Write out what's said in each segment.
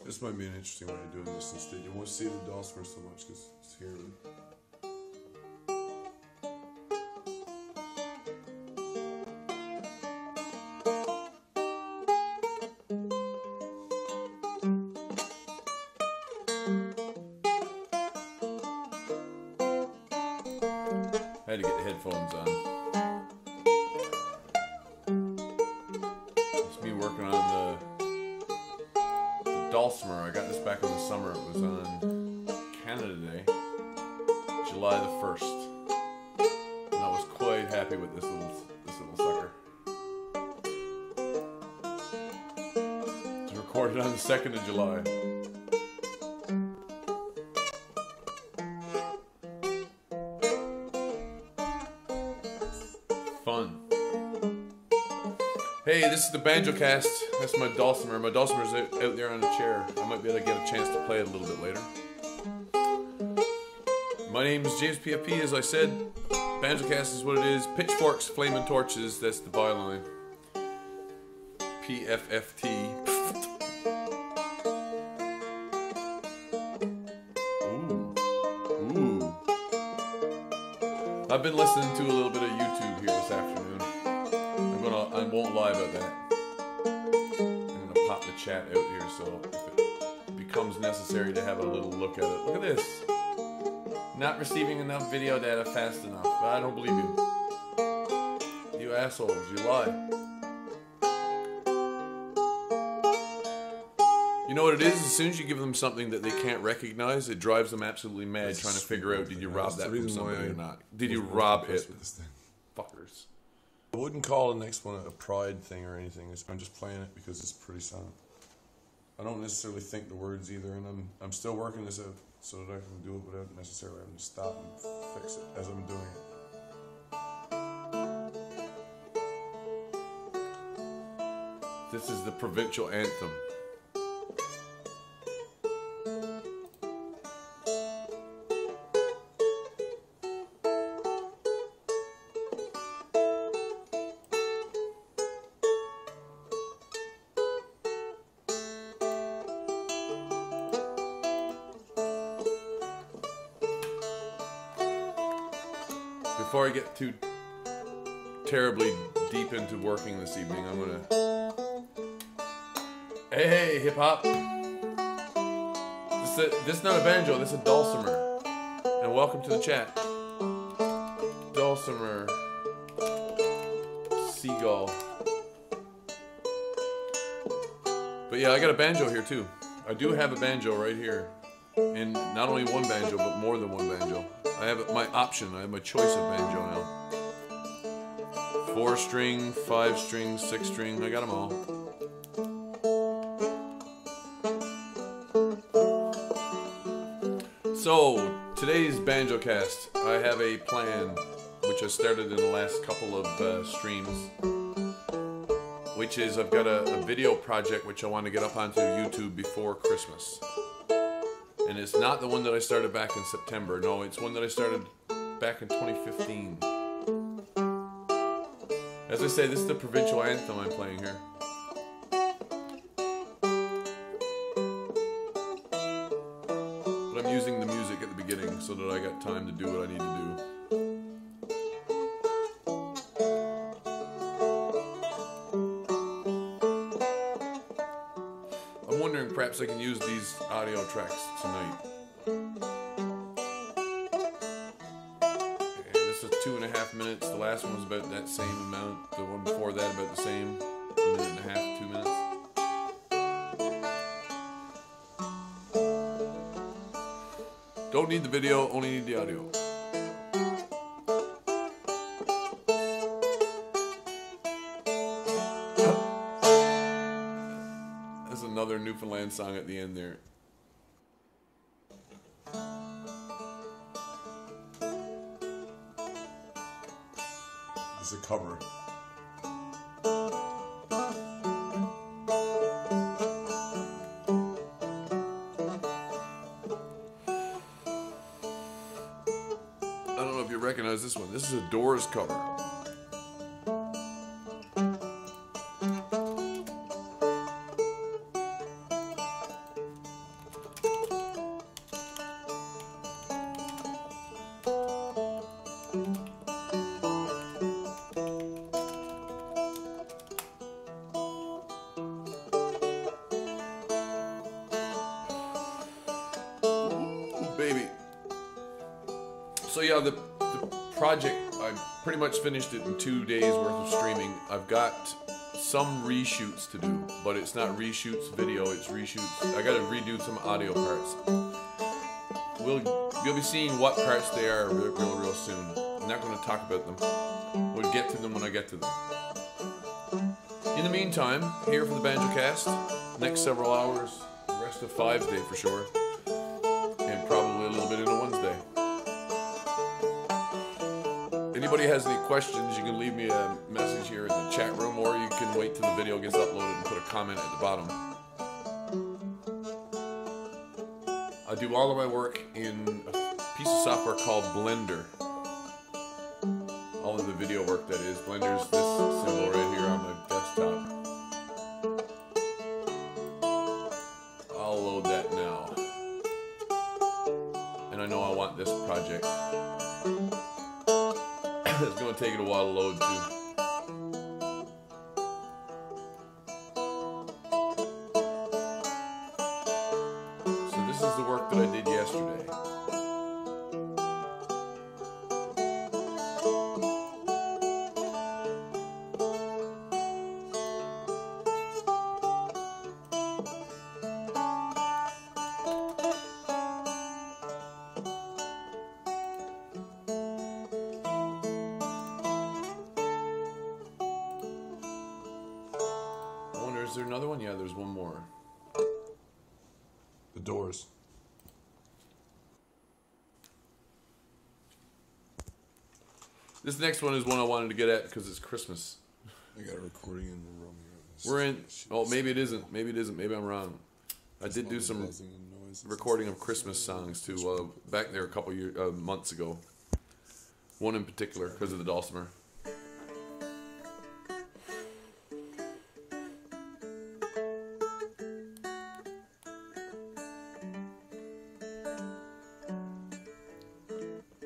This might be an interesting way of doing this instead. You won't see the Dulcimer so much because it's here. I had to get the headphones on. It's me working on the Dulcimer. I got this back in the summer. It was on Canada Day, July the 1st, and I was quite happy with this little sucker. It was recorded on the 2nd of July. Fun. Hey, this is the Banjocast. That's my Dulcimer. My Dulcimer's out there on a chair. I might be able to get a chance to play it a little bit later. My name is James PFP, as I said. Banjocast is what it is. Pitchforks, flaming torches, that's the byline. PFFT. Ooh. I've been listening to a little bit of YouTube here this afternoon. I won't lie about that. I'm gonna pop the chat out here, so if it becomes necessary to have a little look at it. Look at this. Not receiving enough video data fast enough. I don't believe you. You assholes, you lie. You know what it is? As soon as you give them something that they can't recognize, it drives them absolutely mad trying to figure out, did you rob that from somebody or not? Did you rob it? Fuckers. I wouldn't call the next one a pride thing or anything. I'm just playing it because it's pretty sound. I don't necessarily think the words either, and I'm still working this out so that I can do it without necessarily having to stop and fix it as I'm doing it. This is the Provincial Anthem. Before I get too terribly deep into working this evening, I'm gonna... Hey, hip hop! This is not a banjo, this is a dulcimer. And welcome to the chat. Dulcimer. Seagull. But yeah, I got a banjo here too. I do have a banjo right here. And not only one banjo, but more than one banjo. I have my option, I have my choice of banjo now. 4-string, 5-string, 6-string, I got them all. So, today's Banjocast, I have a plan, which I started in the last couple of streams, which is I've got a video project which I want to get up onto YouTube before Christmas. And it's not the one that I started back in September. No, it's one that I started back in 2015. As I say, this is the Provincial Anthem I'm playing here. But I'm using the music at the beginning so that I got time to do what I need to do. perhaps I can use these audio tracks tonight. And this is 2.5 minutes. The last one was about that same amount. The one before that about the same. 1.5, 2 minutes. Don't need the video, only need the audio. That's another Newfoundland song at the end there. It's a cover. I don't know if you recognize this one. This is a Doors cover. Baby. So yeah, the project, I pretty much finished it in 2 days worth of streaming. I've got some reshoots to do, but it's not reshoots video, it's reshoots. I gotta redo some audio parts. You'll be seeing what parts they are real soon. I'm not gonna talk about them. We'll get to them when I get to them. In the meantime, here for the Banjocast, next several hours, the rest of 5's day for sure, and probably a little bit into Wednesday. Anybody has any questions, you can leave me a message here in the chat room, or you can wait till the video gets uploaded and put a comment at the bottom. I do all of my work in a piece of software called Blender. All of the video work, that is. Blender's this symbol right here on my desktop. I'll load that now. And I know I want this project. It's going to take it a while to load too. So this is the work that I did yesterday. Is there another one? Yeah, there's one more. The Doors. This next one is one I wanted to get at because it's Christmas. I got a recording in the room here. We're in. Oh, maybe it isn't. Maybe it isn't. Maybe I'm wrong. I did do some recording of Christmas songs too back there a couple months ago. One in particular because of the Dulcimer.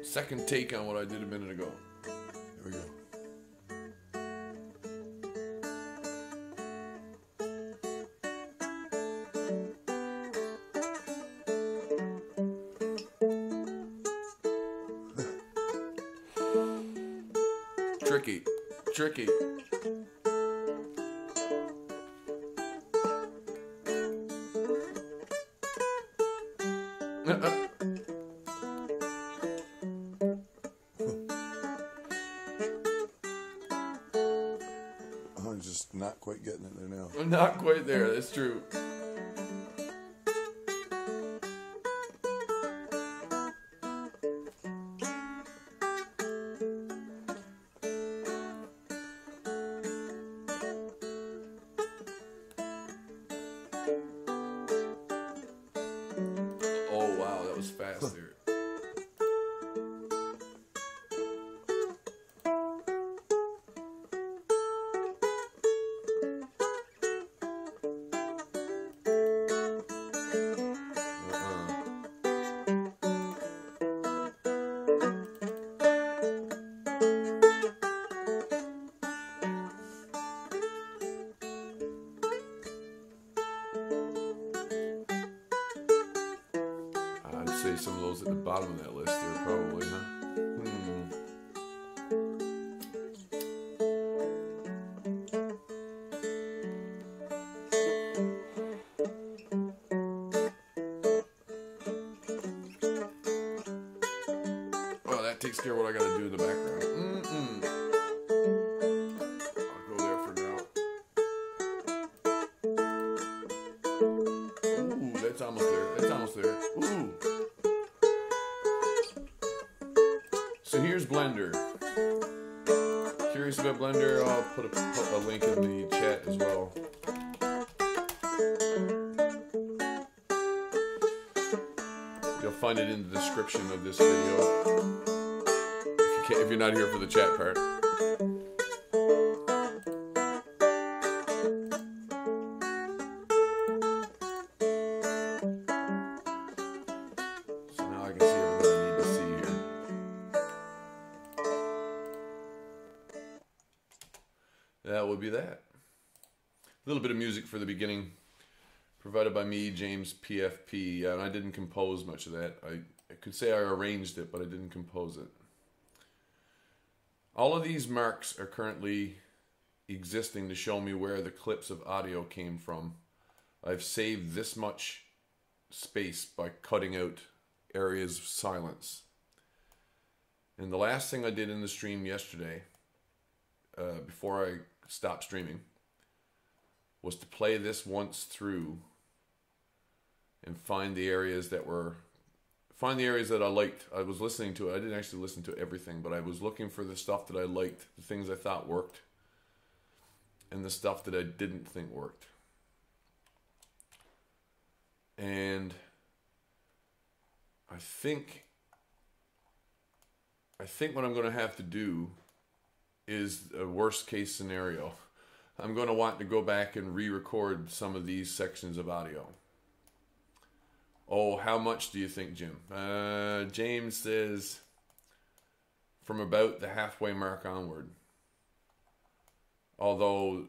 Second take on what I did a minute ago. Here we go. Tricky. Tricky. I'm just not quite getting it there now. I'm not quite there, that's true. Oh wow, that was fast there. some of those at the bottom of that list there, probably, huh? Well, that takes care of what I gotta do in the background. I'll go there for now. Ooh, that's almost there. That's almost there. Ooh. So here's Blender. Curious about Blender? I'll put a link in the chat as well. You'll find it in the description of this video. If you're not here for the chat part. So now I can see everything I need to see here. That would be that. A little bit of music for the beginning, provided by me, jamespfp. And I didn't compose much of that. I could say I arranged it, but I didn't compose it. All of these marks are currently existing to show me where the clips of audio came from. I've saved this much space by cutting out areas of silence. And the last thing I did in the stream yesterday, before I stopped streaming, was to play this once through and find the areas that I liked. I was listening to it. I didn't actually listen to everything, but I was looking for the stuff that I liked, the things I thought worked, and the stuff that I didn't think worked. And I think what I'm going to have to do is a worst case scenario. I'm going to want to go back and re-record some of these sections of audio. Oh, how much do you think, Jim? James says from about the halfway mark onward. Although,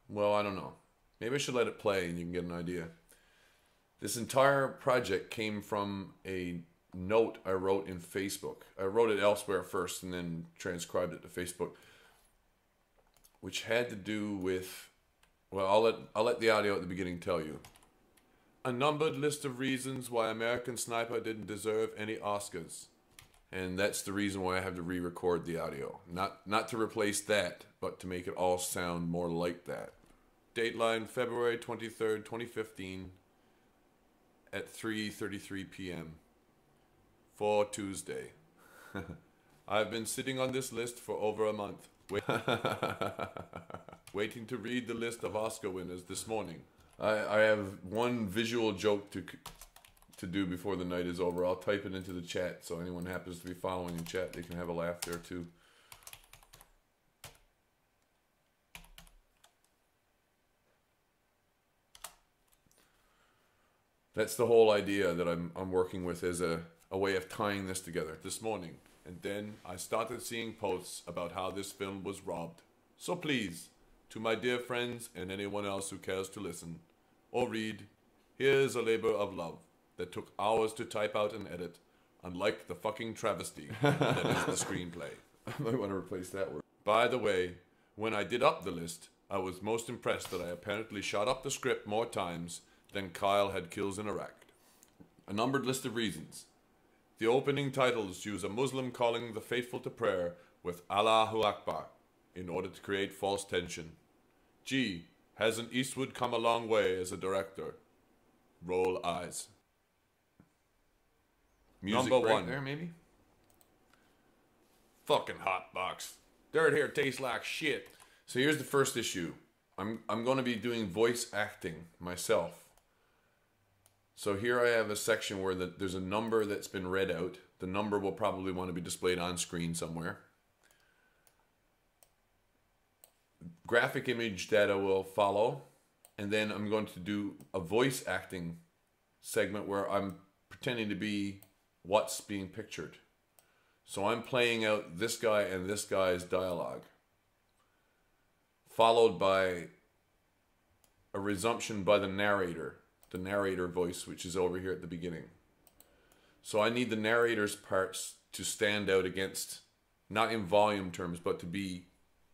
well, I don't know. Maybe I should let it play and you can get an idea. This entire project came from a note I wrote in Facebook. I wrote it elsewhere first and then transcribed it to Facebook, which had to do with, well, I'll let the audio at the beginning tell you. A numbered list of reasons why American Sniper didn't deserve any Oscars. And that's the reason why I have to re-record the audio. Not to replace that, but to make it all sound more like that. Dateline February 23rd, 2015 at 3:33 p.m. for Tuesday. I've been sitting on this list for over a month. Waiting to read the list of Oscar winners this morning. I have one visual joke to do before the night is over. I'll type it into the chat, so anyone happens to be following in chat, they can have a laugh there too. That's the whole idea that I'm working with as a way of tying this together this morning. And then I started seeing posts about how this film was robbed. So please, to my dear friends and anyone else who cares to listen or read, here's a labor of love that took hours to type out and edit, unlike the fucking travesty that is the screenplay. I might want to replace that word. By the way, when I did up the list, I was most impressed that I apparently shot up the script more times than Kyle had kills in Iraq. A numbered list of reasons. The opening titles use a Muslim calling the faithful to prayer with Allahu Akbar in order to create false tension. G. Hasn't Eastwood come a long way as a director? Roll eyes. Music number one. There, maybe? Fucking hotbox. Dirt here tastes like shit. So here's the first issue. I'm going to be doing voice acting myself. So here I have a section where there's a number that's been read out. The number will probably want to be displayed on screen somewhere. Graphic image data will follow. And then I'm going to do a voice acting segment where I'm pretending to be what's being pictured. So I'm playing out this guy and this guy's dialogue, followed by a resumption by the narrator voice, which is over here at the beginning. So I need the narrator's parts to stand out against, not in volume terms, but to be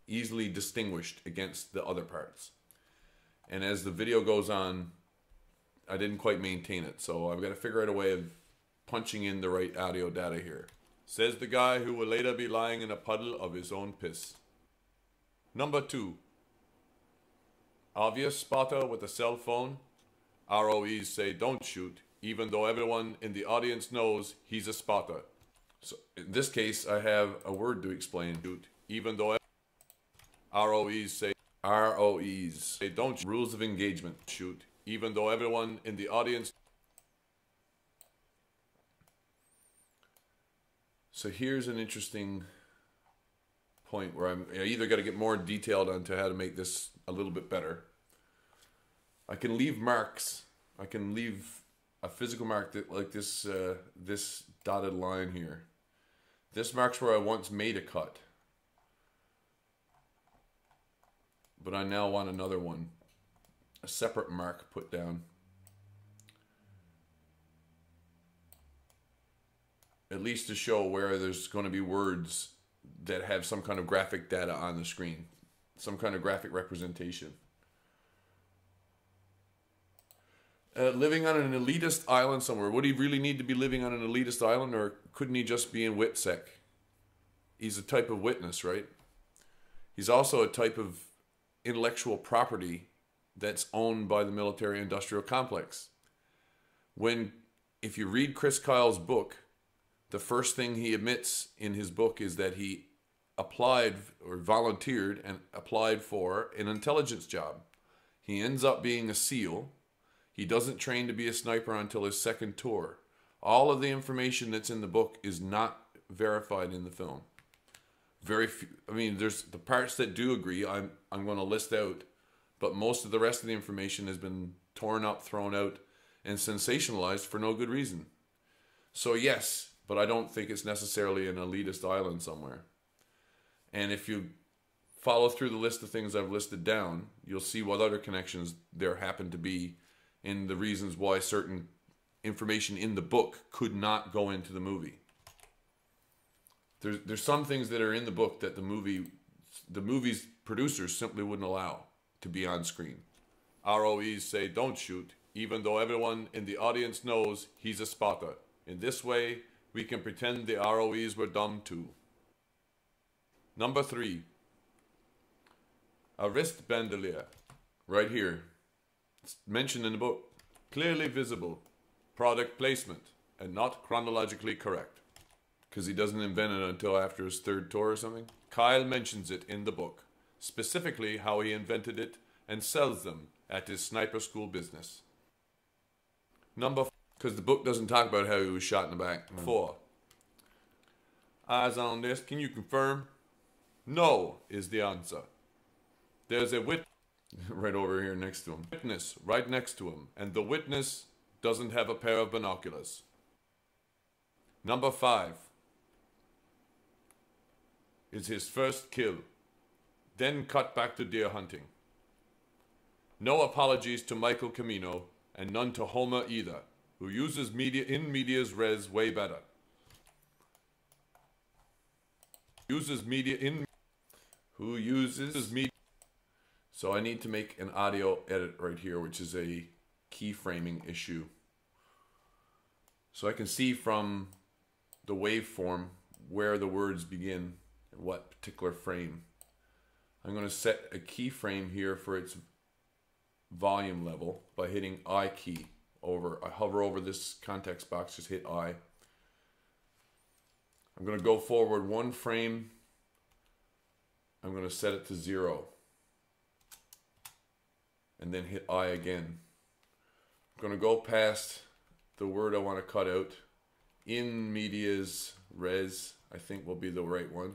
easily distinguished against the other parts. And as the video goes on, I didn't quite maintain it. So I've got to figure out a way of punching in the right audio data here. Says the guy who will later be lying in a puddle of his own piss. Number 2. Obvious spotter with a cell phone. ROEs say don't shoot, even though everyone in the audience knows he's a spotter. So in this case, I have a word to explain. Shoot, even though ROEs say don't. Rules of engagement. Shoot, even though everyone in the audience. So here's an interesting point where I either got to get more detailed onto how to make this a little bit better. I can leave marks. I can leave a physical mark that, like this this dotted line here. This marks where I once made a cut. But I now want another one. A separate mark put down. At least to show where there's going to be words that have some kind of graphic data on the screen. Some kind of graphic representation. Living on an elitist island somewhere. Would he really need to be living on an elitist island, or couldn't he just be in WITSEC? He's a type of witness, right? He's also a type of intellectual property that's owned by the military-industrial complex. If you read Chris Kyle's book, the first thing he admits in his book is that he applied or volunteered and applied for an intelligence job. He ends up being a SEAL. He doesn't train to be a sniper until his second tour. All of the information that's in the book is not verified in the film. Very few, I mean, there's the parts that do agree, I'm going to list out, but most of the rest of the information has been torn up, thrown out, and sensationalized for no good reason. So yes, but I don't think it's necessarily an elitist island somewhere. And if you follow through the list of things I've listed down, you'll see what other connections there happen to be in the reasons why certain information in the book could not go into the movie. There's some things that are in the book that the movie's producers simply wouldn't allow to be on screen. ROEs say don't shoot, even though everyone in the audience knows he's a spotter. In this way, we can pretend the ROEs were dumb too. Number 3. A wrist bandolier. Right here. It's mentioned in the book. Clearly visible. Product placement. And not chronologically correct. Because he doesn't invent it until after his third tour or something. Kyle mentions it in the book. Specifically how he invented it and sells them at his sniper school business. Number 4. Because the book doesn't talk about how he was shot in the back. 4. Eyes on this. Can you confirm? No is the answer. There's a witness right over here next to him. Witness right next to him. And the witness doesn't have a pair of binoculars. Number 5 is his first kill. Then cut back to deer hunting. No apologies to Michael Camino, and none to Homer either, who uses media in medias res way better. Uses media. So I need to make an audio edit right here, which is a keyframing issue. So I can see from the waveform where the words begin and what particular frame. I'm going to set a keyframe here for its volume level by hitting I key over. I hover over this context box, just hit I. I'm going to go forward one frame. I'm going to set it to 0. And then hit I again. I'm going to go past the word I want to cut out. In medias res, I think will be the right one.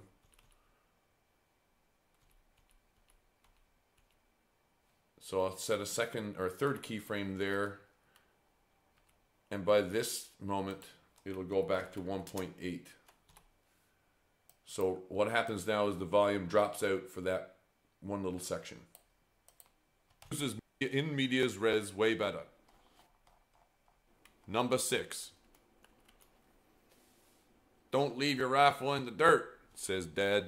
So I'll set a second or third keyframe there. And by this moment, it'll go back to 1.8. So what happens now is the volume drops out for that one little section. Uses in medias res way better. Number 6. Don't leave your rifle in the dirt, says Dad.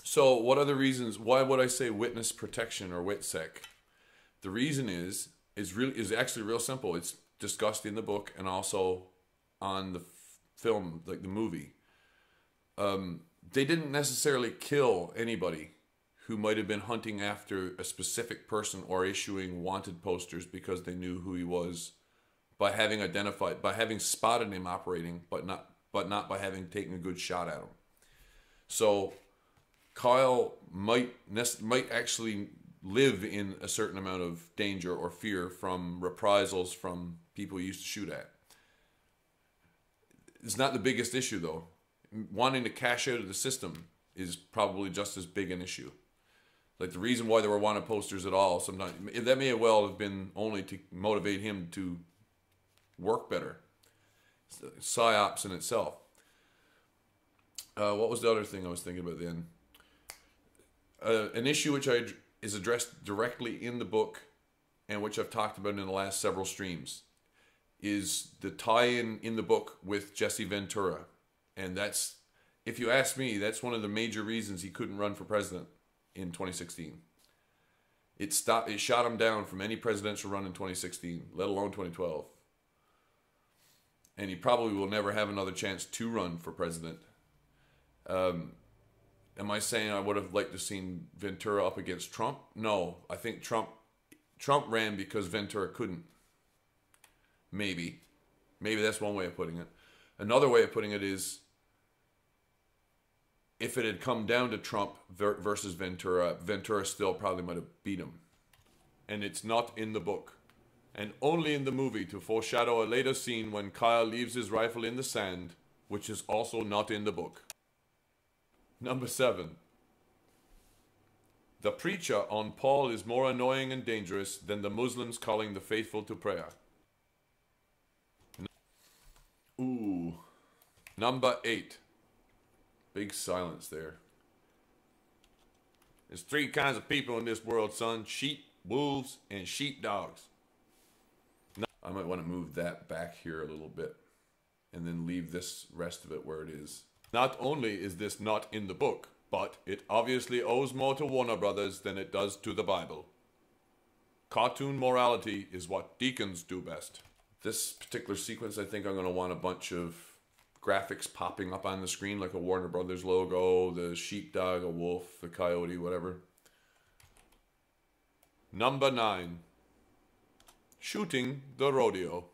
So what are the reasons? Why would I say witness protection or WITSEC? The reason is actually real simple. It's discussed in the book and also on the film, like the movie. They didn't necessarily kill anybody who might have been hunting after a specific person or issuing wanted posters because they knew who he was by having spotted him operating, but not by having taken a good shot at him. So Kyle might actually live in a certain amount of danger or fear from reprisals from people he used to shoot at. It's not the biggest issue, though. Wanting to cash out of the system is probably just as big an issue. Like, the reason why there were wanted posters at all, sometimes that may well have been only to motivate him to work better. It's psyops in itself. What was the other thing I was thinking about then? An issue which is addressed directly in the book and which I've talked about in the last several streams is the tie-in in the book with Jesse Ventura. And that's, if you ask me, that's one of the major reasons he couldn't run for president in 2016. It shot him down from any presidential run in 2016, let alone 2012. And he probably will never have another chance to run for president. Am I saying I would have liked to seen Ventura up against Trump? No, I think Trump ran because Ventura couldn't. Maybe that's one way of putting it. Another way of putting it is, if it had come down to Trump versus Ventura, Ventura still probably might have beat him. And it's not in the book. And only in the movie to foreshadow a later scene when Kyle leaves his rifle in the sand, which is also not in the book. Number 7. The preacher on Paul is more annoying and dangerous than the Muslims calling the faithful to prayer. Ooh. Number 8. Big silence there. There's 3 kinds of people in this world, son. Sheep, wolves, and sheepdogs. I might want to move that back here a little bit and then leave this rest of it where it is. Not only is this not in the book, but it obviously owes more to Warner Brothers than it does to the Bible. Cartoon morality is what deacons do best. This particular sequence, I think I'm going to want a bunch of graphics popping up on the screen, like a Warner Brothers logo, the sheepdog, a wolf, the coyote, whatever. Number 9. Shooting the rodeo.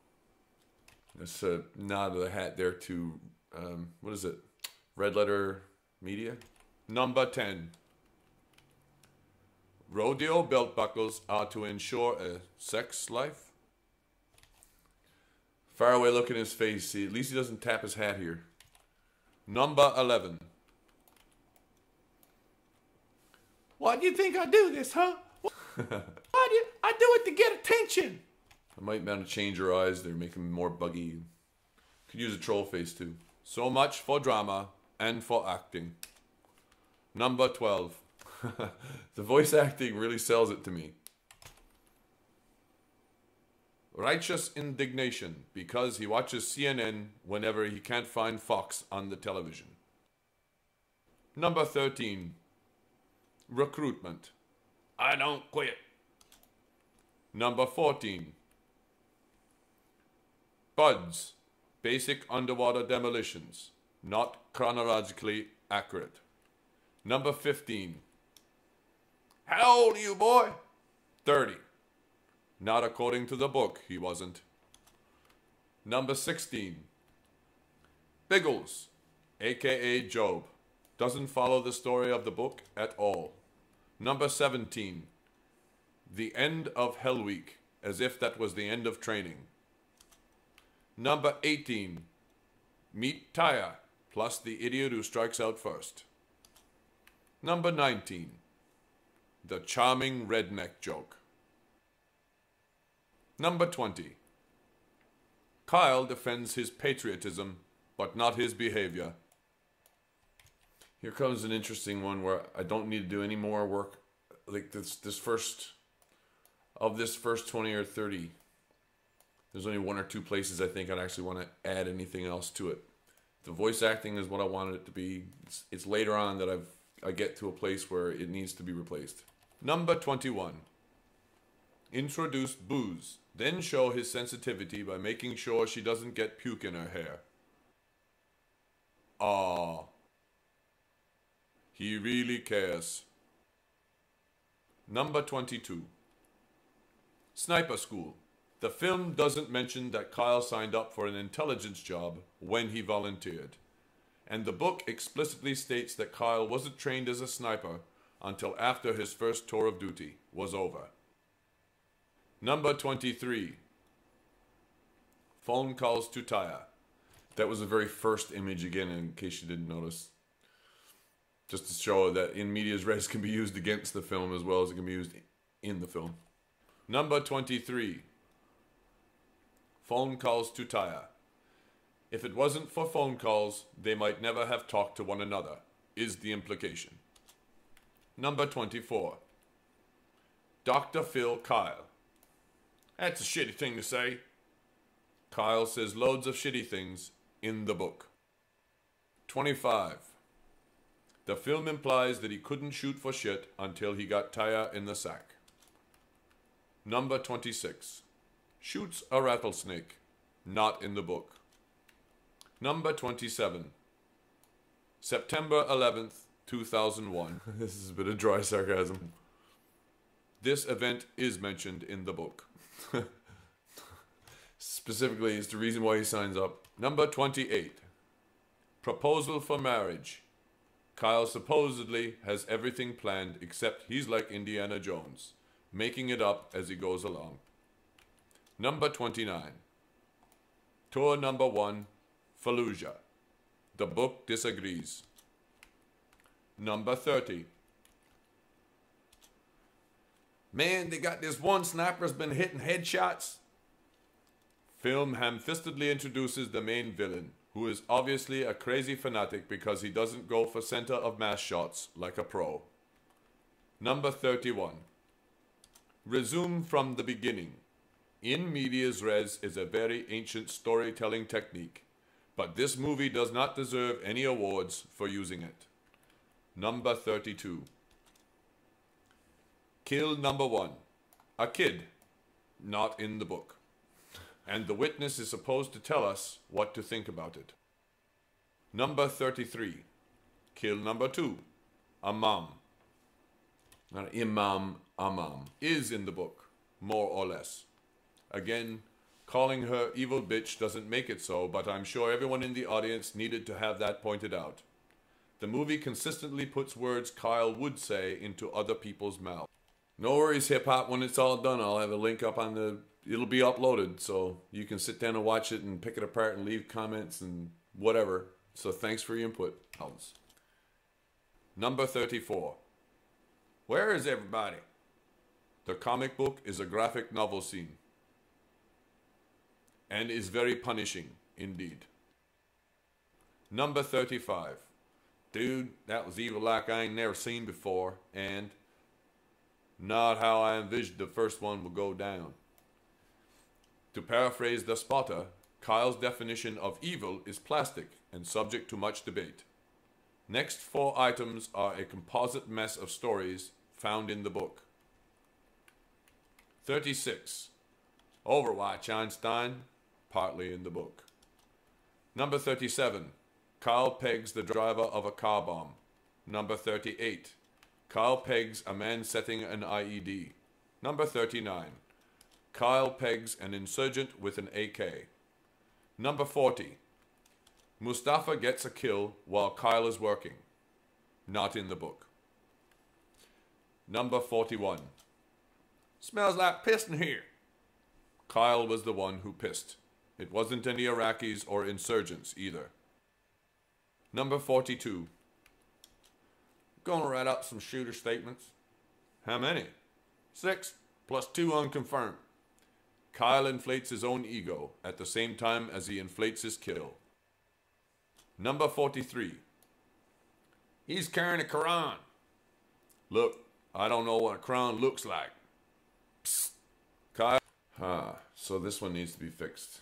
That's a nod of the hat there to, what is it? Red Letter Media. Number 10. Rodeo belt buckles are to ensure a sex life. Far away look in his face. See, at least he doesn't tap his hat here. Number 11. Why do you think I do this, huh? I do it to get attention. I might want to change her eyes. They're making them more buggy. Could use a troll face too. So much for drama and for acting. Number 12. The voice acting really sells it to me. Righteous indignation because he watches CNN whenever he can't find Fox on the television. Number 13. Recruitment. I don't quit. Number 14. Buds. Basic underwater demolitions. Not chronologically accurate. Number 15. How old are you, boy? 30. Not according to the book, he wasn't. Number 16. Biggles, a.k.a. Job, doesn't follow the story of the book at all. Number 17. The end of Hell Week, as if that was the end of training. Number 18. Meet Taya, plus the idiot who strikes out first. Number 19. The charming redneck joke. Number 20. Kyle defends his patriotism, but not his behavior. Here comes an interesting one where I don't need to do any more work. Like this first 20 or 30, there's only 1 or 2 places I think I'd actually want to add anything else to it. The voice acting is what I wanted it to be. It's later on that I get to a place where it needs to be replaced. Number 21. Introduce booze, then show his sensitivity by making sure she doesn't get puke in her hair. Ah, he really cares. Number 22. Sniper School. The film doesn't mention that Kyle signed up for an intelligence job when he volunteered. And the book explicitly states that Kyle wasn't trained as a sniper until after his first tour of duty was over. Number 23. Phone calls to Taya. That was the very first image again, in case you didn't notice. Just to show that in medias res can be used against the film as well as it can be used in the film. Number 23. Phone calls to Taya. If it wasn't for phone calls, they might never have talked to one another, is the implication. Number 24. Dr. Phil Kyle. That's a shitty thing to say. Kyle says loads of shitty things in the book. 25. The film implies that he couldn't shoot for shit until he got Taya in the sack. Number 26. Shoots a rattlesnake. Not in the book. Number 27. September 11th, 2001. This is a bit of dry sarcasm. This event is mentioned in the book. Specifically, it's the reason why he signs up. Number 28. Proposal for marriage. Kyle supposedly has everything planned except he's like Indiana Jones, making it up as he goes along. Number 29. Tour number 1, Fallujah. The book disagrees. Number 30. Man, they got this one sniper's been hitting headshots. Film ham-fistedly introduces the main villain, who is obviously a crazy fanatic because he doesn't go for center of mass shots like a pro. Number 31. Resume from the beginning. In medias res is a very ancient storytelling technique, but this movie does not deserve any awards for using it. Number 32. Kill number 1. A kid. Not in the book. And the witness is supposed to tell us what to think about it. Number 33. Kill number 2. A mom. Not imam, a mom. Is in the book, more or less. Again, calling her evil bitch doesn't make it so, but I'm sure everyone in the audience needed to have that pointed out. The movie consistently puts words Kyle would say into other people's mouths. No worries, hip-hop, when it's all done, I'll have a link up on the... It'll be uploaded, so you can sit down and watch it and pick it apart and leave comments and whatever. So thanks for your input. Number 34. Where is everybody? The comic book is a graphic novel scene. And is very punishing, indeed. Number 35. Dude, that was evil like I ain't never seen before, and not how I envisioned the first one would go down. To paraphrase the spotter, Kyle's definition of evil is plastic and subject to much debate. Next 4 items are a composite mess of stories found in the book. 36. Overwatch, Einstein, partly in the book. Number 37. Kyle pegs the driver of a car bomb. Number 38. Kyle pegs a man setting an IED. Number 39. Kyle pegs an insurgent with an AK. Number 40. Mustafa gets a kill while Kyle is working. Not in the book. Number 41. Smells like piss in here. Kyle was the one who pissed. It wasn't any Iraqis or insurgents either. Number 42. Gonna write up some shooter statements. How many? 6 plus 2 unconfirmed. Kyle inflates his own ego at the same time as he inflates his kill. Number 43. He's carrying a Quran. Look, I don't know what a Quran looks like. Psst. Kyle. So this one needs to be fixed.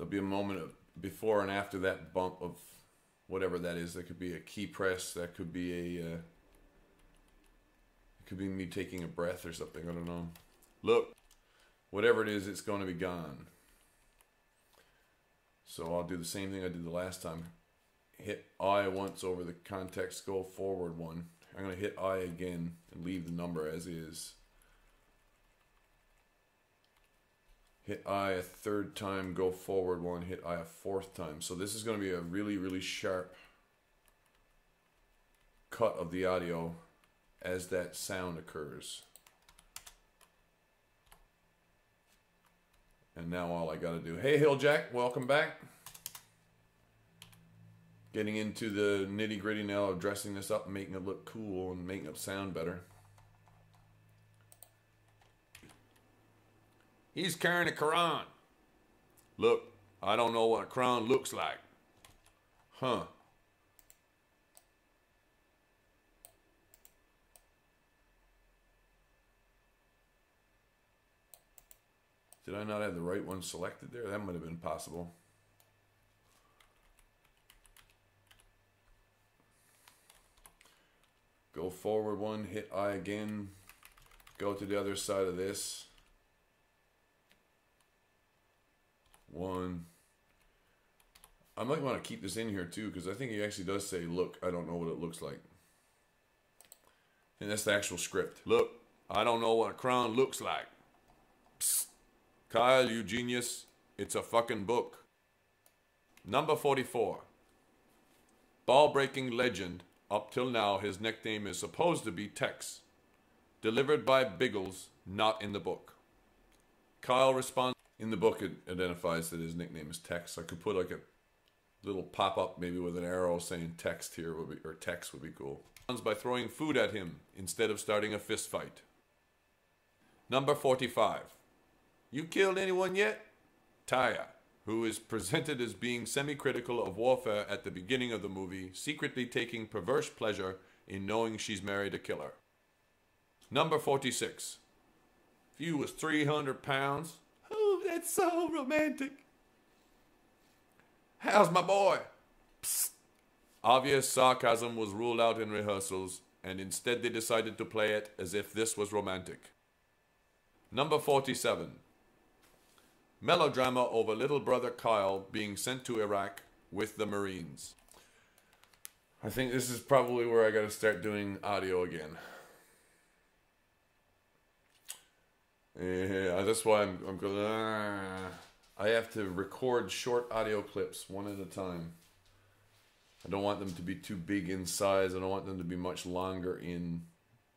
There'll be a moment of before and after that bump of whatever that is. That could be a key press. That could be a... it could be me taking a breath or something. I don't know. Look. Whatever it is, it's going to be gone. So I'll do the same thing I did the last time. Hit I once over the context, go forward one. I'm going to hit I again and leave the number as is. Hit I a third time, go forward one, hit I a fourth time. So this is going to be a really, really sharp cut of the audio as that sound occurs. And now all I got to do, hey Hilljack, welcome back. Getting into the nitty gritty now of dressing this up and making it look cool and making it sound better. He's carrying a Quran. Look, I don't know what a Quran looks like. Huh. Did I not have the right one selected there? That might have been possible. Go forward one, hit I again. Go to the other side of this. One. I might want to keep this in here too, because I think he actually does say, look, I don't know what it looks like. And that's the actual script. Look, I don't know what a crown looks like. Psst. Kyle, you genius. It's a fucking book. Number 44. Ball-breaking legend. Up till now, his nickname is supposed to be Tex. Delivered by Biggles, not in the book. Kyle responds. In the book, it identifies that his nickname is Tex. I could put like a little pop-up maybe with an arrow saying text here, would be, or text would be cool. By throwing food at him instead of starting a fist fight. Number 45. You killed anyone yet? Taya, who is presented as being semi-critical of warfare at the beginning of the movie, secretly taking perverse pleasure in knowing she's married a killer. Number 46. If you was 300 pounds, oh, that's so romantic. How's my boy? Psst. Obvious sarcasm was ruled out in rehearsals, and instead they decided to play it as if this was romantic. Number 47. Melodrama over little brother Kyle being sent to Iraq with the Marines. I think this is probably where I got to start doing audio again. Yeah, that's why I'm going. I have to record short audio clips one at a time. I don't want them to be too big in size. I don't want them to be much longer in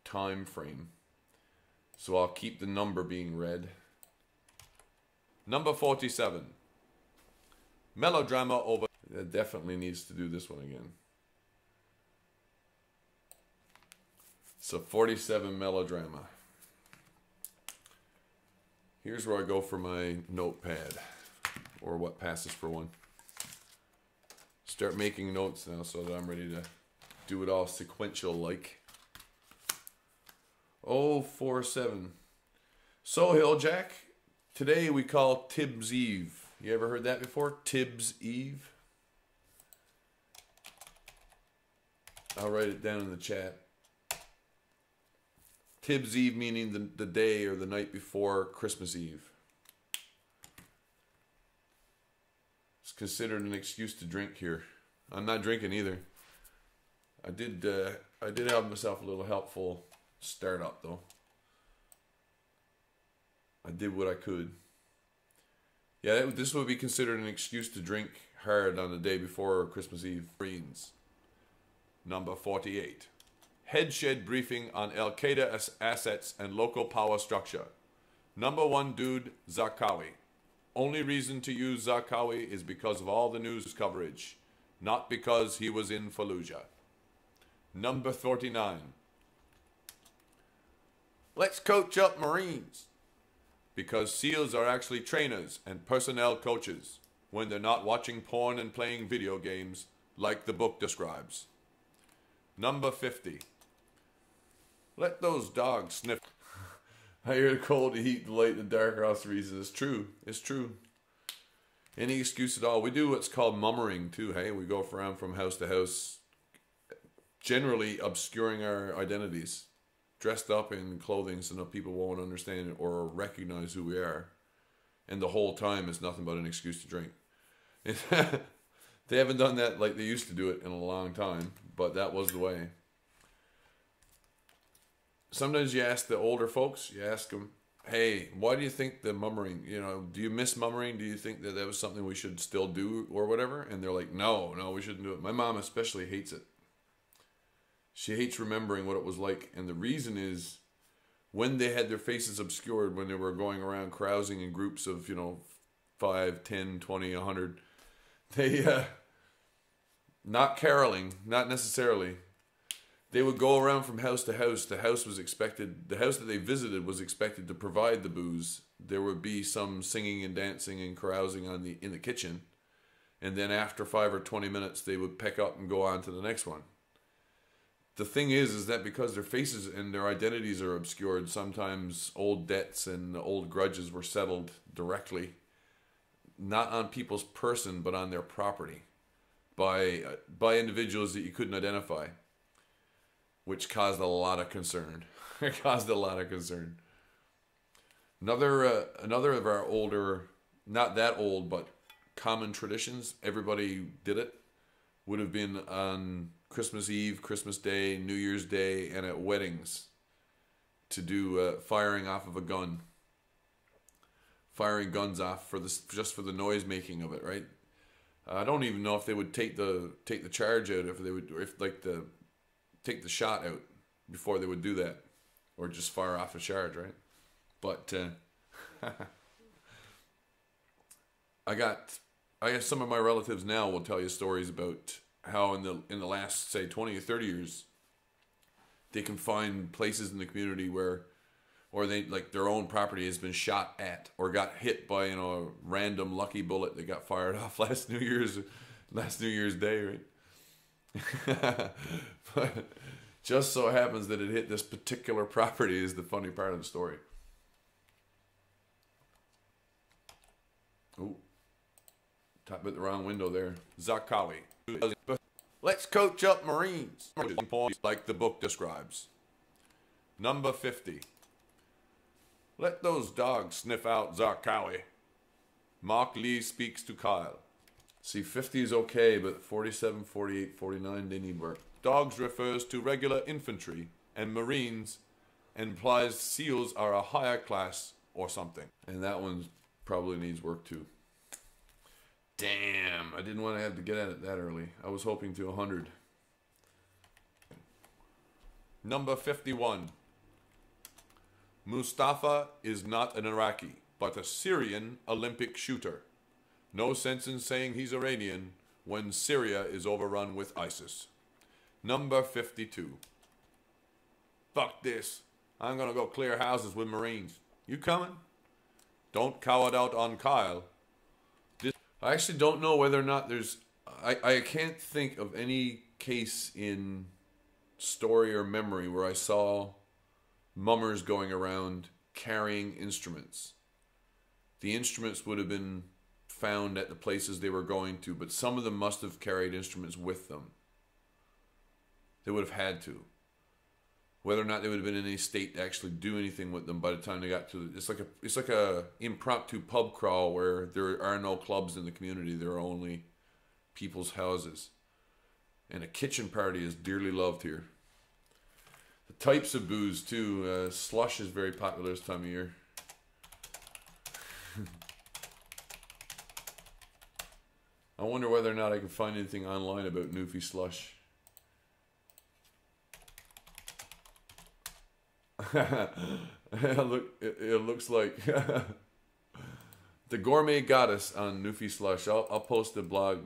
time frame. So I'll keep the number being read. Number 47. Melodrama over... That definitely needs to do this one again. So 47 melodrama. Here's where I go for my notepad. Or what passes for one. Start making notes now so that I'm ready to do it all sequential like. 047. So Hilljack, today we call Tibbs Eve. You ever heard that before? Tibbs Eve? I'll write it down in the chat. Tibbs Eve meaning the day or the night before Christmas Eve. It's considered an excuse to drink here. I'm not drinking either. I did have myself a little helpful startup though. I did what I could. Yeah, this would be considered an excuse to drink hard on the day before Christmas Eve. Marines. Number 48. Headshed briefing on Al-Qaeda assets and local power structure. Number 1 dude, Zarqawi. Only reason to use Zarqawi is because of all the news coverage, not because he was in Fallujah. Number 49. Let's coach up Marines. Because SEALs are actually trainers and personnel coaches when they're not watching porn and playing video games like the book describes. Number 50. Let those dogs sniff. I hear the cold, the heat, the light, the dark, all reasons. It's true. It's true. Any excuse at all. We do what's called mummering too, hey? We go around from house to house, generally obscuring our identities, dressed up in clothing so that people won't understand or recognize who we are. And the whole time it's nothing but an excuse to drink. They haven't done that like they used to do it in a long time, but that was the way. Sometimes you ask the older folks, you ask them, hey, why do you think the mummering, do you miss mummering? Do you think that that was something we should still do or whatever? And they're like, no, we shouldn't do it. My mom especially hates it. She hates remembering what it was like. And the reason is when they had their faces obscured, when they were going around carousing in groups of, 5, 10, 20, 100, they, not caroling, not necessarily. They would go around from house to house. The house that they visited was expected to provide the booze. There would be some singing and dancing and carousing in the kitchen. And then after 5 or 20 minutes, they would pick up and go on to the next one. The thing is that because their faces and their identities are obscured, sometimes old debts and old grudges were settled directly, not on people's person, but on their property, by individuals that you couldn't identify. Which caused a lot of concern. It caused a lot of concern. Another of our older, not that old, but common traditions, everybody did it, would have been on Christmas Eve, Christmas Day, New Year's Day, and at weddings to do firing off of a gun. Firing guns off just for the noise making of it, right? I don't even know if they would take the charge out, take the shot out before they would do that, or just fire off a charge, right? But I guess some of my relatives now will tell you stories about how in the last, say, 20 or 30 years, they can find places in the community where, or they their own property has been shot at or got hit by a random lucky bullet that got fired off last New Year's Day, right? But just so happens that it hit this particular property is the funny part of the story. Oh, tap at the wrong window there. Zakawi. Let's coach up Marines, like the book describes. Number 50. Let those dogs sniff out Zakawi. Mark Lee speaks to Kyle. See, 50 is okay, but 47, 48, 49, they need work. Dogs refers to regular infantry, and Marines implies SEALs are a higher class or something. And that one probably needs work too. Damn, I didn't want to have to get at it that early. I was hoping to 100. Number 51. Mustafa is not an Iraqi, but a Syrian Olympic shooter. No sense in saying he's Iranian when Syria is overrun with ISIS. Number 52. Fuck this. I'm gonna go clear houses with Marines. You coming? Don't cow it out on Kyle. I actually don't know whether or not there's... I can't think of any case in story or memory where I saw mummers going around carrying instruments. The instruments would have been found at the places they were going to, but some of them must have carried instruments with them. They would have had to. Whether or not they would have been in any state to actually do anything with them by the time they got to it's like a impromptu pub crawl where there are no clubs in the community. There are only people's houses. And a kitchen party is dearly loved here. The types of booze too. Slush is very popular this time of year. I wonder whether or not I can find anything online about Newfie Slush. Look, it looks like the Gourmet Goddess on Newfie Slush. I'll post the blog.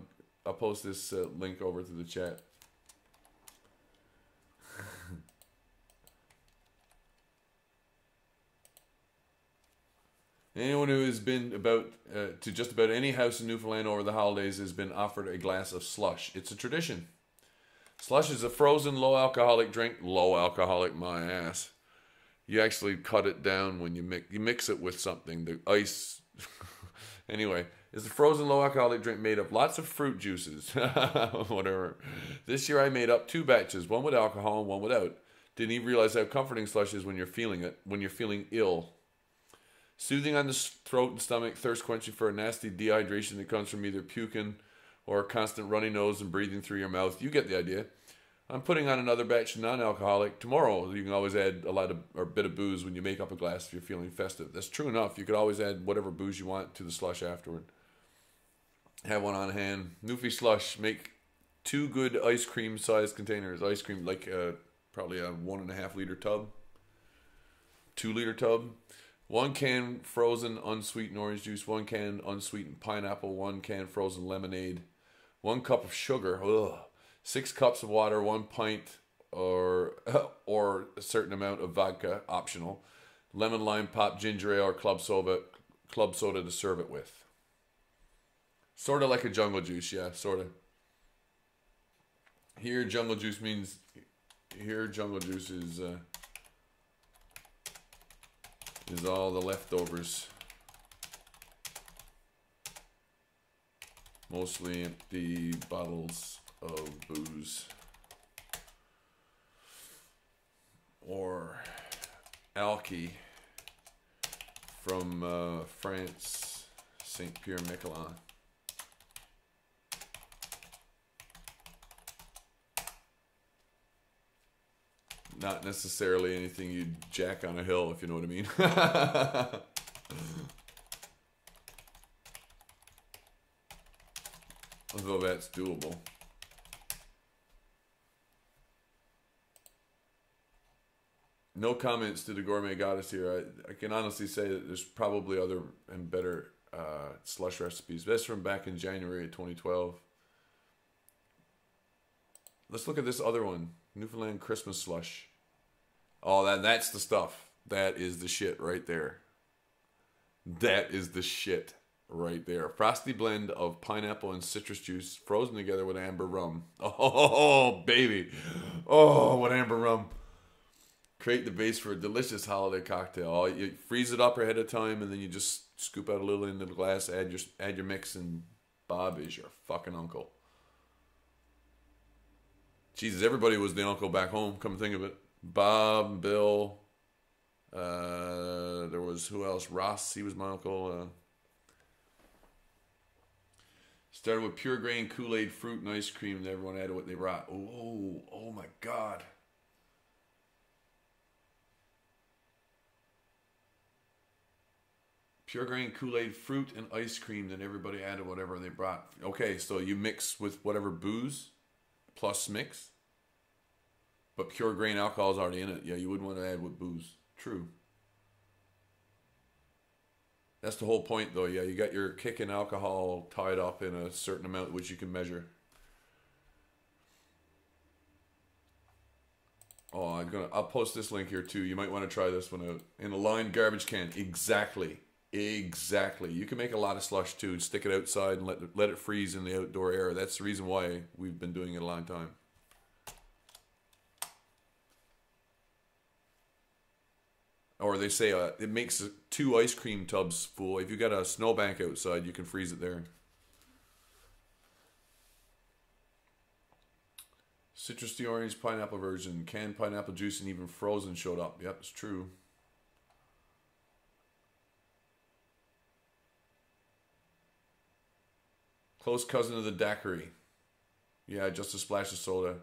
I'll post this link over to the chat. Anyone who has been to just about any house in Newfoundland over the holidays has been offered a glass of slush. It's a tradition. Slush is a frozen low alcoholic drink. Low alcoholic, my ass. You actually cut it down when you mix it with something. The ice. Anyway, is a frozen low alcoholic drink made of lots of fruit juices. Whatever. This year I made up 2 batches, one with alcohol and one without. Didn't even realize how comforting slush is when you're feeling it, when you're feeling ill. Soothing on the throat and stomach, thirst quenching for a nasty dehydration that comes from either puking or a constant runny nose and breathing through your mouth. You get the idea. I'm putting on another batch non-alcoholic tomorrow. You can always add a lot of or a bit of booze when you make up a glass if you're feeling festive. That's true enough. You could always add whatever booze you want to the slush afterward. Have one on hand. Newfie slush. Make 2 good ice cream sized containers. Ice cream like probably a 1.5 liter tub. 2 liter tub. 1 can frozen unsweetened orange juice. 1 can unsweetened pineapple. 1 can frozen lemonade. 1 cup of sugar. Ugh. 6 cups of water. 1 pint or a certain amount of vodka, optional. Lemon, lime, pop, ginger ale, or club soda to serve it with. Sort of like a jungle juice, yeah, sort of. Here, jungle juice means... Here, jungle juice is all the leftovers. Mostly empty bottles of booze. Or alky from France, Saint Pierre Miquelon. Not necessarily anything you'd jack on a hill, if you know what I mean. Although that's doable. No comments to the gourmet goddess here. I can honestly say that there's probably other and better slush recipes. That's from back in January of 2012. Let's look at this other one. Newfoundland Christmas slush. Oh, that's the stuff. That is the shit right there. That is the shit right there. Frosty blend of pineapple and citrus juice frozen together with amber rum. Oh, baby. Oh, with amber rum. Create the base for a delicious holiday cocktail. Oh, you freeze it up ahead of time, and then you just scoop out a little into the glass, add your mix, and Bob is your fucking uncle. Jesus, everybody was the uncle back home, come to think of it. Bob, Bill, there was, who else? Ross, he was my uncle. Started with pure grain Kool-Aid, fruit, and ice cream, and everyone added what they brought. Oh my God. Pure grain Kool-Aid, fruit, and ice cream, then everybody added whatever they brought. Okay, so you mix with whatever booze plus mix. But pure grain alcohol is already in it. Yeah, you wouldn't want to add with booze. True. That's the whole point, though. Yeah, you got your kick and alcohol tied up in a certain amount which you can measure. Oh, I'll post this link here too. You might want to try this one out. In a lined garbage can. Exactly. You can make a lot of slush too. Stick it outside and let it freeze in the outdoor air. That's the reason why we've been doing it a long time. Or they say it makes 2 ice cream tubs full. If you got a snowbank outside, you can freeze it there. Citrus, the orange, pineapple version. Canned pineapple juice and even frozen showed up. Yep, it's true. Close cousin of the daiquiri. Yeah, just a splash of soda.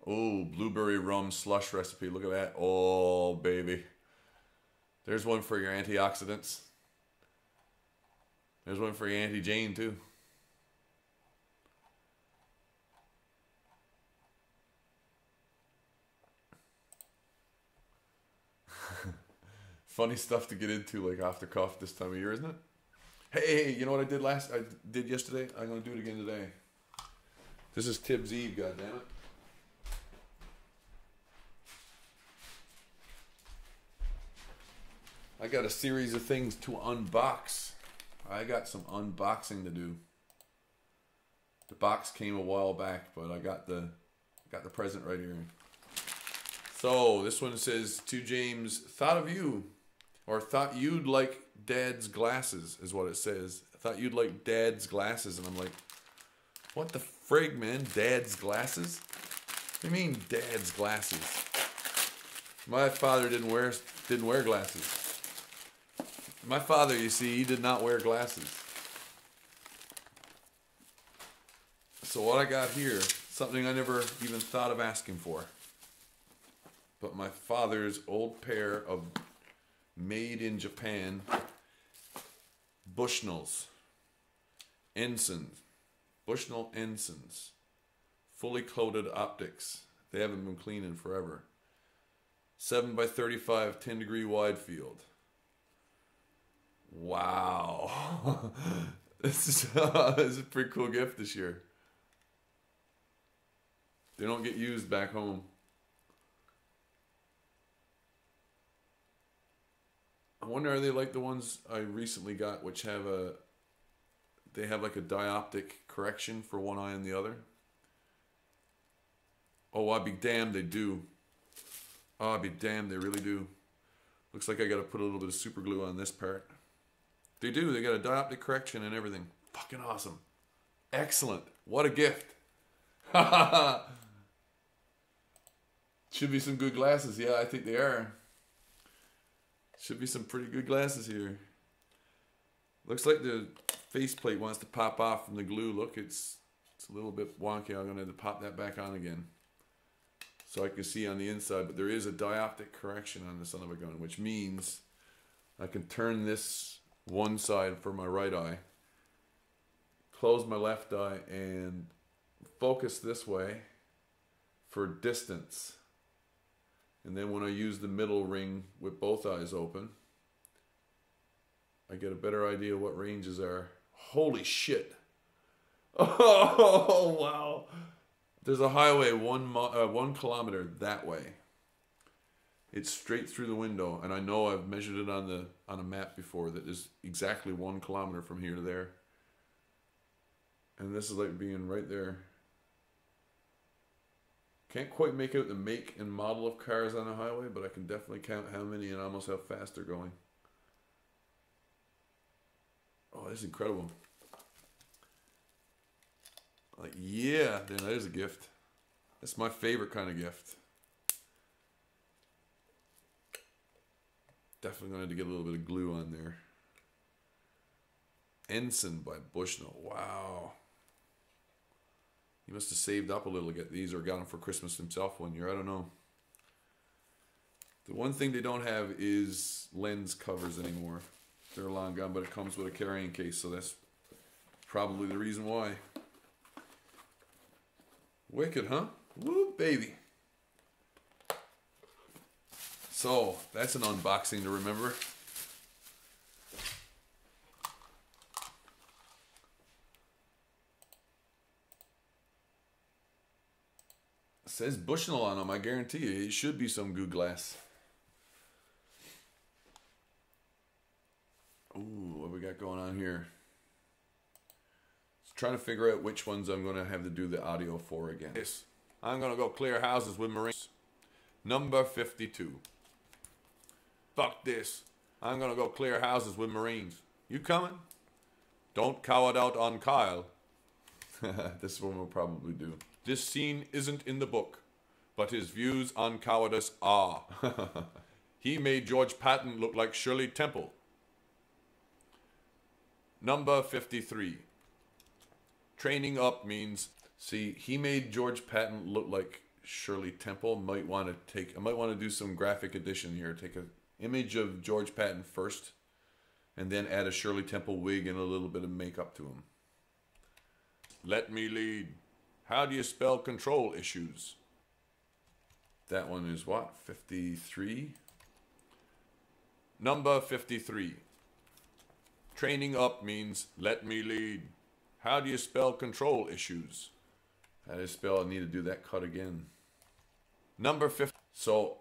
Oh, blueberry rum slush recipe. Look at that. Oh, baby. There's one for your antioxidants. There's one for your Auntie Jane, too. Funny stuff to get into, like, off the cuff this time of year, isn't it? Hey, you know what I did yesterday? I'm going to do it again today. This is Tibbs Eve, goddammit. I got a series of things to unbox. I got some unboxing to do. The box came a while back, but I got the present right here. So this one says, to James, thought of you. Or thought you'd like Dad's glasses, is what it says. I thought you'd like Dad's glasses. And I'm like, what the frig, man? Dad's glasses? What do you mean, Dad's glasses? My father didn't wear glasses. My father, you see, he did not wear glasses. So what I got here, something I never even thought of asking for. But my father's old pair of made in Japan Bushnells. Ensigns. Bushnell Ensigns. Fully coated optics. They haven't been cleaned in forever. 7x35, 10-degree wide field. Wow. This is a pretty cool gift this year. They don't get used back home. I wonder, are they like the ones I recently got, which have they have like a dioptic correction for one eye and the other? Oh, I'd be damned they do. Oh, I'd be damned they really do. Looks like I got to put a little bit of super glue on this part. They do. They got a dioptic correction and everything. Fucking awesome. Excellent. What a gift. Should be some good glasses. Yeah, I think they are. Should be some pretty good glasses here. Looks like the faceplate wants to pop off from the glue. Look, it's a little bit wonky. I'm going to have to pop that back on again, so I can see on the inside. But there is a dioptic correction on the son of a gun, which means I can turn this one side for my right eye, close my left eye, and focus this way for distance. And then when I use the middle ring with both eyes open, I get a better idea what ranges are. Holy shit. Oh, wow. There's a highway 1 kilometer that way. It's straight through the window, and I know I've measured it on a map before that is exactly 1 kilometer from here to there. And this is like being right there. Can't quite make out the make and model of cars on the highway, but I can definitely count how many and almost how fast they're going. Oh, that's incredible. Like, yeah, then that is a gift. That's my favorite kind of gift. Definitely going to have to get a little bit of glue on there. Ensign by Bushnell. Wow. He must have saved up a little to get these, or got them for Christmas himself one year. I don't know. The one thing they don't have is lens covers anymore. They're long gone, but it comes with a carrying case, so that's probably the reason why. Wicked, huh? Woo, baby. So, that's an unboxing to remember. It says Bushnell on them, I guarantee you. It should be some good glass. Ooh, what we got going on here? Just trying to figure out which ones I'm going to have to do the audio for again. Yes, I'm going to go clear houses with Marines. Number 52. Fuck this. I'm going to go clear houses with Marines. You coming? Don't cower out on Kyle. This one will probably do. This scene isn't in the book, but his views on cowardice are. He made George Patton look like Shirley Temple. Number 53. Training up means... See, he made George Patton look like Shirley Temple. I might want to do some graphic addition here. Take an image of George Patton first, and then add a Shirley Temple wig and a little bit of makeup to him. Let me lead. How do you spell control issues? That one is what? 53? Number 53. Training up means let me lead. How do you spell control issues? How do you spell? I need to do that cut again. Number 50. So,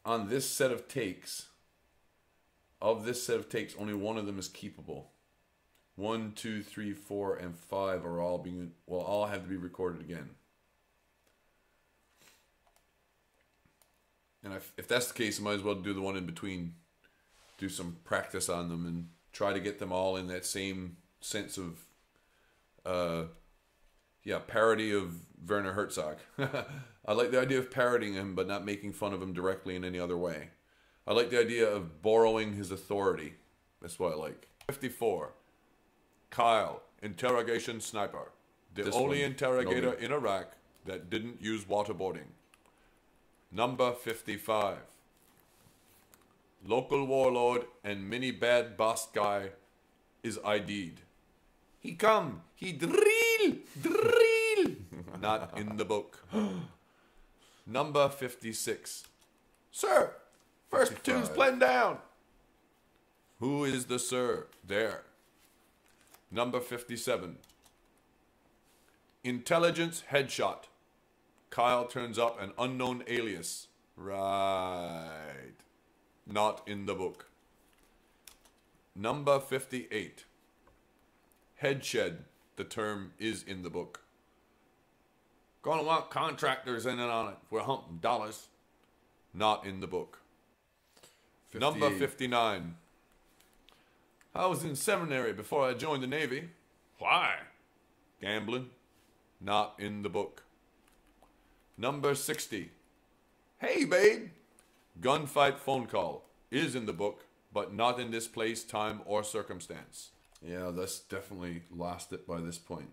on this set of takes, only one of them is keepable. 1, 2, 3, 4, and 5 are all have to be recorded again. And if that's the case, I might as well do the one in between. do some practice on them and try to get them all in that same sense of, parody of Werner Herzog. I like the idea of parodying him, but not making fun of him directly in any other way. I like the idea of borrowing his authority. That's what I like. 54. Kyle, interrogation sniper. The only interrogator in Iraq that didn't use waterboarding. Number 55. Local warlord and mini bad boss guy is ID'd. He come, he drill. Not in the book. Number 56. Sir, first 55. Platoon's planned down. Who is the sir? There. Number 57. Intelligence headshot. Kyle turns up an unknown alias. Right. Not in the book. Number 58. Headshed. The term is in the book. Gonna want contractors in and on it. We're hunting dollars. Not in the book. 58. Number 59. I was in seminary before I joined the Navy. Why? Gambling. Not in the book. Number 60. Hey, babe. Gunfight phone call is in the book, but not in this place, time, or circumstance. Yeah, that's definitely lost it by this point.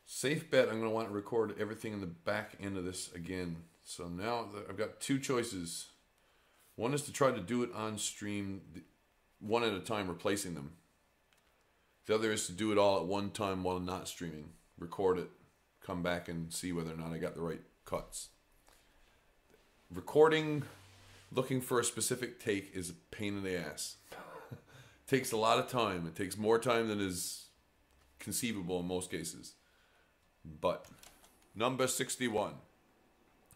Safe bet I'm going to want to record everything in the back end of this again. So now I've got two choices. One is to try to do it on stream, one at a time, replacing them. The other is to do it all at one time while not streaming. Record it, come back and see whether or not I got the right cuts. Recording, looking for a specific take is a pain in the ass. Takes a lot of time. It takes more time than is conceivable in most cases. But, number 61.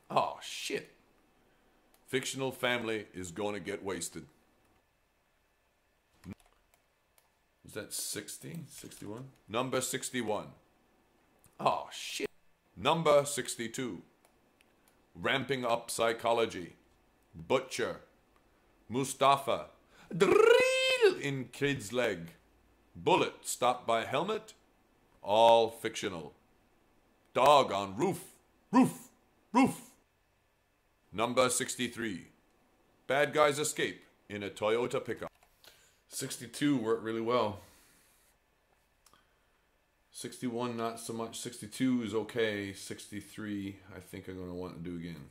Oh, shit. Fictional family is going to get wasted. Is that 60? 61? Number 61. Oh, shit. Number 62. Ramping up psychology. Butcher. Mustafa. Drill in kid's leg. Bullet stopped by helmet. All fictional. Dog on roof. Roof. Roof. Number 63. Bad guys escape in a Toyota pickup. 62 worked really well. 61 not so much. 62 is okay. 63 I think I'm going to want to do again.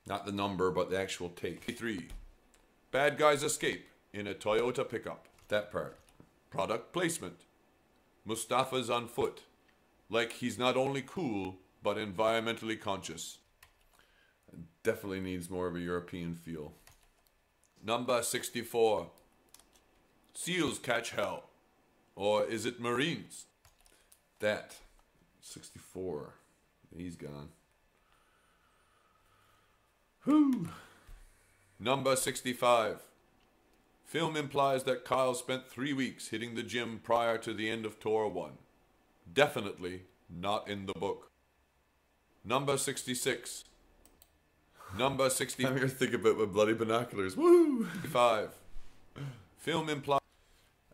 Not the number, but the actual take. 63. Bad guys escape in a Toyota pickup. That part. Product placement. Mustafa's on foot. Like he's not only cool, but environmentally conscious. It definitely needs more of a European feel. Number 64. Seals catch hell. Or is it Marines? That. 64. He's gone. Whew. Number 65. Film implies that Kyle spent 3 weeks hitting the gym prior to the end of Tour 1. Definitely not in the book. Number 66. Number 60. I'm here thinking about my bloody binoculars. Woo! 5. Film implies.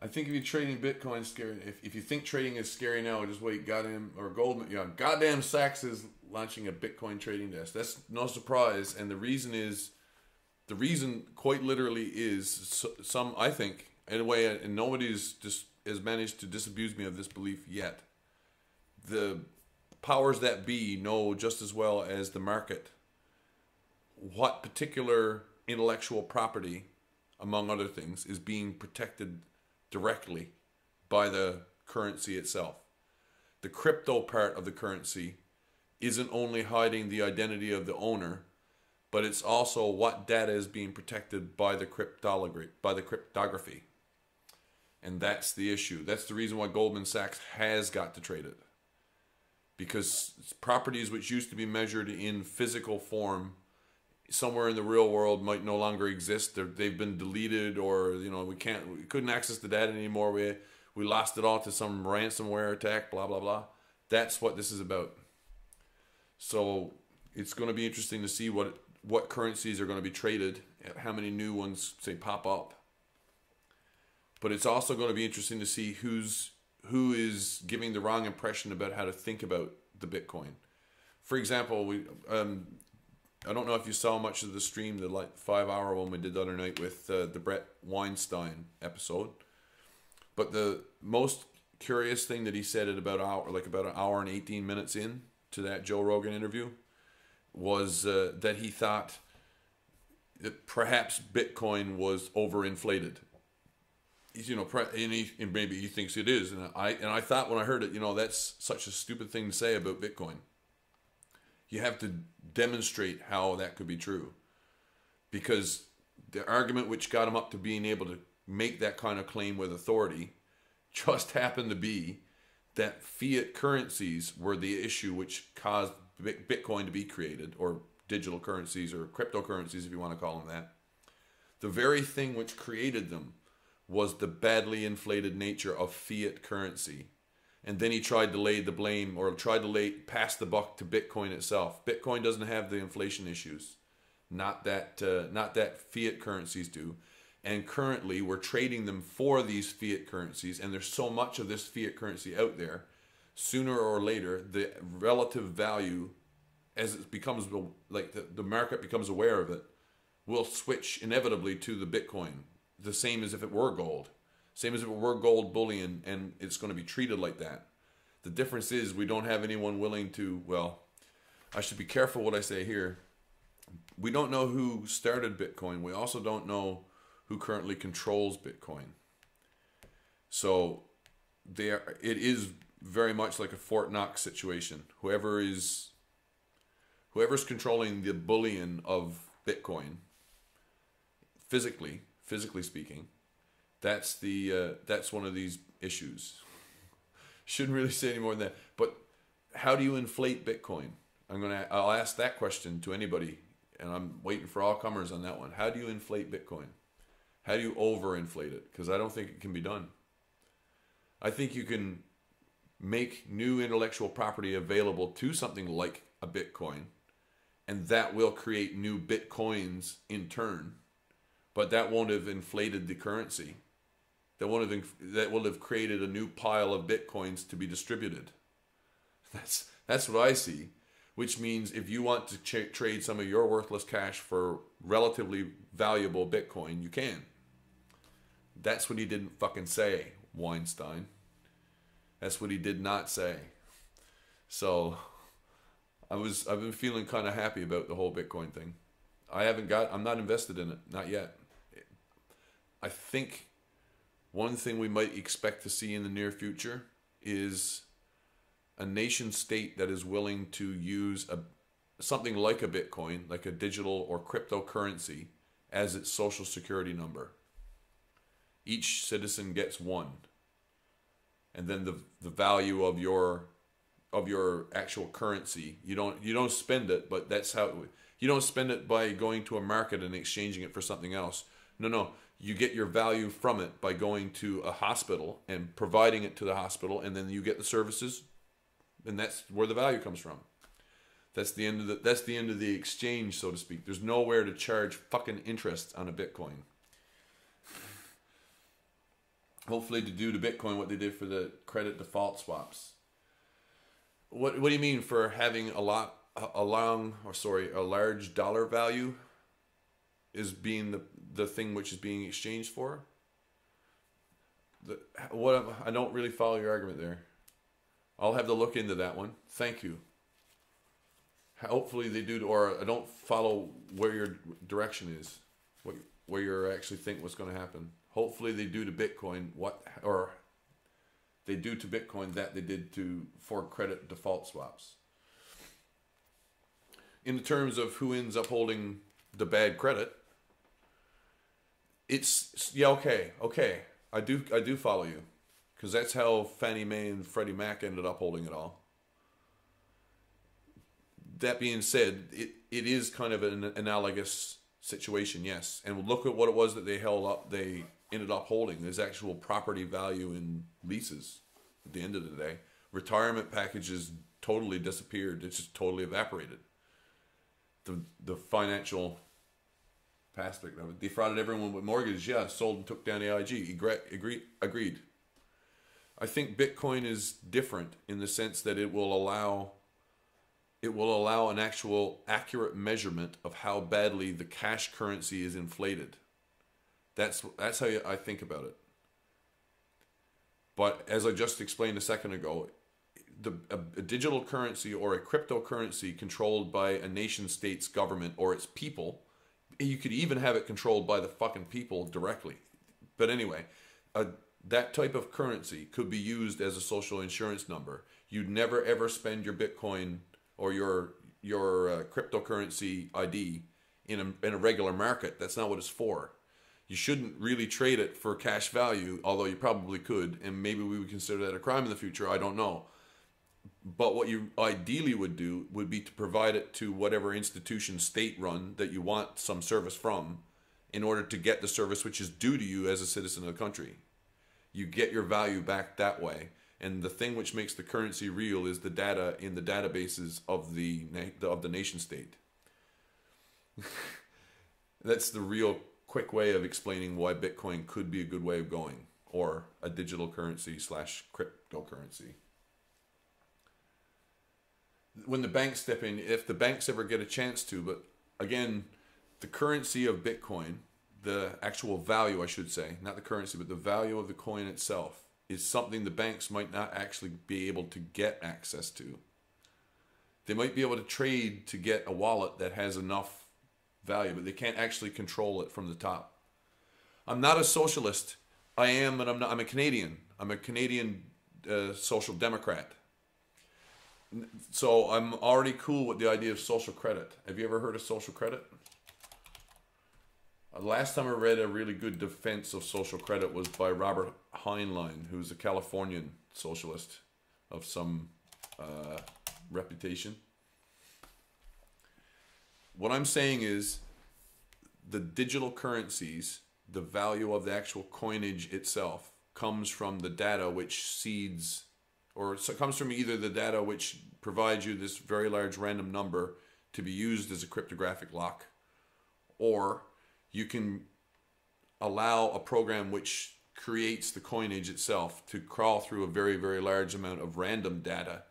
I think if you're trading Bitcoin is scary. If you think trading is scary now, just wait. Goddamn, or Goldman. Yeah, goddamn Sachs is launching a Bitcoin trading desk. That's no surprise, and the reason quite literally is some, I think, in a way, and nobody's just has managed to disabuse me of this belief yet. The powers that be know just as well as the market what particular intellectual property, among other things, is being protected directly by the currency itself. The crypto part of the currency isn't only hiding the identity of the owner, but it's also what data is being protected by the cryptography. And that's the issue. That's the reason why Goldman Sachs has got to trade it. Because properties which used to be measured in physical form somewhere in the real world might no longer exist. They've been deleted, or we couldn't access the data anymore. We lost it all to some ransomware attack, blah blah blah. That's what this is about. So it's going to be interesting to see what currencies are going to be traded, how many new ones say pop up. But it's also going to be interesting to see who is giving the wrong impression about how to think about the Bitcoin. For example, I don't know if you saw much of the stream, the 5-hour one we did the other night with the Brett Weinstein episode. But the most curious thing that he said at about an hour and 18 minutes in to that Joe Rogan interview was that he thought that perhaps Bitcoin was overinflated. And maybe he thinks it is, and I thought when I heard it, that's such a stupid thing to say about Bitcoin. You have to demonstrate how that could be true, because the argument which got him up to being able to make that kind of claim with authority just happened to be that fiat currencies were the issue which caused Bitcoin to be created, or digital currencies, or cryptocurrencies if you want to call them that. The very thing which created them was the badly inflated nature of fiat currency. And then he tried to lay the blame, or tried to pass the buck to Bitcoin itself. Bitcoin doesn't have the inflation issues, not that fiat currencies do. And currently we're trading them for these fiat currencies, and there's so much of this fiat currency out there. Sooner or later, the relative value, as it becomes the market becomes aware of it, will switch inevitably to the Bitcoin. The same as if it were gold. Same as if it were gold bullion, and it's going to be treated like that. The difference is we don't have anyone willing to, well, I should be careful what I say here. We don't know who started Bitcoin. We also don't know who currently controls Bitcoin. So it is very much like a Fort Knox situation. Whoever's controlling the bullion of Bitcoin, physically speaking, that's one of these issues. Shouldn't really say any more than that. But how do you inflate Bitcoin? I'll ask that question to anybody, and I'm waiting for all comers on that one. How do you inflate Bitcoin? How do you overinflate it? Because I don't think it can be done. I think you can make new intellectual property available to something like a Bitcoin, and that will create new Bitcoins in turn. But that won't have inflated the currency. That will have created a new pile of Bitcoins to be distributed. That's what I see. Which means if you want to trade some of your worthless cash for relatively valuable Bitcoin, you can. That's what he didn't fucking say, Weinstein. That's what he did not say. So I've been feeling kind of happy about the whole Bitcoin thing. I'm not invested in it, not yet. I think one thing we might expect to see in the near future is a nation state that is willing to use something like a Bitcoin, like a digital or cryptocurrency, as its social security number. Each citizen gets one, and then the value of your actual currency, you don't spend it, but that's how you don't spend it by going to a market and exchanging it for something else. No, you get your value from it by going to a hospital and providing it to the hospital, and then you get the services, and that's where the value comes from. That's the end of the exchange, so to speak. There's nowhere to charge fucking interest on a Bitcoin. Hopefully to do to Bitcoin what they did for the credit default swaps. What do you mean for having a large dollar value is being the thing which is being exchanged for? I don't really follow your argument there. I'll have to look into that one. Thank you. Hopefully they do, or I don't follow where your direction is, where you actually think what's going to happen. Hopefully they do to Bitcoin they do to Bitcoin that they did for credit default swaps. In terms of who ends up holding the bad credit, okay. I do follow you, because that's how Fannie Mae and Freddie Mac ended up holding it all. That being said, it is kind of an analogous situation, yes. And look at what it was that they held up. They ended up holding. There's actual property value in leases at the end of the day. Retirement packages totally disappeared. It's just totally evaporated. the financial aspect of it. Defrauded everyone with mortgages. Yeah, sold and took down AIG. Agreed. I think Bitcoin is different in the sense that it will allow an actual accurate measurement of how badly the cash currency is inflated. That's how I think about it. But as I just explained a second ago, a digital currency or a cryptocurrency controlled by a nation state's government or its people, you could even have it controlled by the fucking people directly. But anyway, that type of currency could be used as a social insurance number. You'd never ever spend your Bitcoin or your cryptocurrency ID in a regular market. That's not what it's for. You shouldn't really trade it for cash value, although you probably could, and maybe we would consider that a crime in the future. I don't know. But what you ideally would do would be to provide it to whatever institution, state-run, that you want some service from in order to get the service which is due to you as a citizen of the country. You get your value back that way. And the thing which makes the currency real is the data in the databases of the nation state. That's the real quick way of explaining why Bitcoin could be a good way of going, or a digital currency / cryptocurrency. When the banks step in, if the banks ever get a chance to, but again, the currency of Bitcoin, the actual value, I should say, not the currency, but the value of the coin itself, is something the banks might not actually be able to get access to. They might be able to trade to get a wallet that has enough value, but they can't actually control it from the top. I'm not a socialist. I am, and I'm not. I'm a Canadian. I'm a Canadian social democrat. So I'm already cool with the idea of social credit. Have you ever heard of social credit? Last time I read a really good defense of social credit was by Robert Heinlein, who's a Californian socialist of some reputation. What I'm saying is the digital currencies, the value of the actual coinage itself, comes from the data which seeds, or it comes from either the data which provides you this very large random number to be used as a cryptographic lock, or you can allow a program which creates the coinage itself to crawl through a very, very large amount of random data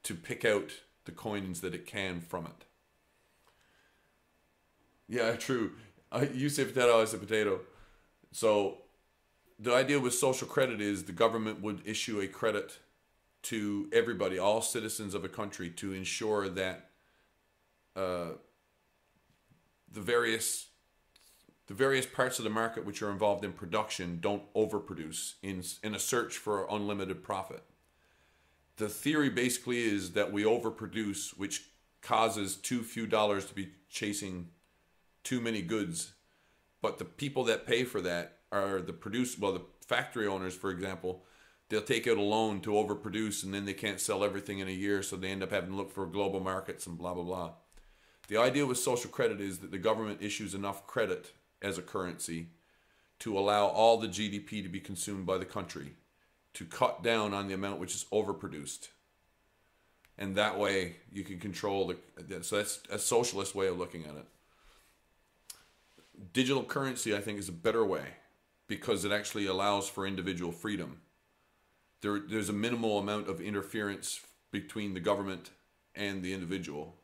to pick out the coins that it can from it. Yeah, true. You say potato, I say potato. So the idea with social credit is the government would issue a credit to everybody, all citizens of a country, to ensure that the various parts of the market which are involved in production don't overproduce in a search for unlimited profit. The theory basically is that we overproduce, which causes too few dollars to be chasing too many goods. But the people that pay for that are the factory owners, for example. They'll take out a loan to overproduce, and then they can't sell everything in a year, so they end up having to look for global markets and blah, blah, blah. The idea with social credit is that the government issues enough credit as a currency to allow all the GDP to be consumed by the country, to cut down on the amount which is overproduced. And that way you can control so that's a socialist way of looking at it. Digital currency, I think, is a better way because it actually allows for individual freedom. There's a minimal amount of interference between the government and the individual.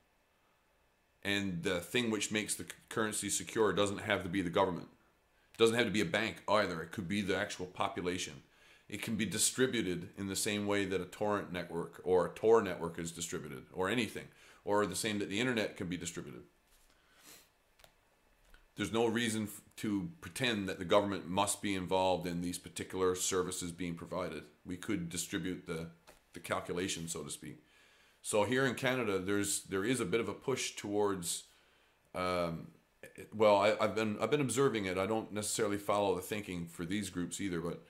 And the thing which makes the currency secure doesn't have to be the government. It doesn't have to be a bank either. It could be the actual population. It can be distributed in the same way that a torrent network or a Tor network is distributed, or anything, or the same that the internet can be distributed. There's no reason to pretend that the government must be involved in these particular services being provided. We could distribute the calculation, so to speak. So here in Canada, there is a bit of a push towards. I've been observing it. I don't necessarily follow the thinking for these groups either, but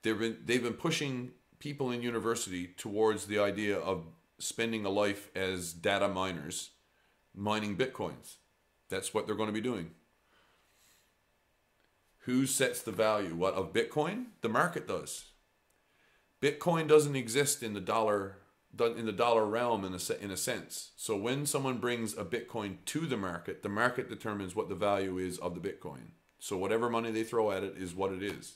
they've been pushing people in university towards the idea of spending a life as data miners, mining bitcoins. That's what they're going to be doing. Who sets the value? What, of Bitcoin? The market does. Bitcoin doesn't exist in the dollar in the dollar realm in a sense. So when someone brings a Bitcoin to the market determines what the value is of the Bitcoin. So whatever money they throw at it is what it is.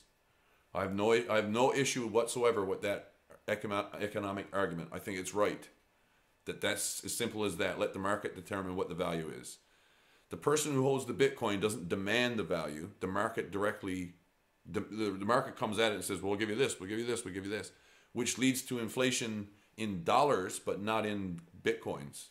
I have no issue whatsoever with that economic argument. I think it's right. That's as simple as that. Let the market determine what the value is. The person who holds the Bitcoin doesn't demand the value. The market directly, the market comes at it and says, well, we'll give you this, we'll give you this, we'll give you this, which leads to inflation in dollars, but not in Bitcoins.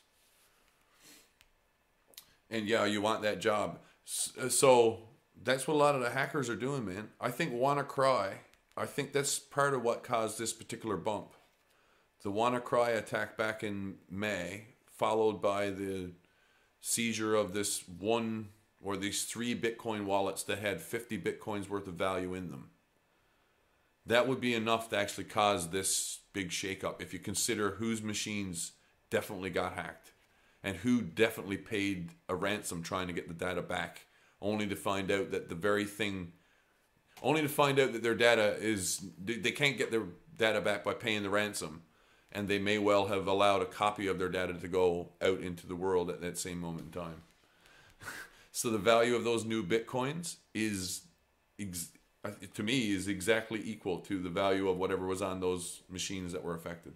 And yeah, you want that job. So that's what a lot of the hackers are doing, man. I think WannaCry, I think that's part of what caused this particular bump. The WannaCry attack back in May, followed by the seizure of this one or these 3 Bitcoin wallets that had 50 Bitcoins worth of value in them. That would be enough to actually cause this big shakeup if you consider whose machines definitely got hacked and who definitely paid a ransom trying to get the data back, only to find out that their data is, they can't get their data back by paying the ransom, and they may well have allowed a copy of their data to go out into the world at that same moment in time. So the value of those new Bitcoins is, to me, is exactly equal to the value of whatever was on those machines that were affected.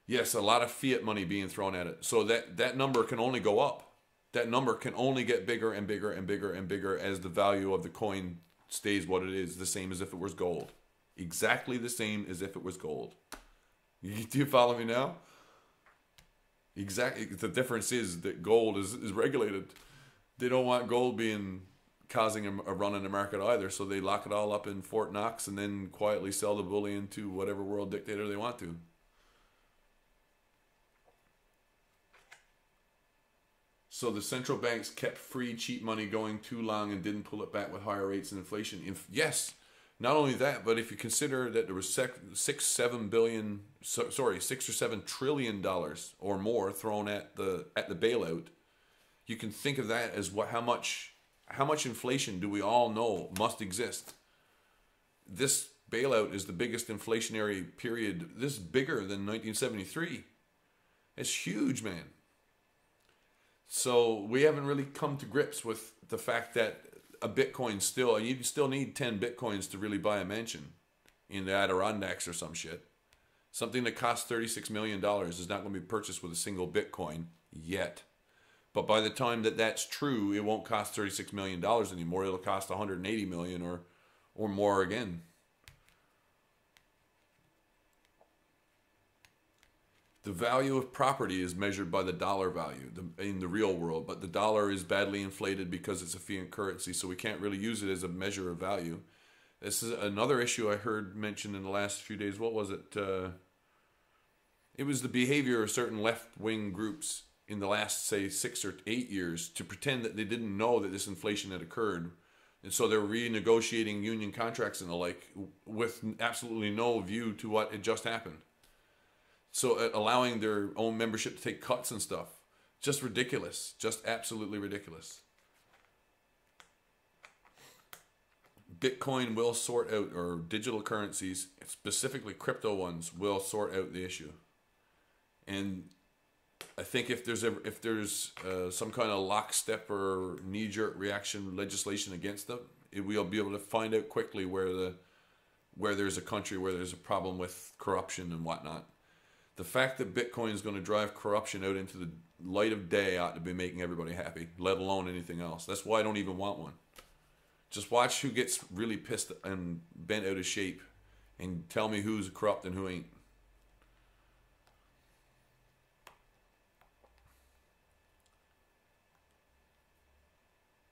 Yes, a lot of fiat money being thrown at it. So that number can only go up. That number can only get bigger and bigger and bigger and bigger as the value of the coin stays what it is, the same as if it was gold. Exactly the same as if it was gold. Do you follow me now? Exactly. The difference is that gold is regulated. They don't want gold causing a run in the market either, so they lock it all up in Fort Knox and then quietly sell the bullion to whatever world dictator they want to. So the central banks kept free cheap money going too long and didn't pull it back with higher rates and inflation. Yes, not only that, but if you consider that there was $6 or $7 trillion or more thrown at the bailout, you can think of that as how much inflation do we all know must exist. This bailout is the biggest inflationary period. This is bigger than 1973. It's huge, man. So we haven't really come to grips with the fact that a Bitcoin you still need 10 Bitcoins to really buy a mansion in the Adirondacks or some shit. Something that costs $36 million is not going to be purchased with a single Bitcoin yet. But by the time that's true, it won't cost $36 million anymore. It'll cost $180 million or more again. The value of property is measured by the dollar value in the real world, but the dollar is badly inflated because it's a fiat currency, so we can't really use it as a measure of value. This is another issue I heard mentioned in the last few days. What was it? It was the behavior of certain left-wing groups in the last, say, 6 or 8 years to pretend that they didn't know that this inflation had occurred. And so they're renegotiating union contracts and the like with absolutely no view to what had just happened. So allowing their own membership to take cuts and stuff. Just ridiculous. Just absolutely ridiculous. Bitcoin will sort out, or digital currencies, specifically crypto ones, will sort out the issue. And I think if there's some kind of lockstep or knee-jerk reaction legislation against them, we'll be able to find out quickly where there's a country where there's a problem with corruption and whatnot. The fact that Bitcoin is going to drive corruption out into the light of day ought to be making everybody happy, let alone anything else. That's why I don't even want one. Just watch who gets really pissed and bent out of shape and tell me who's corrupt and who ain't.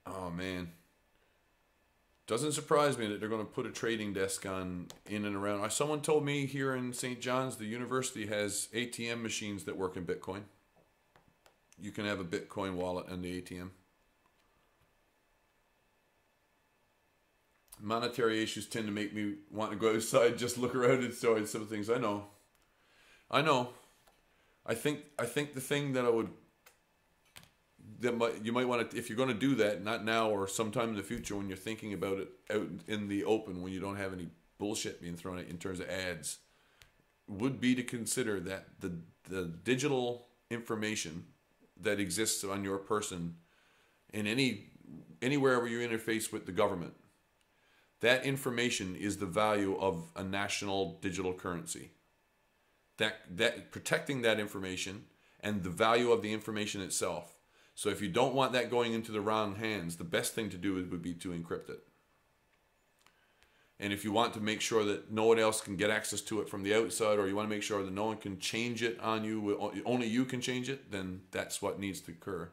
Oh, man. Doesn't surprise me that they're going to put a trading desk in and around. Someone told me here in St. John's, the university has ATM machines that work in Bitcoin. You can have a Bitcoin wallet and the ATM. Monetary issues tend to make me want to go outside, just look around and enjoy some things. I know. I think the thing that you might want to, if you're going to do that, not now or sometime in the future when you're thinking about it out in the open, when you don't have any bullshit being thrown at you in terms of ads, would be to consider that the digital information that exists on your person in anywhere where you interface with the government, that information is the value of a national digital currency. That protecting that information and the value of the information itself. So if you don't want that going into the wrong hands, the best thing to do would be to encrypt it. And if you want to make sure that no one else can get access to it from the outside, or you want to make sure that no one can change it on you, only you can change it, then that's what needs to occur,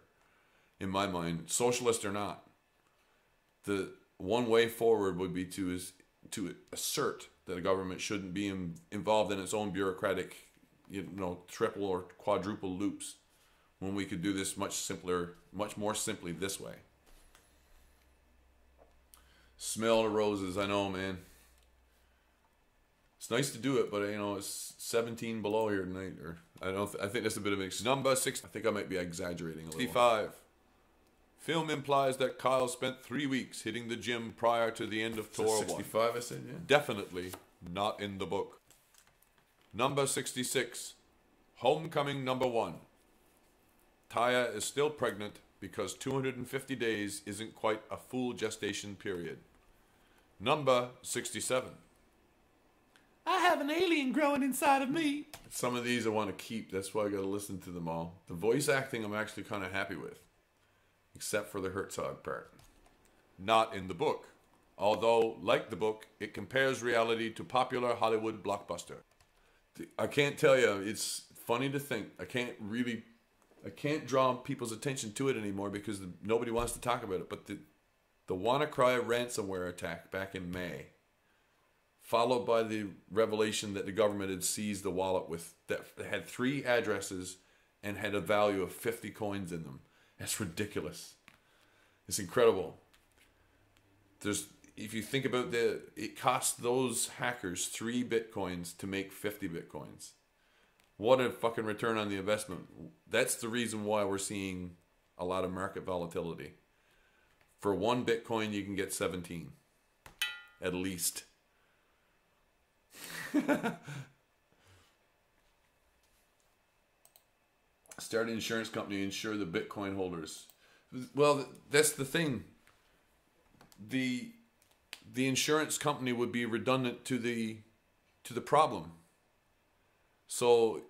in my mind, socialist or not. The one way forward would be to assert that a government shouldn't be involved in its own bureaucratic, triple or quadruple loops, when we could do this much more simply this way. Smell the roses, I know, man. It's nice to do it, but it's 17 below here tonight. Or I think that's a bit of an number 6. I think I might be exaggerating a little. 65. Film implies that Kyle spent 3 weeks hitting the gym prior to the end of tour 65, I said, yeah. Definitely not in the book. Number 66. Homecoming number 1. Taya is still pregnant because 250 days isn't quite a full gestation period. Number 67. I have an alien growing inside of me. Some of these I want to keep. That's why I got to listen to them all. The voice acting I'm actually kind of happy with. Except for the Herzog part. Not in the book. Although, like the book, it compares reality to popular Hollywood blockbuster. I can't tell you, it's funny to think. I can't draw people's attention to it anymore because nobody wants to talk about it. But the WannaCry ransomware attack back in May, followed by the revelation that the government had seized the wallet that had 3 addresses and had a value of 50 coins in them. That's ridiculous. It's incredible. If you think about it cost those hackers 3 bitcoins to make 50 bitcoins. What a fucking return on the investment. That's the reason why we're seeing a lot of market volatility. For 1 Bitcoin, you can get 17. At least. Start an insurance company to insure the Bitcoin holders. Well, that's the thing. The insurance company would be redundant to the problem. So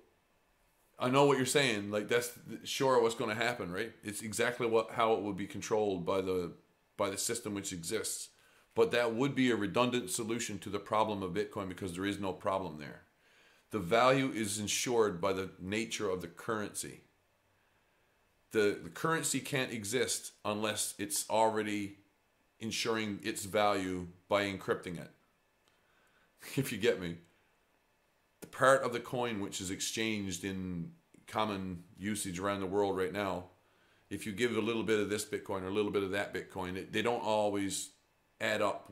I know what you're saying. Like, that's sure what's going to happen, right? It's exactly how it would be controlled by the system which exists. But that would be a redundant solution to the problem of Bitcoin because there is no problem there. The value is insured by the nature of the currency. The currency can't exist unless it's already ensuring its value by encrypting it. If you get me. The part of the coin which is exchanged in common usage around the world right now, if you give a little bit of this Bitcoin or a little bit of that Bitcoin, they don't always add up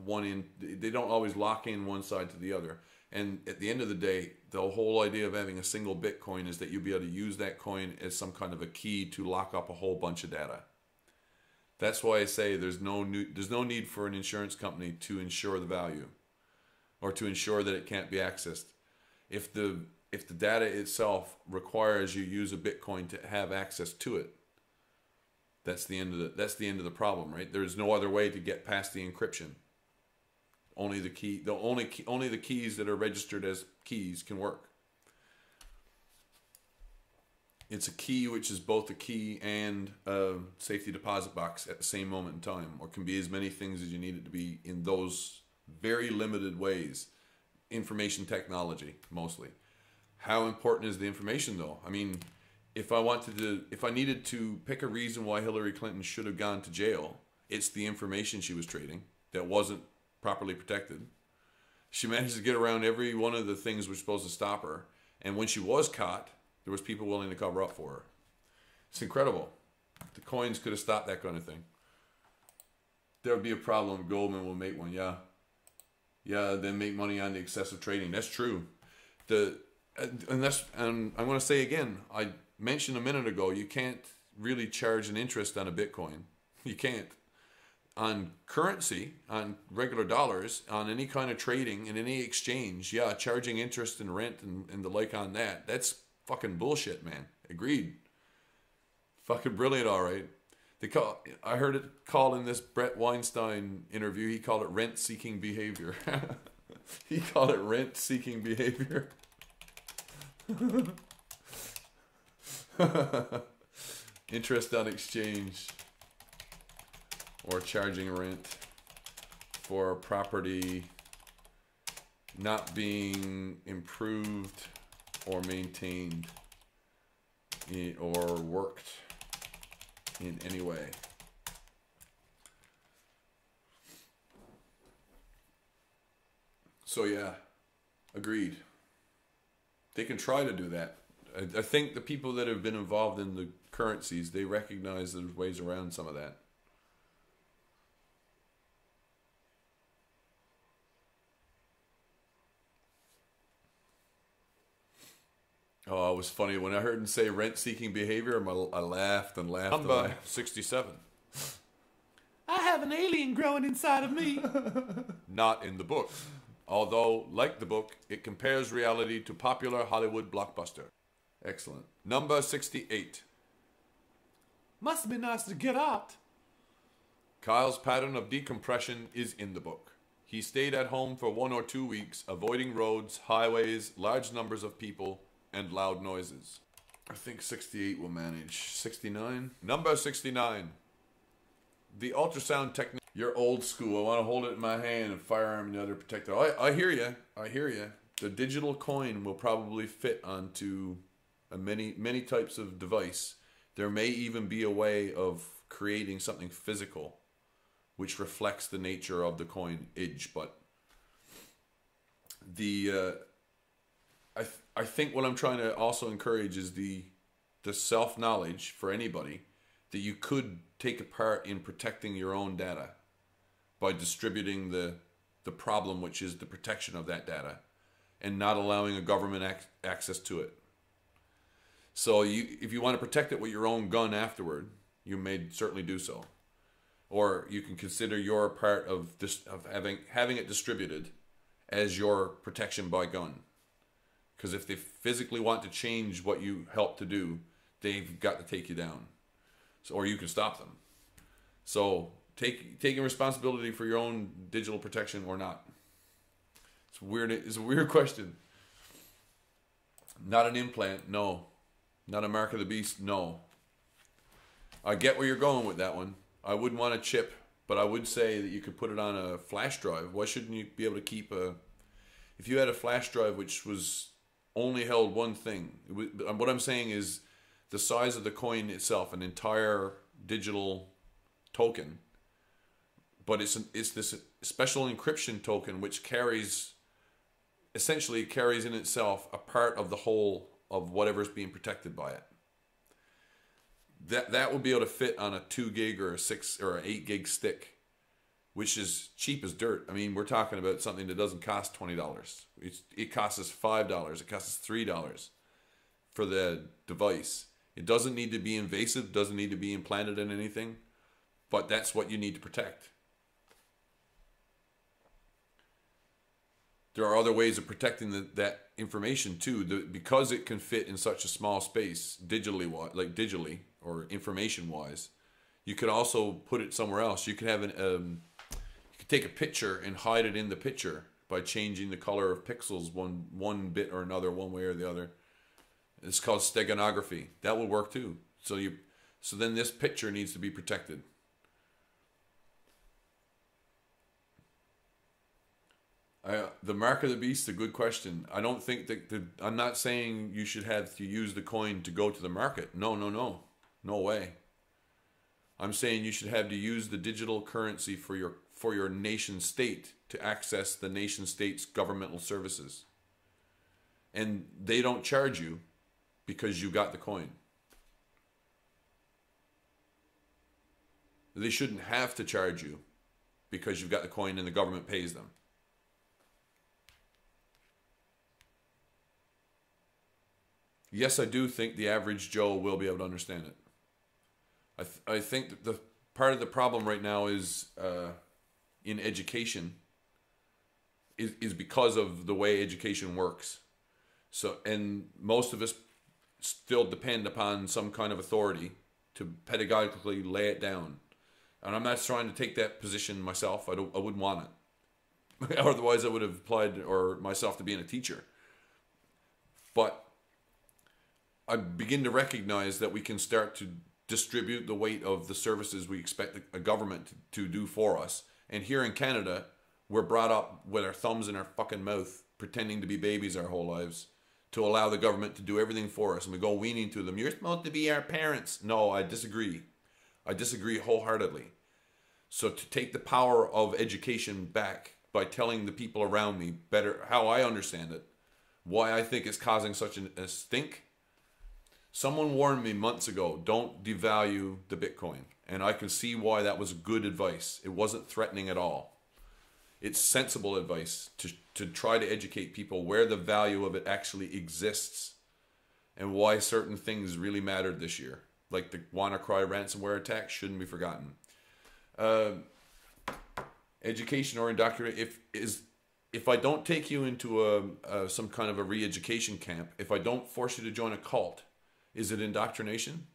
they don't always lock in one side to the other. And at the end of the day, the whole idea of having a single Bitcoin is that you'll be able to use that coin as some kind of a key to lock up a whole bunch of data. That's why I say there's no need for an insurance company to insure the value or to ensure that it can't be accessed. If the data itself requires you use a Bitcoin to have access to it, that's the end of the problem, right? There's no other way to get past the encryption. Only the keys that are registered as keys can work. It's a key which is both a key and a safety deposit box at the same moment in time, or can be as many things as you need it to be in those very limited ways. Information technology, mostly. How important is the information, though? I mean, if I needed to pick a reason why Hillary Clinton should have gone to jail, it's the information she was trading that wasn't properly protected. She managed to get around every one of the things which were supposed to stop her. And when she was caught, there was people willing to cover up for her. It's incredible. The coins could have stopped that kind of thing. There would be a problem. Goldman will make one, yeah. Yeah, then make money on the excessive trading. That's true. And I'm going to say again, I mentioned a minute ago, you can't really charge an interest on a Bitcoin. You can't. on currency, on regular dollars, on any kind of trading and any exchange, yeah, charging interest and rent and the like on that, that's fucking bullshit, man. Agreed. Fucking brilliant, all right. I heard it called in this Brett Weinstein interview, he called it rent-seeking behavior. He called it rent-seeking behavior. Interest on exchange or charging rent for a property not being improved or maintained or worked in any way. So yeah, agreed. They can try to do that. I think the people that have been involved in the currencies, they recognize there's ways around some of that. Oh, it was funny. When I heard him say rent-seeking behavior, I laughed and laughed. Number 67. I have an alien growing inside of me. Not in the book. Although, like the book, it compares reality to popular Hollywood blockbuster. Excellent. Number 68. Must have been nice to get out. Kyle's pattern of decompression is in the book. He stayed at home for 1 or 2 weeks, avoiding roads, highways, large numbers of people, and loud noises. I think 68 will manage. 69? Number 69. The ultrasound technique. You're old school. I want to hold it in my hand and firearm in the other protector. I hear you. I hear you. The digital coin will probably fit onto many types of device. There may even be a way of creating something physical which reflects the nature of the coinage, but I think what I'm trying to also encourage is the self-knowledge for anybody that you could take a part in protecting your own data by distributing the problem, which is the protection of that data, and not allowing a government access to it. So if you want to protect it with your own gun afterward, you may certainly do so. Or you can consider your part of having it distributed as your protection by gun. Because if they physically want to change what you help to do, they've got to take you down. So, or you can stop them. So taking responsibility for your own digital protection or not. It's weird. It's a weird question. Not an implant, no. Not a mark of the beast, no. I get where you're going with that one. I wouldn't want a chip, but I would say that you could put it on a flash drive. Why shouldn't you be able to keep if you had a flash drive which was only held one thing? What I'm saying is the size of the coin itself, an entire digital token, but it's this special encryption token which essentially carries in itself a part of the whole of whatever's being protected by it. That will be able to fit on a 2 gig or a 6 or an 8 gig stick, which is cheap as dirt. I mean, we're talking about something that doesn't cost $20. It costs us $5. It costs us $3 for the device. It doesn't need to be invasive, doesn't need to be implanted in anything, but that's what you need to protect. There are other ways of protecting that information too, because it can fit in such a small space, digitally or information wise. You could also put it somewhere else. You could have you could take a picture and hide it in the picture by changing the color of pixels one bit or another, one way or the other. It's called steganography. That will work too. So then this picture needs to be protected. The mark of the beast, a good question. I don't think that I'm not saying you should have to use the coin to go to the market. No way. I'm saying you should have to use the digital currency for your nation state to access the nation state's governmental services, and they don't charge you because you got the coin. They shouldn't have to charge you because you've got the coin and the government pays them. Yes, I do think the average Joe will be able to understand it. I think that the part of the problem right now is in education is because of the way education works. So, and most of us still depend upon some kind of authority to pedagogically lay it down. And I'm not trying to take that position myself. I wouldn't want it. Otherwise, I would have applied or myself to being a teacher. But I begin to recognize that we can start to distribute the weight of the services we expect a government to do for us. And here in Canada, we're brought up with our thumbs in our fucking mouth, pretending to be babies our whole lives, to allow the government to do everything for us. And we go weaning to them. You're supposed to be our parents. No, I disagree. I disagree wholeheartedly. So to take the power of education back by telling the people around me better how I understand it, why I think it's causing such a stink. Someone warned me months ago, don't devalue the Bitcoin. And I can see why that was good advice. It wasn't threatening at all. It's sensible advice to try to educate people where the value of it actually exists and why certain things really mattered this year. Like the WannaCry ransomware attack shouldn't be forgotten. Education or indoctrination, if I don't take you into some kind of a re-education camp, if I don't force you to join a cult, is it indoctrination?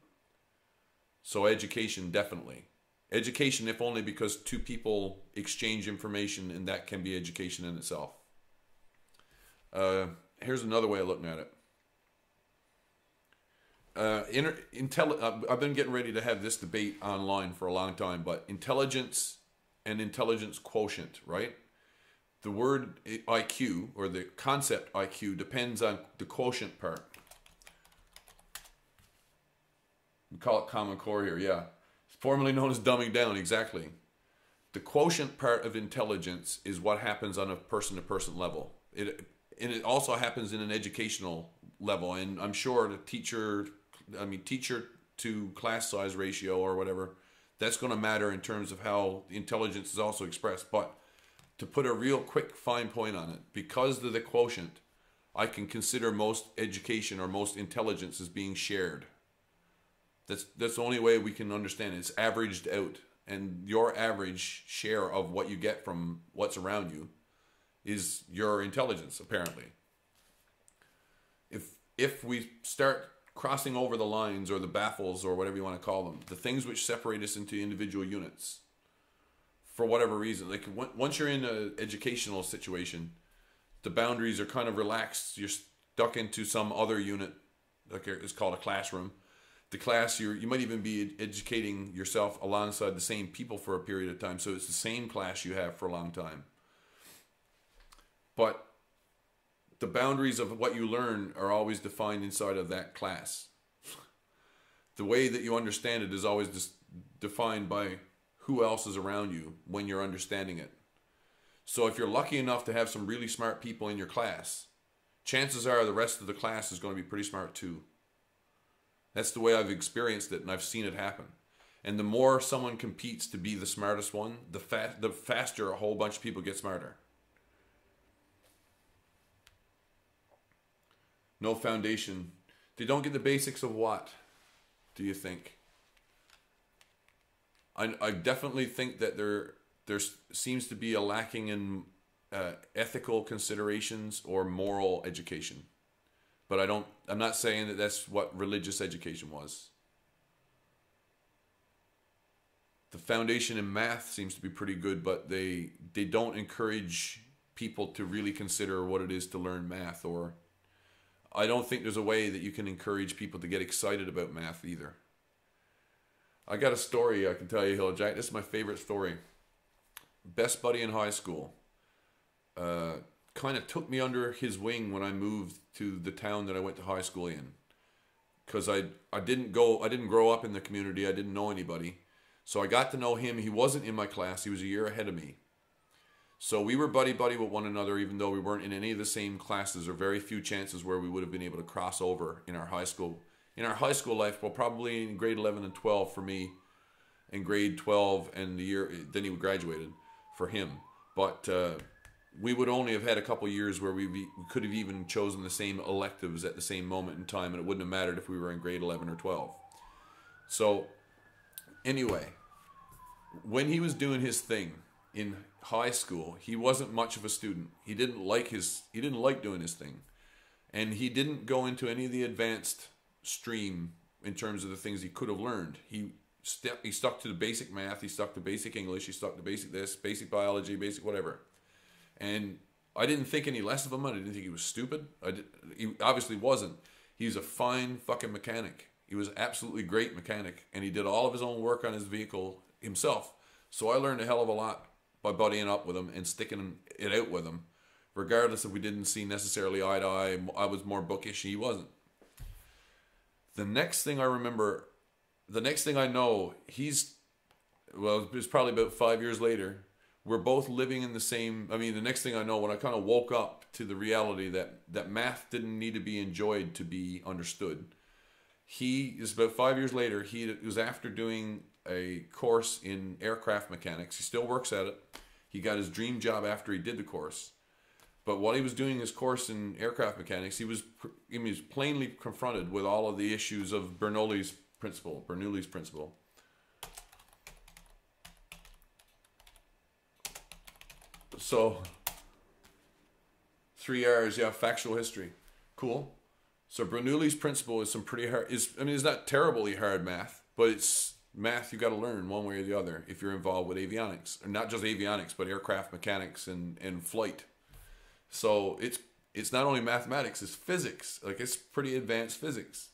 So education, definitely. Education, if only because two people exchange information, and that can be education in itself. Here's another way of looking at it. I've been getting ready to have this debate online for a long time, but intelligence and intelligence quotient, right? The word IQ, or the concept IQ, depends on the quotient part. We call it Common Core here, yeah. It's formerly known as dumbing down, exactly. The quotient part of intelligence is what happens on a person-to-person level. And it also happens in an educational level, and I'm sure the teacher to class size ratio or whatever, that's going to matter in terms of how intelligence is also expressed. But to put a real quick fine point on it, because of the quotient, I can consider most education or most intelligence as being shared. That's the only way we can understand it. It's averaged out, and your average share of what you get from what's around you is your intelligence, apparently. If we start crossing over the lines or the baffles or whatever you want to call them, the things which separate us into individual units, for whatever reason, like once you're in an educational situation, the boundaries are kind of relaxed. You're stuck into some other unit, like it's called a classroom. The class, you might even be educating yourself alongside the same people for a period of time. So it's the same class you have for a long time. But the boundaries of what you learn are always defined inside of that class. The way that you understand it is always defined by who else is around you when you're understanding it. So if you're lucky enough to have some really smart people in your class, chances are the rest of the class is going to be pretty smart too. That's the way I've experienced it, and I've seen it happen. And the more someone competes to be the smartest one, the faster a whole bunch of people get smarter. No foundation. They don't get the basics of what, do you think? I definitely think that there seems to be a lacking in ethical considerations or moral education. But I'm not saying that that's what religious education was. The foundation in math seems to be pretty good, but they don't encourage people to really consider what it is to learn math. Or I don't think there's a way that you can encourage people to get excited about math either. I got a story I can tell you, Hill Jack. This is my favorite story. Best buddy in high school. Kind of took me under his wing when I moved to the town that I went to high school in, because I didn't grow up in the community. I didn't know anybody, so I got to know him. He wasn't in my class. He was a year ahead of me, so we were buddy with one another, even though we weren't in any of the same classes, or very few chances where we would have been able to cross over in our high school life. Well, probably in grade 11 and 12 for me, and grade 12 and the year then he graduated for him, but we would only have had a couple years where we could have even chosen the same electives at the same moment in time, and it wouldn't have mattered if we were in grade 11 or 12. So, anyway, when he was doing his thing in high school, he wasn't much of a student. He didn't like doing his thing. And he didn't go into any of the advanced stream in terms of the things he could have learned. He stuck to the basic math, he stuck to basic English, he stuck to basic this, basic biology, basic whatever. And I didn't think any less of him. I didn't think he was stupid. He obviously wasn't. He's a fine fucking mechanic. He was absolutely great mechanic, and he did all of his own work on his vehicle himself. So I learned a hell of a lot by buddying up with him and sticking it out with him, regardless if we didn't see necessarily eye to eye. I was more bookish, he wasn't. The next thing I know, it was probably about 5 years later. We're both living in the same, the next thing I know, when I kind of woke up to the reality that math didn't need to be enjoyed to be understood. He is about 5 years later, he was after doing a course in aircraft mechanics. He still works at it. He got his dream job after he did the course. But while he was doing his course in aircraft mechanics, he was plainly confronted with all of the issues of Bernoulli's principle. So, 3 R's, factual history. Cool. So Bernoulli's principle is some pretty hard, it's not terribly hard math, but it's math you got to learn one way or the other if you're involved with avionics. And not just avionics, but aircraft mechanics and flight. So it's not only mathematics, it's physics. Like, it's pretty advanced physics.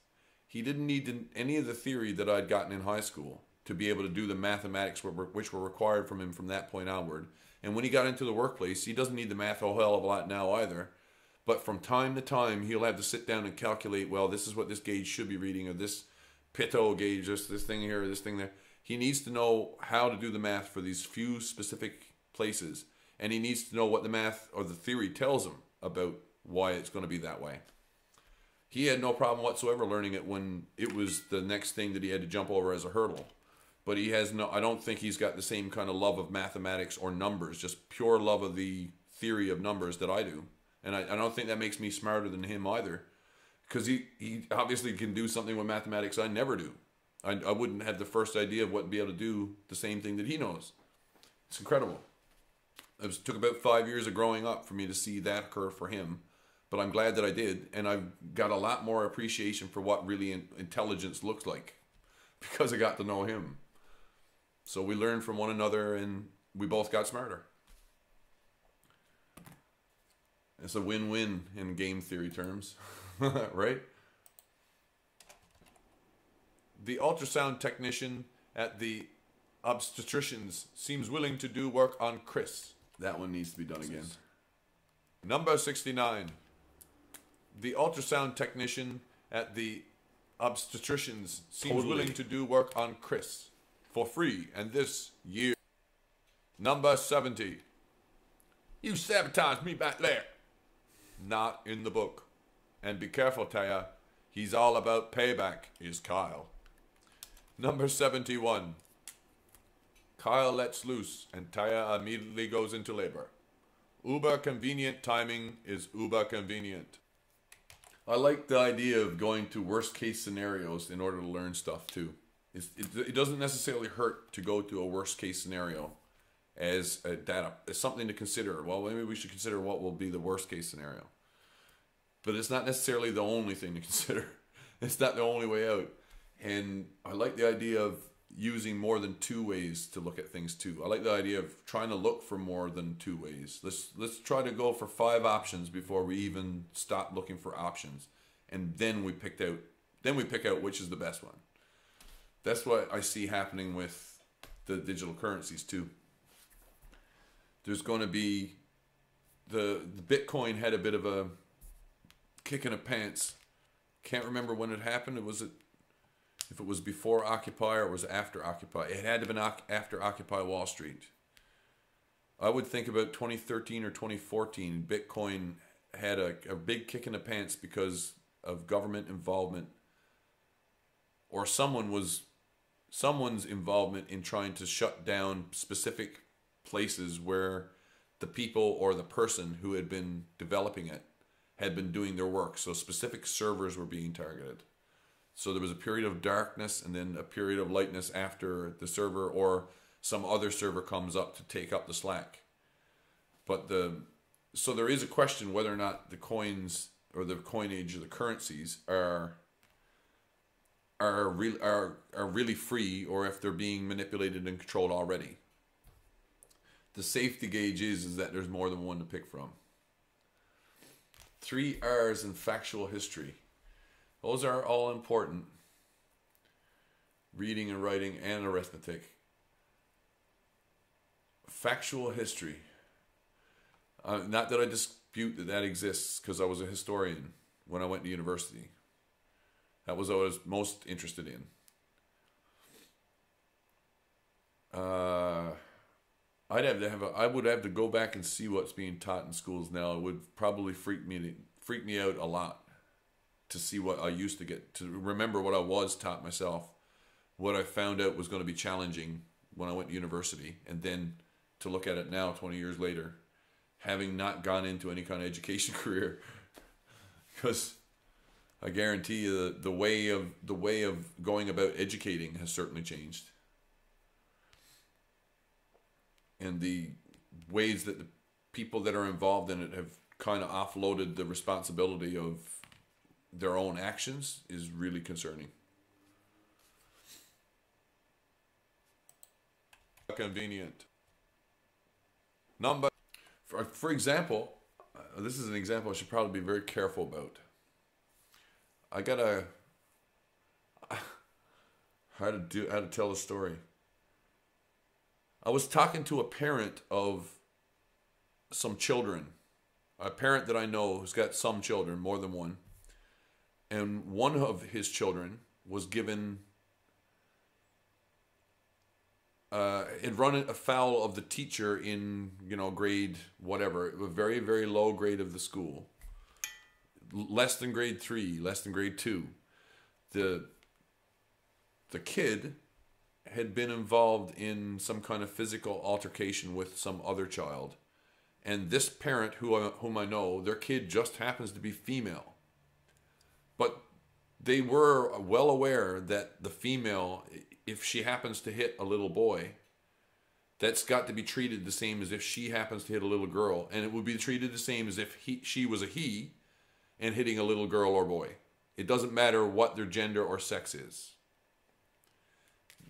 He didn't need any of the theory that I'd gotten in high school to be able to do the mathematics which were required from him from that point onward. And when he got into the workplace, he doesn't need the math a whole hell of a lot now either. But from time to time, he'll have to sit down and calculate, well, this is what this gauge should be reading, or this Pitot gauge, this thing here, or this thing there. He needs to know how to do the math for these few specific places. And he needs to know what the math or the theory tells him about why it's going to be that way. He had no problem whatsoever learning it when it was the next thing that he had to jump over as a hurdle. But I don't think he's got the same kind of love of mathematics or numbers, just pure love of the theory of numbers that I do. And I don't think that makes me smarter than him either. Because he obviously can do something with mathematics I never do. I wouldn't have the first idea of what to be able to do the same thing that he knows. It's incredible. It took about 5 years of growing up for me to see that occur for him. But I'm glad that I did. And I've got a lot more appreciation for what really intelligence looks like. Because I got to know him. So we learned from one another and we both got smarter. It's a win-win in game theory terms, right? The ultrasound technician at the obstetricians seems willing to do work on Chris. That one needs to be done again. Number 69. The ultrasound technician at the obstetricians seems willing to do work on Chris for free and this year. Number 70. You sabotaged me back there. Not in the book. And be careful, Taya. He's all about payback, is Kyle. Number 71. Kyle lets loose and Taya immediately goes into labor. Uber convenient timing is uber convenient. I like the idea of going to worst case scenarios in order to learn stuff too. It doesn't necessarily hurt to go to a worst case scenario as something to consider. Well, maybe we should consider what will be the worst case scenario. But it's not necessarily the only thing to consider. It's not the only way out. And I like the idea of using more than two ways to look at things too. I like the idea of trying to look for more than two ways. Let's try to go for 5 options before we even stop looking for options. And then we pick out which is the best one. That's what I see happening with the digital currencies too. There's going to be the Bitcoin had a bit of a kick in the pants. Can't remember when it happened. If it was before Occupy or it was after Occupy. It had to have been after Occupy Wall Street. I would think about 2013 or 2014. Bitcoin had a big kick in the pants because of government involvement, or someone's involvement in trying to shut down specific places where the people or the person who had been developing it had been doing their work. So specific servers were being targeted. So there was a period of darkness and then a period of lightness after the server, or some other server comes up to take up the slack. But so there is a question whether or not the coins or the coinage or the currencies are really free, or if they're being manipulated and controlled already. The safety gauge is that there's more than one to pick from. 3 R's in factual history. Those are all important. Reading and writing and arithmetic. Factual history. Not that I dispute that exists, because I was a historian when I went to university. That was what I was most interested in. I would have to go back and see what's being taught in schools now. It would probably freak me out a lot to see what I used to get, to remember what I was taught myself, what I found out was going to be challenging when I went to university, and then to look at it now 20 years later, having not gone into any kind of education career. Because I guarantee you the way of going about educating has certainly changed. And the ways that the people that are involved in it have kind of offloaded the responsibility of their own actions is really concerning. Convenient. Number, for example, this is an example I should probably be very careful about. I gotta how to tell the story. I was talking to a parent of some children, a parent that I know who's got some children, more than one, and one of his children was given it run afoul of the teacher in, grade whatever, a very, very low grade of the school, less than grade 3, less than grade 2. The kid had been involved in some kind of physical altercation with some other child, and this parent whom I know, their kid just happens to be female, but they were well aware that the female, if she happens to hit a little boy, that's got to be treated the same as if she happens to hit a little girl, and it would be treated the same as if she was a he and hitting a little girl or boy. It doesn't matter what their gender or sex is.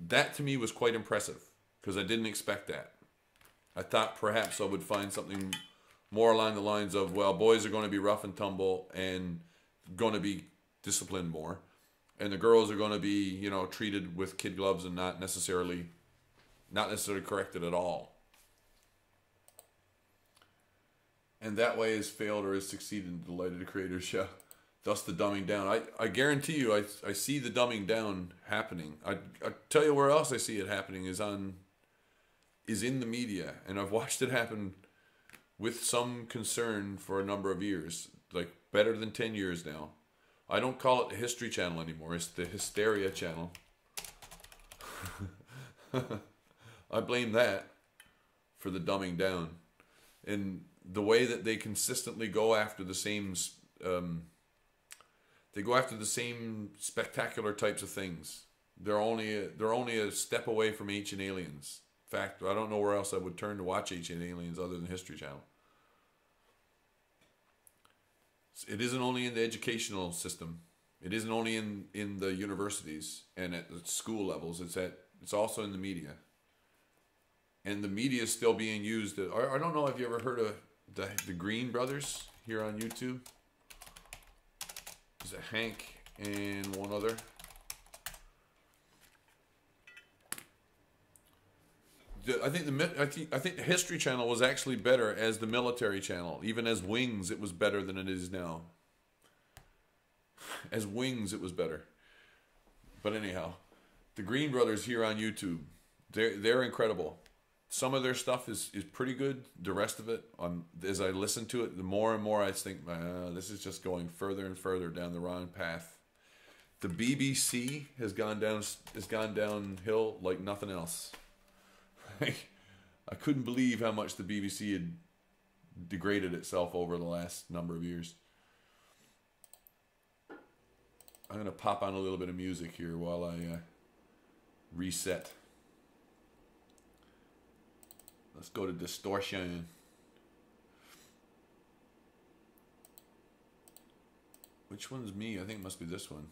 That to me was quite impressive, because I didn't expect that. I thought perhaps I would find something more along the lines of, well, boys are going to be rough and tumble and going to be disciplined more, and the girls are going to be, treated with kid gloves and not necessarily corrected at all. And that way has failed or has succeeded in the light of the creators. Yeah. Thus the dumbing down. I guarantee you, I see the dumbing down happening. I tell you where else I see it happening is in the media, and I've watched it happen with some concern for a number of years, like better than 10 years now. I don't call it the History Channel anymore. It's the Hysteria Channel. I blame that for the dumbing down, and the way that they consistently go after the same. They go after the same spectacular types of things. They're only a step away from Ancient Aliens. In fact, I don't know where else I would turn to watch Ancient Aliens other than History Channel. It isn't only in the educational system. It isn't only in the universities and at the school levels. It's also in the media. And the media is still being used. I don't know if you ever heard of the Green Brothers here on YouTube. There's a Hank and one other. I think the History Channel was actually better as the military channel. Even as Wings, it was better than it is now. As Wings, it was better. But anyhow, the Green Brothers here on YouTube, they're incredible. Some of their stuff is pretty good. The rest of it, as I listen to it, the more and more I think, this is just going further and further down the wrong path. The BBC has gone downhill like nothing else. I couldn't believe how much the BBC had degraded itself over the last number of years. I'm going to pop on a little bit of music here while I reset. Let's go to distortion. Which one's me? I think it must be this one.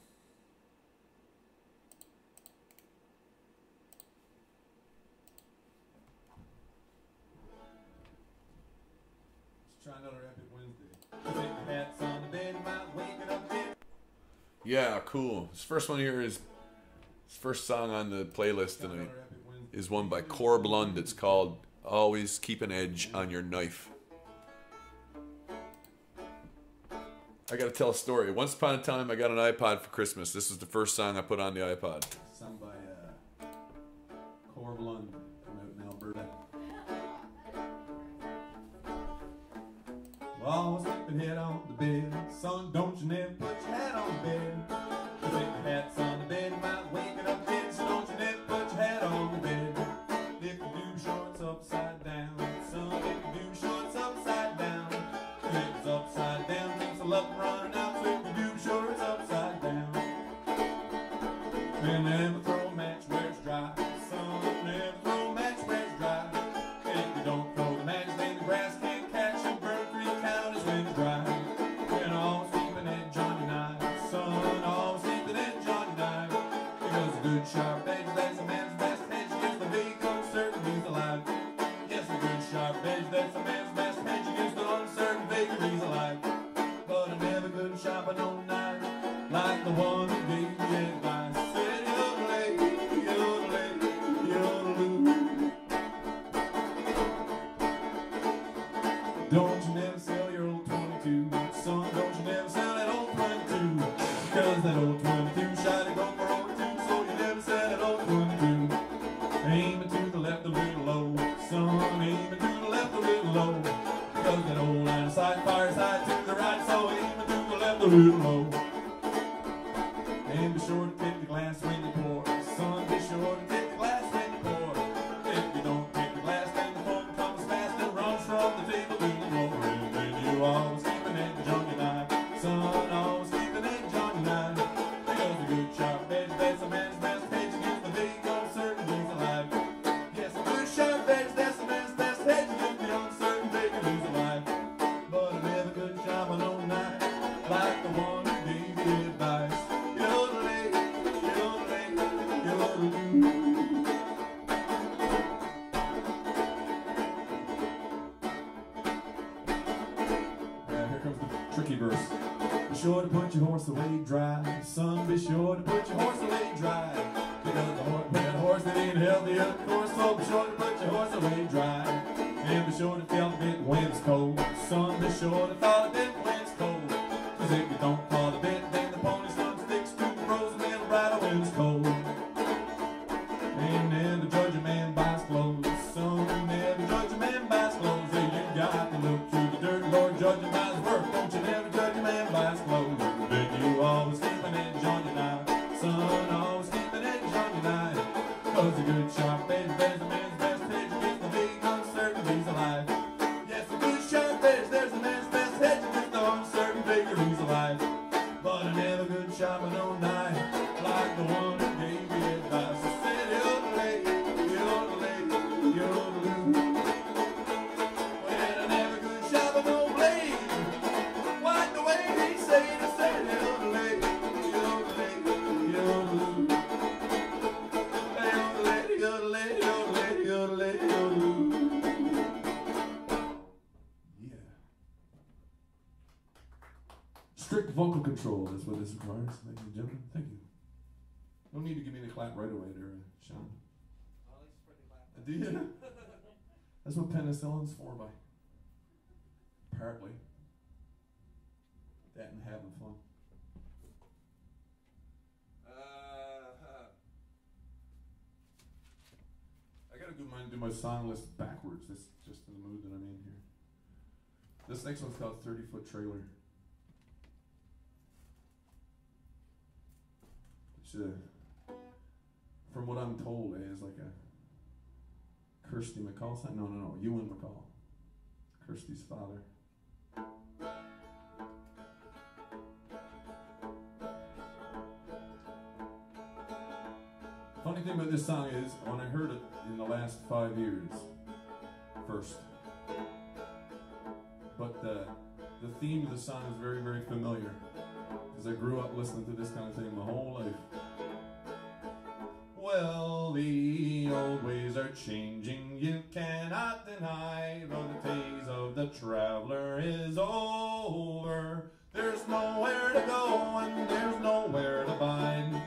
Let's try another Epic Wednesday. Take the hats on the bed, might wake it up there. Yeah, cool. This first one here is his first song on the playlist tonight. Is one by Corb Lund. It's called Always Keep an Edge on Your Knife. I gotta tell a story. Once upon a time, I got an iPod for Christmas. This is the first song I put on the iPod. Sung by Corb Lund from out in Alberta. Always keep your head on the bed. Son, don't you never put your hat on the bed. Take the hats on the bed, you might wake it up dead. So don't you never put your hat on the bed. If you do, shorts upside down. Son, if you do, shorts upside down. If it's upside down, things will up and running out. So if you do, shorts upside down. And never throw a match where it's dry. Son, never throw a match where it's dry. If you don't throw the match, then the grass can't catch and burn 3 counties when it's dry. And always keep an edge on your knife. Son, always keep an edge on your knife. Because a good sharp edge, that's a man's best hedge against the big uncertain he's alive. Yes, a good sharp edge, that's a man's best hedge against the uncertain vagaries alive. But a never good sharp and no knife, like the one who gave you advice. Said yodelay, yodelay, yodeloo. Don't you never sell your old 22, son, don't you never sell that old 22. Because that old 22 shy to go for over 2, so you never sell that old 22. Aiming to the left a little low, son, aiming to the left a little low. Because that old line of sight fires high to the right, so aiming to the left a little low. And be sure to take the glass when you pour, son, be sure to take the glass when you pour. If you don't take the glass, then the foam comes fast and runs from the table to the floor. And then you always keep an edge on your knife, son, always keep an edge on your knife. Because a good sharp edge, that's a man's best hedge against the big uncertainties alive. Yes, a good sharp edge, that's a man's best hedge against the uncertain vagaries alive. But a never good sharp and no knife, like the one who gave you advice. Yodelay, yodelay, yodeloo. Here comes the tricky verse. Be sure to put your horse away dry. Son, be sure to put your horse away dry. Because the horse that ain't healthy, of course, so be sure to put your horse away dry. And be sure to tell the bit when it's cold. Son, be sure to thaw the bit when it's cold. Cause if you don't thaw the bit, then the pony's son sticks to the rose and it'll bridle when it's cold. And never judge a man by his clothes. Son, never judge a man by his clothes. Hey, you got to look through the dirt, Lord, judge him by his work. Don't you never judge a man by his clothes. Then you always keep an edge on your knife. Son, always keep an edge on your knife. Cause a good sharp edge, there's a man's best hedge against the big uncertainties alive. Yes, a good sharp edge, there's a man's best hedge against the uncertain vagaries alive. But a never good sharp and no knife, like the one who gave me advice. I said, yodelay, yodelay, yodeloo. Well, a never good sharp and no blade, like the way he said, I said, yodelay, yodelay, yodeloo. Yodelay, yodelay, yodelay, yodelay, yodeloo. Yeah. Strict vocal control is what this requires, ladies and gentlemen. Thank you. No need to give me the clap right away there, Sean. Do you? That's what penicillin's for, by. Apparently. That and having fun. I gotta do my song list backwards. This is just the mood that I'm in here. This next one's called 30-Foot Trailer. Which, from what I'm told, is like a Kirsty McCall song. No, Ewan McCall. Kirsty's father. Funny thing about this song is, when I heard it in the last 5 years, first. But the theme of the song is very, very familiar, because I grew up listening to this kind of thing my whole life. Well, the old ways are changing, you cannot deny, but the days of the traveler is over. There's nowhere to go and there's nowhere to bide,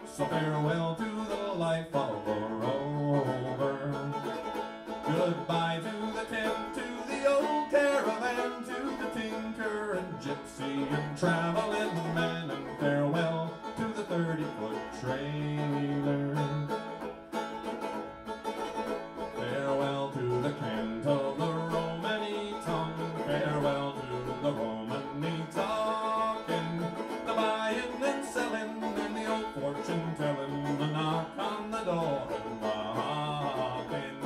so farewell to the life of a rover. Goodbye to the tent, to the old caravan, to the tinker and gypsy and traveling man, and farewell to the 30-foot trailer. Farewell to the cant of the Romany tongue, farewell to the Romany talking, the buying and selling and the old fortune telling, the knock on the door and the hopping.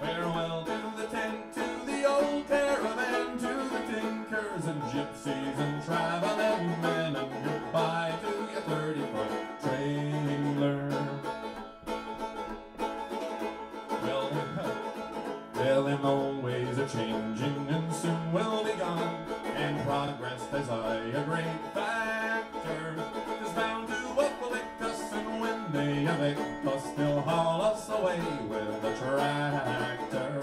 Farewell to the tent, to the old caravan, to the tinkers and gypsies and traveling men, and goodbye to your 30-foot trailer. Well, them old ways are changing and soon will be gone, and progress is a great factor, is bound to afflict us, and when they evict us, they'll haul us away with a tractor.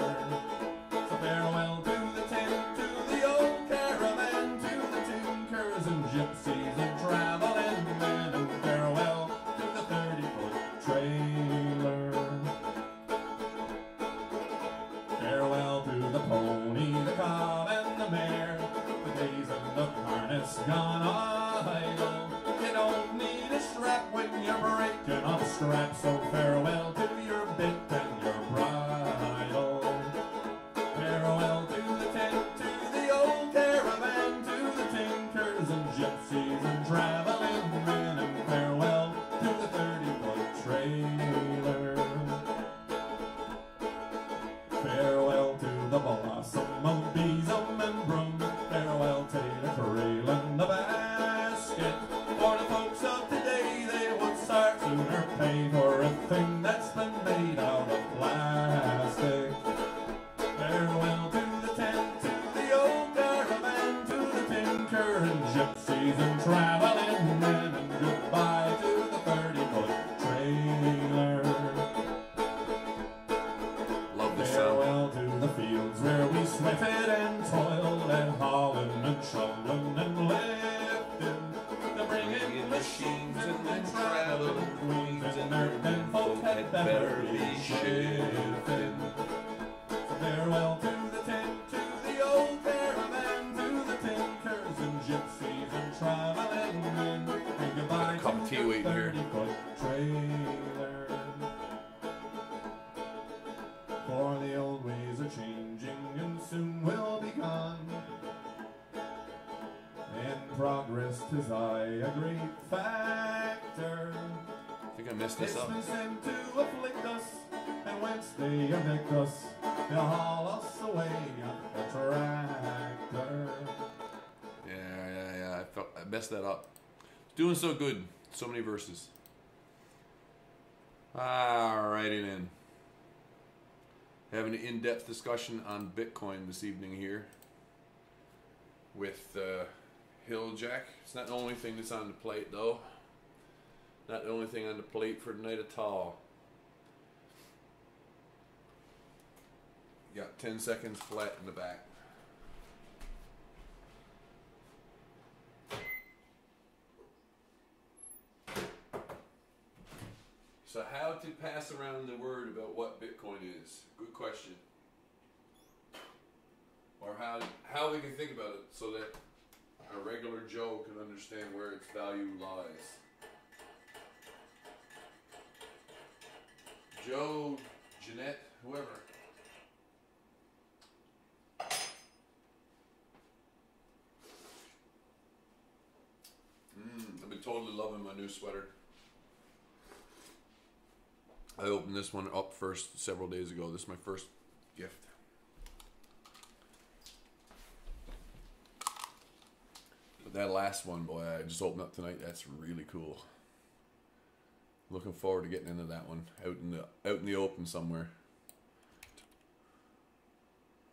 So farewell to the tent, to the old caravan, to the tinkers and gypsies and traveling men, and farewell to the 30-foot trailer. Farewell to the pony, the cob, and the mare, the days of the harness gone idle. You don't need a strap when you're breaking off straps, so farewell to your bit and your bridle. Farewell to the tent, to the old caravan, to the tinkers and gypsies and traveling men, and farewell to the 30-foot trailer. Farewell to the blossom of besom and broom, farewell to the trail and the basket. For the folks of today, they would start sooner pay for a thing that's been made out of plastic. Farewell to the tent, to the old caravan, to the tinker and gypsies and traveling men, and goodbye to the 30-foot trailer. Love this Farewell sound. to the fields where we sweated and toiled, and hauling and shoveling and lifting, the bringing machines and then traveling queens, and earth and folk had better be shifting. So farewell to the tent, to the old caravan, to the tinkers and gypsies and traveling men, and goodbye Got a cup of to tea the waiting here. 30-foot trailer. For the old ways are changing and soon will be gone, and progress is a great factor. I think I messed this up. It's been sent to afflict us, and whence they evict us, they'll haul us away on the tractor. Yeah. I messed that up. Doing so good. So many verses. Alrighty then. Having an in-depth discussion on Bitcoin this evening here with Hilljack. It's not the only thing that's on the plate though. Not the only thing on the plate for tonight at all. Got 10 seconds flat in the back. So how to pass around the word about what Bitcoin is? Good question. Or how we can think about it so that a regular Joe can understand where its value lies. Joe, Jeanette, whoever. I've been totally loving my new sweater. I opened this one up first several days ago. This is my first gift. But that last one, boy, I just opened up tonight. That's really cool. Looking forward to getting into that one out in the open somewhere.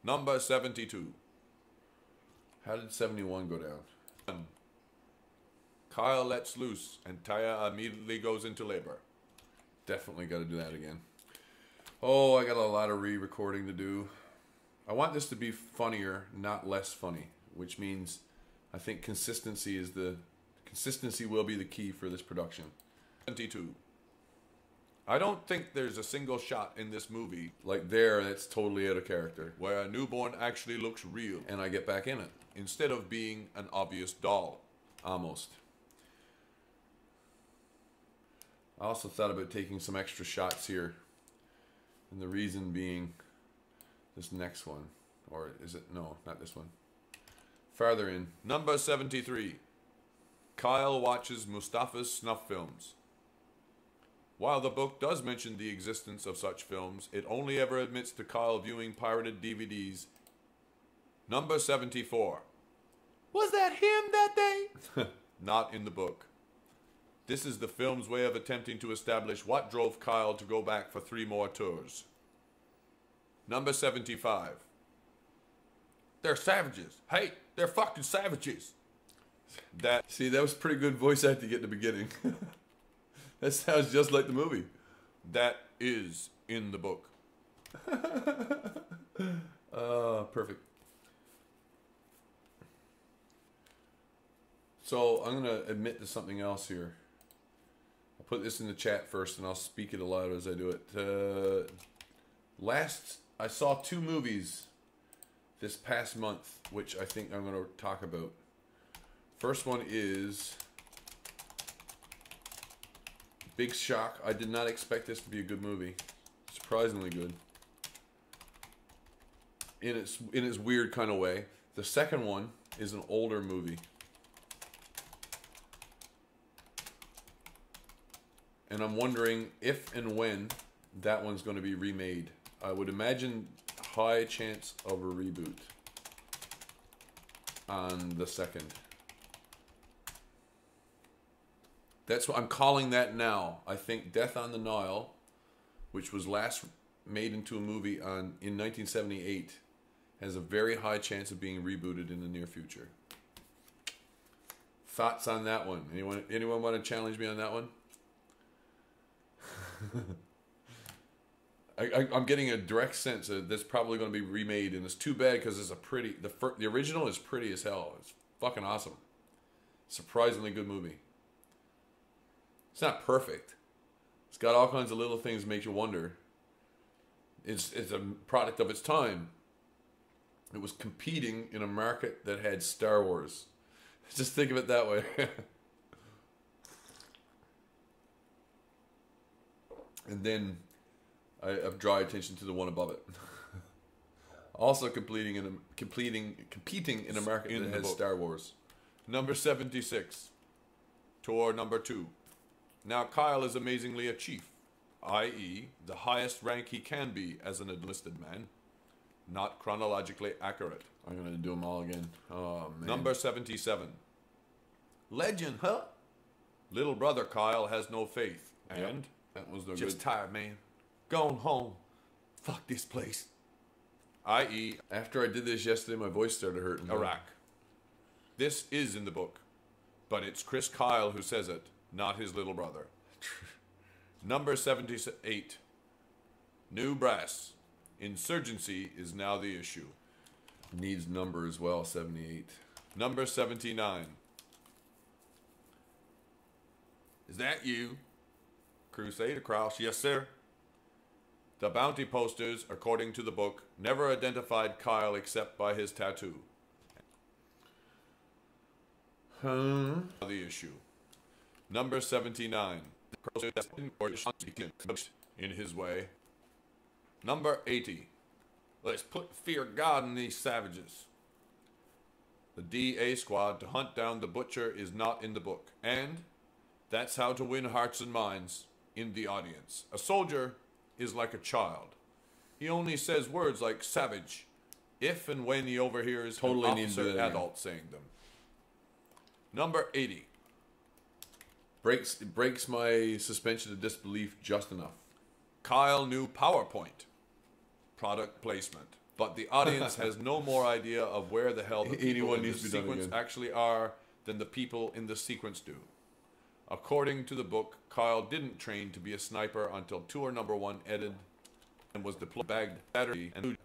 Number 72. How did 71 go down? Kyle lets loose and Taya immediately goes into labor. Definitely got to do that again. Oh, I got a lot of re-recording to do. I want this to be funnier, not less funny, which means I think consistency will be the key for this production. 72. I don't think there's a single shot in this movie, like there, that's totally out of character, where a newborn actually looks real and I get back in it, instead of being an obvious doll. Almost. I also thought about taking some extra shots here, and the reason being this next one. Or is it? No, not this one. Farther in. Number 73. Kyle watches Mustafa's snuff films. While the book does mention the existence of such films, it only ever admits to Kyle viewing pirated DVDs. Number 74. Was that him that day? Not in the book. This is the film's way of attempting to establish what drove Kyle to go back for 3 more tours. Number 75. They're savages. Hey, they're fucking savages. See, that was pretty good voice acting at the beginning. That sounds just like the movie. That is in the book. Perfect. So I'm going to admit to something else here. I'll put this in the chat first and I'll speak it aloud as I do it. I saw 2 movies this past month, which I think I'm going to talk about. First one is big shock. I did not expect this to be a good movie. Surprisingly good. In its weird kind of way. The second one is an older movie. And I'm wondering if and when that one's going to be remade. I would imagine high chance of a reboot on the second. That's what I'm calling that now. I think Death on the Nile, which was last made into a movie in 1978, has a very high chance of being rebooted in the near future. Thoughts on that one? Anyone want to challenge me on that one? I'm getting a direct sense that that's probably going to be remade, and it's too bad because it's the original is pretty as hell. It's fucking awesome. Surprisingly good movie. It's not perfect. It's got all kinds of little things that make you wonder. It's a product of its time. It was competing in a market that had Star Wars. Just think of it that way. And then I have dry attention to the one above it. Also competing in a market that has Star Wars. Number 76. Tour number 2. Now Kyle is amazingly a chief, i.e. the highest rank he can be as an enlisted man. Not chronologically accurate. I'm going to do them all again. Oh, man. Number 77. Legend, huh? Little brother Kyle has no faith. And that was just tired, man. Going home. Fuck this place. I.e. after I did this yesterday, my voice started hurting. Iraq. This is in the book. But it's Chris Kyle who says it, not his little brother. Number 78. New brass. Insurgency is now the issue. Needs number as well, 78. Number 79. Is that you? Crusader Cross, yes sir. The bounty posters, according to the book, never identified Kyle except by his tattoo. The issue. Number 79. In his way. Number 80. Let's put fear of God in these savages. The DA squad to hunt down the butcher is not in the book. And that's how to win hearts and minds in the audience. A soldier is like a child. He only says words like savage if and when he overhears an officer adult saying them. Number 80. Breaks my suspension of disbelief just enough. Kyle knew PowerPoint. Product placement. but the audience has no more idea of where the hell the people 81 in the needs to be done sequence again. actually are than the people in the sequence do. According to the book, Kyle didn't train to be a sniper until tour number 1 ended and was deployed bagged battery and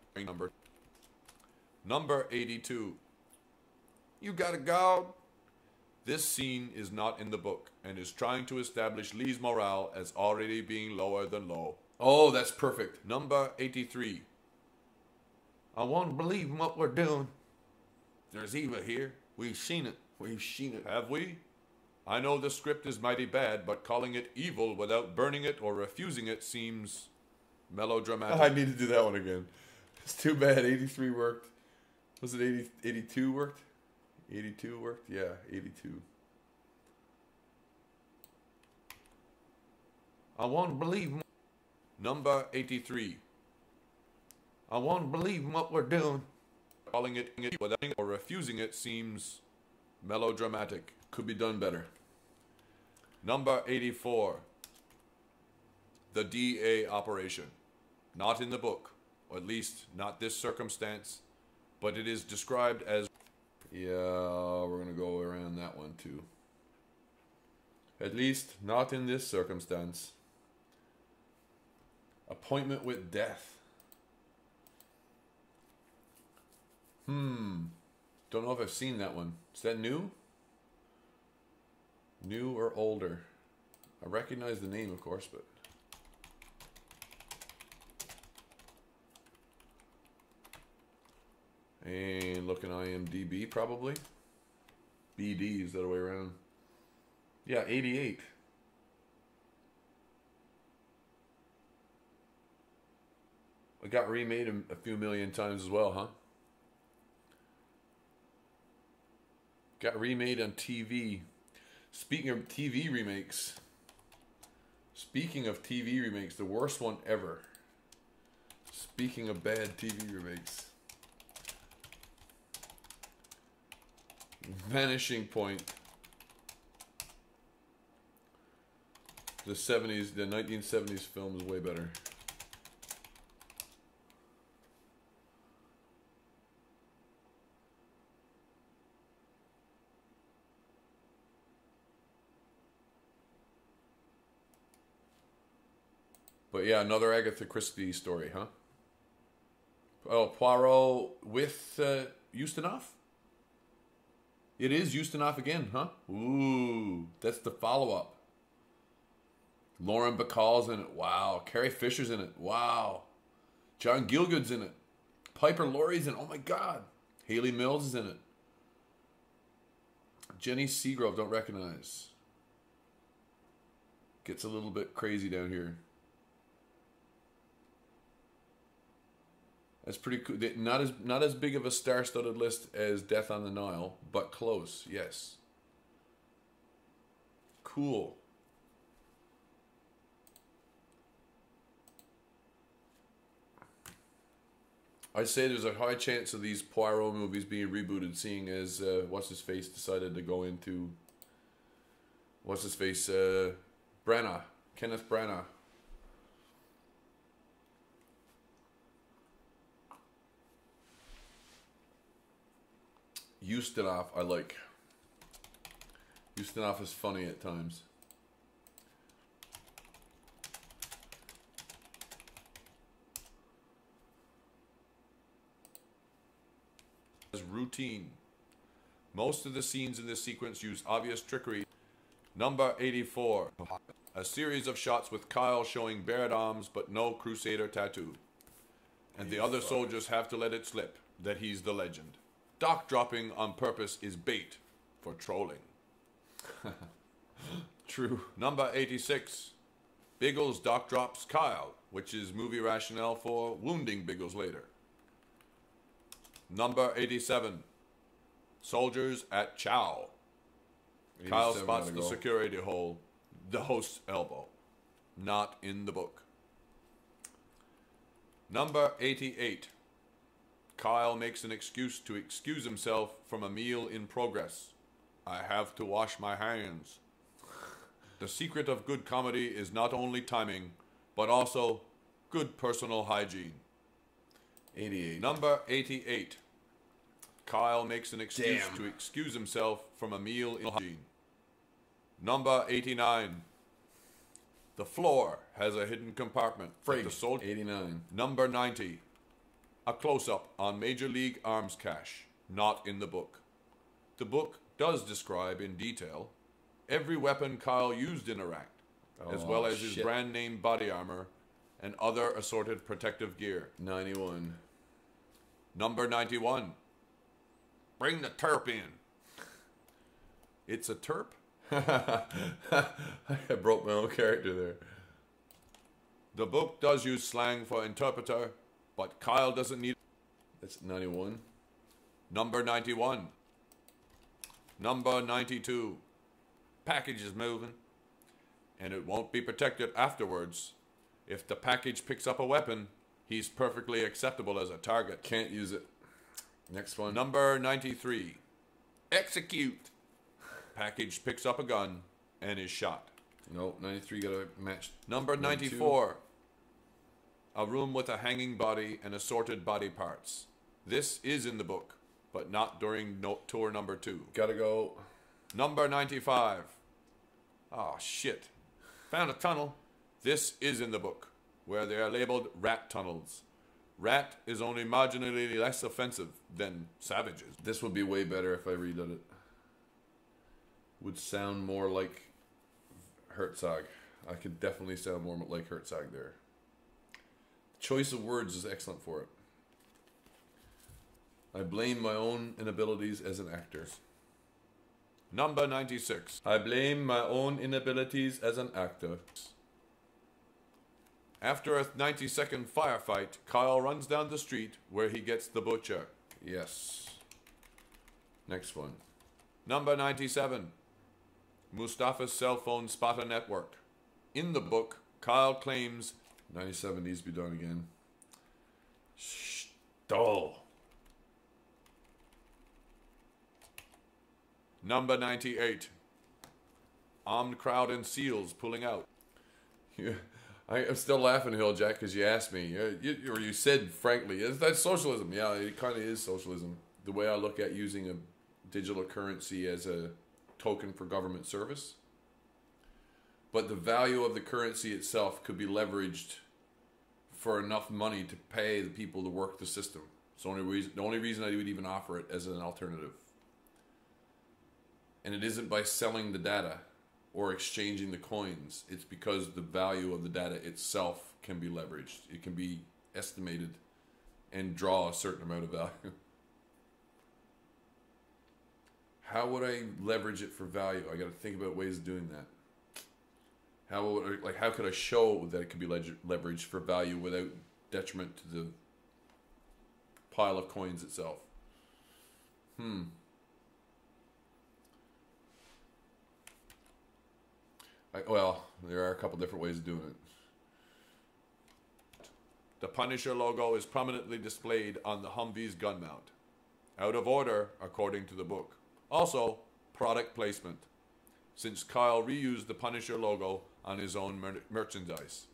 number 82. You gotta go. This scene is not in the book and is trying to establish Lee's morale as already being lower than low. Oh, that's perfect. Number 83. I won't believe in what we're doing. There's Eva here. We've seen it. We've seen it. Have we? I know the script is mighty bad, but calling it evil without burning it or refusing it seems melodramatic. I need to do that one again. It's too bad 83 worked. Was it 80, 82 worked? 82 worked? Yeah, 82. I won't believe. Number 83. I won't believe in what we're doing. Calling it without or refusing it seems melodramatic. Could be done better. Number 84. The DA operation. Not in the book, or at least not this circumstance, but it is described as... Yeah, we're going to go around that one too. At least not in this circumstance. Appointment with death. Don't know if I've seen that one. Is that new? New or older? I recognize the name, of course, but... And looking IMDb, probably. BD is the other way around. Yeah, 88. It got remade a few million times as well, huh? Got remade on TV. Speaking of TV remakes. The worst one ever. Speaking of bad TV remakes. Vanishing Point. The 1970s film is way better. But yeah, another Agatha Christie story, huh? Oh, Poirot with Ustinov? It is Ustinov again, huh? Ooh, that's the follow-up. Lauren Bacall's in it. Wow. Carrie Fisher's in it. Wow. John Gielgud's in it. Piper Laurie's in it. Oh my God. Haley Mills is in it. Jenny Seagrove, don't recognize. Gets a little bit crazy down here. That's pretty cool. Not as big of a star-studded list as Death on the Nile, but close. Yes. Cool. I'd say there's a high chance of these Poirot movies being rebooted, seeing as what's-his-face decided to go into what's-his-face Branagh, Kenneth Branagh. Ustinov, I like. Ustinov is funny at times. Routine. Most of the scenes in this sequence use obvious trickery. Number 84. A series of shots with Kyle showing bared arms but no Crusader tattoo. And the other soldiers have to let it slip that he's the legend. Doc dropping on purpose is bait for trolling. True. Number 86. Biggles Doc drops Kyle, which is movie rationale for wounding Biggles later. Number 87. Soldiers at Chow. Kyle spots the security hole, the host's elbow. Not in the book. Number 88. Kyle makes an excuse to excuse himself from a meal in progress. I have to wash my hands. The secret of good comedy is not only timing, but also good personal hygiene. 88. Number 88. Kyle makes an excuse Damn. to excuse himself from a meal in hygiene. Number 89. The floor has a hidden compartment. Frig. The soldier. 89. Number 90. A close-up on Major League Arms cache. Not in the book. The book does describe in detail every weapon Kyle used in Iraq, as well as his shit. brand name body armor and other assorted protective gear. 91. Number 91. Bring the terp in. It's a terp? I broke my own character there. The book does use slang for interpreter, but Kyle doesn't need. That's 91. Number 91. Number 92. Package is moving, and it won't be protected afterwards. If the package picks up a weapon, he's perfectly acceptable as a target. Can't use it. Next one. Number 93. Execute. Package picks up a gun and is shot. No, 93 got a match. Number 94. A room with a hanging body and assorted body parts. This is in the book, but not during tour number 2. Gotta go. Number 95. Oh, shit. Found a tunnel. This is in the book, where they are labeled rat tunnels. Rat is only marginally less offensive than savages. This would be way better if I redid it. Would sound more like Herzog. I could definitely sound more like Herzog there. Choice of words is excellent for it. I blame my own inabilities as an actor. Number 96. I blame my own inabilities as an actor. After a 90-second firefight, Kyle runs down the street where he gets the butcher. Yes. Next one. Number 97. Mustafa's cell phone spotter network. In the book, Kyle claims 97 needs to be done again. Dull. Number 98. Armed crowd and SEALs pulling out. Yeah, I'm still laughing, Hilljack, because you asked me, or you said, frankly, that's socialism. Yeah, it kind of is socialism. The way I look at using a digital currency as a token for government service. But the value of the currency itself could be leveraged for enough money to pay the people to work the system. It's the only reason I would even offer it as an alternative. And it isn't by selling the data or exchanging the coins. It's because the value of the data itself can be leveraged. It can be estimated and draw a certain amount of value. How would I leverage it for value? I got to think about ways of doing that. How could I show that it could be leveraged for value without detriment to the pile of coins itself? Well, there are a couple different ways of doing it. The Punisher logo is prominently displayed on the Humvee's gun mount. Out of order, according to the book. Also, product placement, since Kyle reused the Punisher logo on his own merchandise.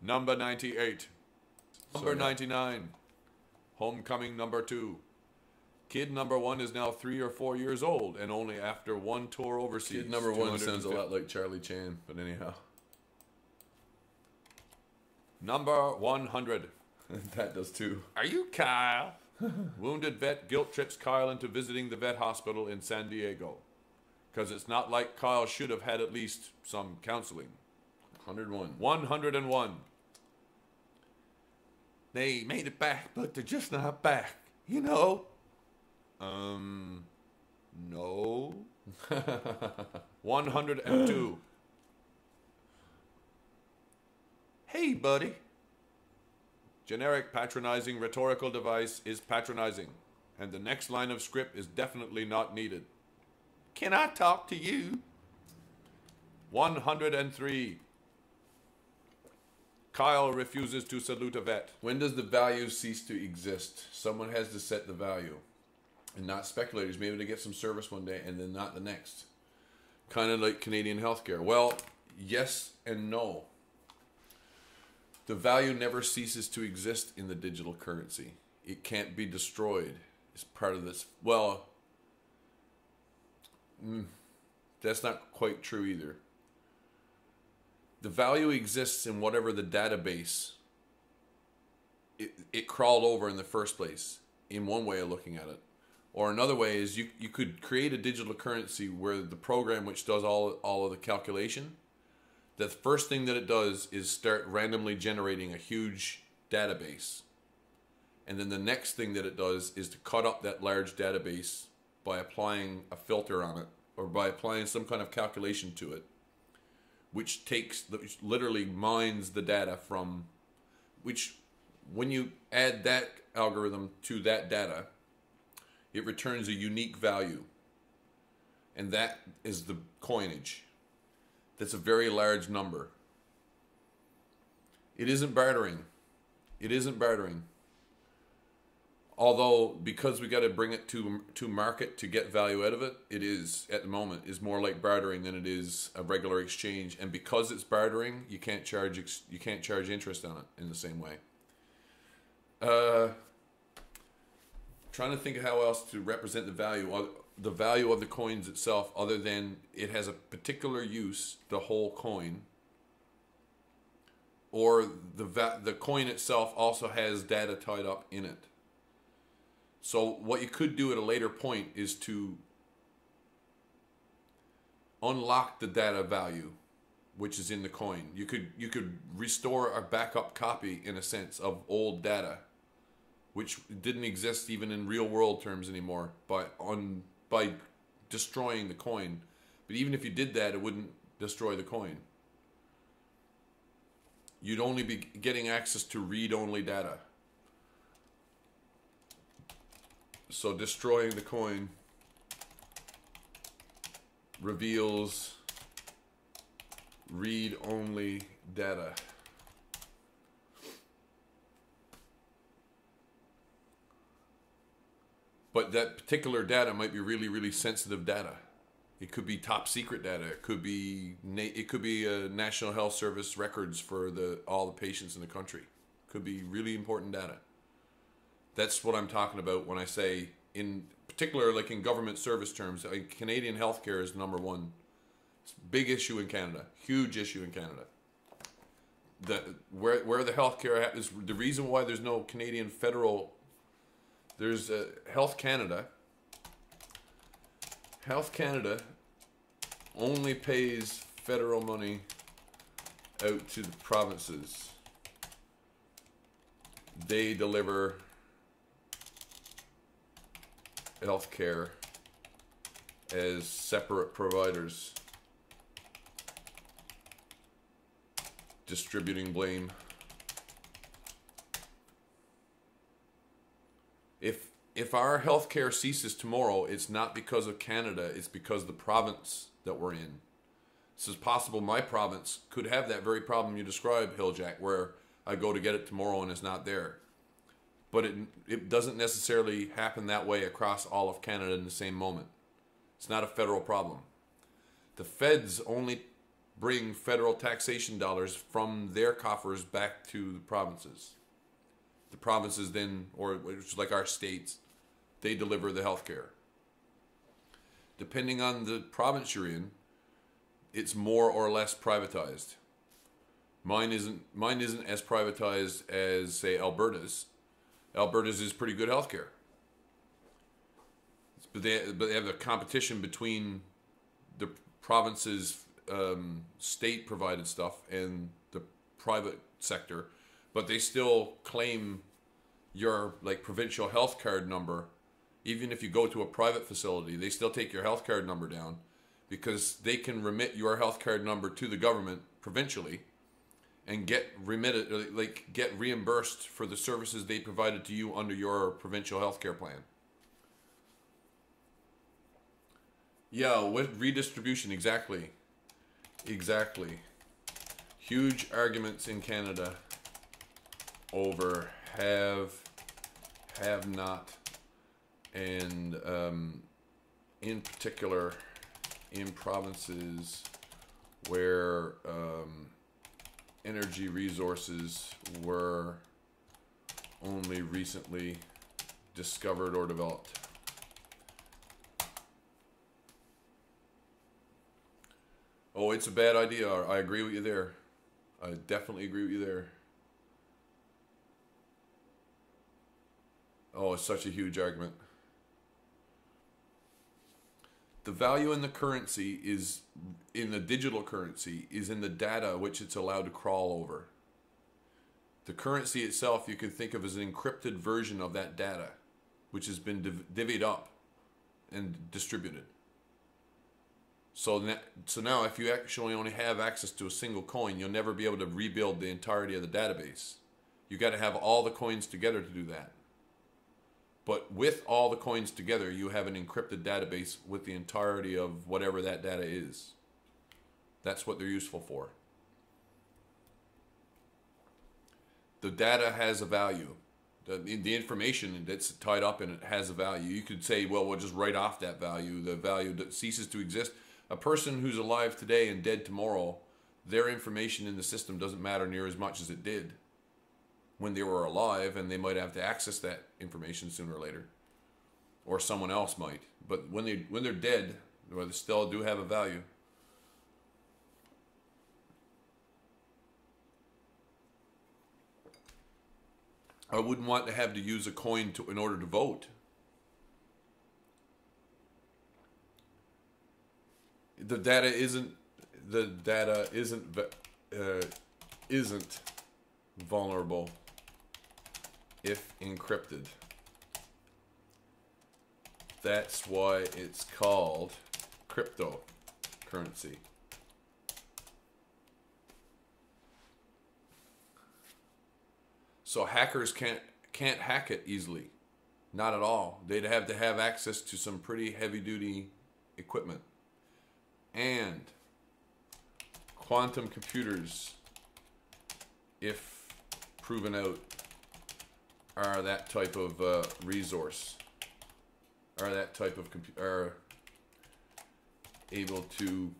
Number 98. Number 99. Homecoming number 2. Kid number 1 is now 3 or 4 years old, and only after one tour overseas. Kid number 1 sounds a lot like Charlie Chan, but anyhow. Number 100. That does too. Are you Kyle? Wounded vet guilt trips Kyle into visiting the vet hospital in San Diego. Because it's not like Kyle should have had at least some counseling. 101. 101. They made it back, but they're just not back. You know? No. 102. Hey, buddy. Generic patronizing rhetorical device is patronizing, and the next line of script is definitely not needed. Can I talk to you? 103. Kyle refuses to salute a vet. When does the value cease to exist? Someone has to set the value. And not speculators. Maybe they get some service one day and then not the next. Kind of like Canadian healthcare. Well, yes and no. The value never ceases to exist in the digital currency. It can't be destroyed. It's part of this. Well, that's not quite true either. The value exists in whatever the database it crawled over in the first place, in one way of looking at it. Or another way is you could create a digital currency where the program which does all of the calculation, the first thing that it does is start randomly generating a huge database. And then the next thing that it does is to cut up that large database by applying a filter on it, or by applying some kind of calculation to it, which literally mines the data from, which when you add that algorithm to that data, it returns a unique value. And that is the coinage. That's a very large number. It isn't bartering. It isn't bartering. Although, because we got to bring it to market to get value out of it, it is, at the moment, is more like bartering than it is a regular exchange. And because it's bartering, you can't charge interest on it in the same way. Trying to think of how else to represent the value of the coins itself, other than it has a particular use, the whole coin, or the coin itself also has data tied up in it. So what you could do at a later point is to unlock the data value which is in the coin. You could restore a backup copy, in a sense, of old data, which didn't exist even in real world terms anymore, by destroying the coin. But even if you did that, it wouldn't destroy the coin. You'd only be getting access to read-only data. So destroying the coin reveals read-only data. But that particular data might be really, really sensitive data. It could be top secret data. It could be National Health Service records for all the patients in the country. It could be really important data. That's what I'm talking about when I say, in particular, like in government service terms, Canadian healthcare is number one. It's a big issue in Canada. Huge issue in Canada. Where the healthcare is the reason why there's no Canadian federal. There's Health Canada. Health Canada only pays federal money out to the provinces. They deliver healthcare as separate providers, distributing blame. If our healthcare ceases tomorrow, it's not because of Canada, it's because of the province that we're in. It's possible my province could have that very problem you describe, Hilljack, where I go to get it tomorrow and it's not there. But it doesn't necessarily happen that way across all of Canada in the same moment. It's not a federal problem. The feds only bring federal taxation dollars from their coffers back to the provinces. The provinces then, or which is like our states, they deliver the healthcare. Depending on the province you're in, it's more or less privatized. Mine isn't as privatized as, say, Alberta's. Alberta's is pretty good healthcare. But they have a competition between the province's state-provided stuff and the private sector, but they still claim your provincial health card number. Even if you go to a private facility, they still take your health card number down because they can remit your health card number to the government provincially and get reimbursed for the services they provided to you under your provincial healthcare plan. Yeah, with redistribution, exactly. Huge arguments in Canada over have not, and in particular in provinces where energy resources were only recently discovered or developed. Oh, it's a bad idea. I agree with you there. I definitely agree with you there. Oh, it's such a huge argument. The value in the currency is, in the digital currency, is in the data which it's allowed to crawl over. The currency itself you can think of as an encrypted version of that data, which has been divvied up and distributed. So now if you actually only have access to a single coin, you'll never be able to rebuild the entirety of the database. You got to have all the coins together to do that. But with all the coins together, you have an encrypted database with the entirety of whatever that data is. That's what they're useful for. The data has a value. The information that's tied up in it has a value. You could say, well, we'll just write off that value. The value that ceases to exist. A person who's alive today and dead tomorrow, their information in the system doesn't matter near as much as it did when they were alive, and they might have to access that information sooner or later, or someone else might. But when they're dead, well, they still do have a value. I wouldn't want to have to use a coin in order to vote. The data isn't vulnerable if encrypted. That's why it's called cryptocurrency. So hackers can't hack it easily. Not at all. They'd have to have access to some pretty heavy-duty equipment. And quantum computers, if proven out, are that type of resource, are that type of are able to,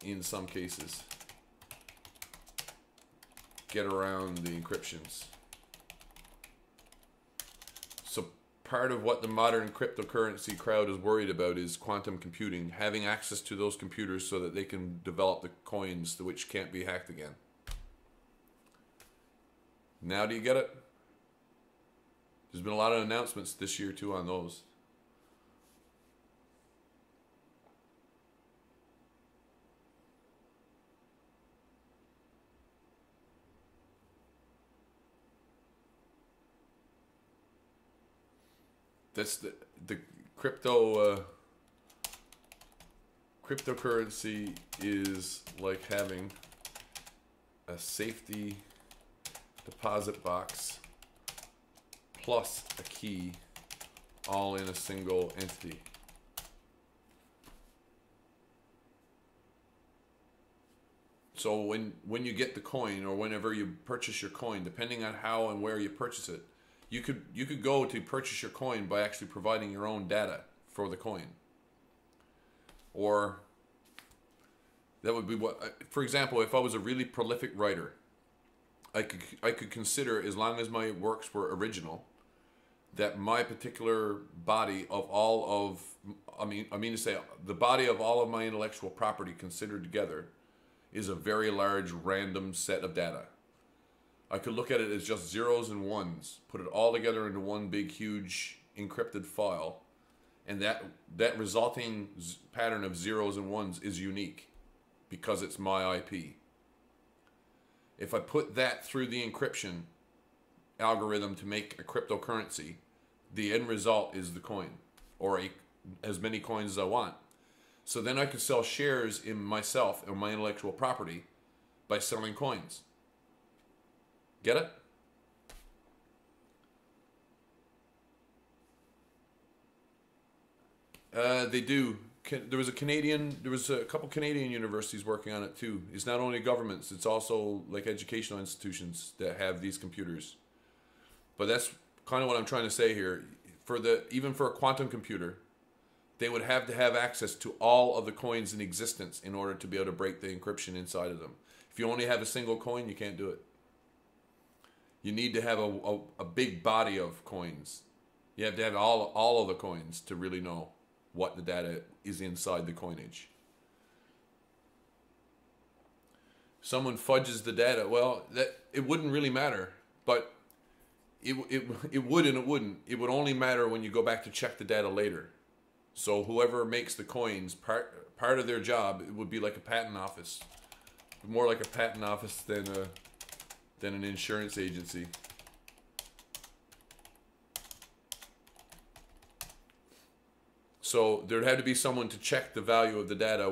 in some cases, get around the encryptions. So part of what the modern cryptocurrency crowd is worried about is quantum computing, having access to those computers so that they can develop the coins which can't be hacked again. Now do you get it? There's been a lot of announcements this year too on those. That's the cryptocurrency is like having a safety deposit box plus a key all in a single entity. So when you get the coin, or whenever you purchase your coin, depending on how and where you purchase it, you could go to purchase your coin by actually providing your own data for the coin. Or that would be what, for example, if I was a really prolific writer, I could consider, as long as my works were original, that my particular body of all of, I mean to say, the body of all of my intellectual property considered together is a very large random set of data. I could look at it as just zeros and ones, put it all together into one big, huge encrypted file, and that resulting pattern of zeros and ones is unique because it's my IP. If I put that through the encryption algorithm to make a cryptocurrency, the end result is the coin, or as many coins as I want. So then I could sell shares in myself or my intellectual property by selling coins. Get it? They do. There was a couple Canadian universities working on it too. It's not only governments, it's also like educational institutions that have these computers. But that's kind of what I'm trying to say here. Even for a quantum computer, they would have to have access to all of the coins in existence in order to be able to break the encryption inside of them. If you only have a single coin, you can't do it. You need to have a big body of coins. You have to have all of the coins to really know what the data is inside the coinage. Someone fudges the data. Well, it wouldn't really matter, but it would and it wouldn't. It would only matter when you go back to check the data later. So whoever makes the coins, part of their job, it would be like a patent office, more like a patent office than an insurance agency. So there'd have to be someone to check the value of the data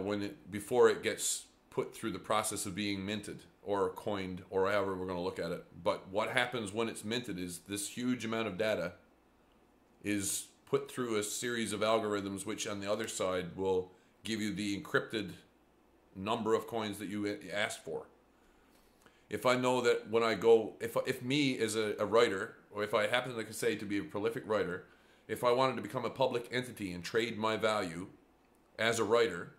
before it gets put through the process of being minted or coined or however we're going to look at it. But what happens when it's minted is this huge amount of data is put through a series of algorithms which on the other side will give you the encrypted number of coins that you asked for. If I know that when I go, if me as a writer, or if I happen, like I say, to be a prolific writer, if I wanted to become a public entity and trade my value as a writer,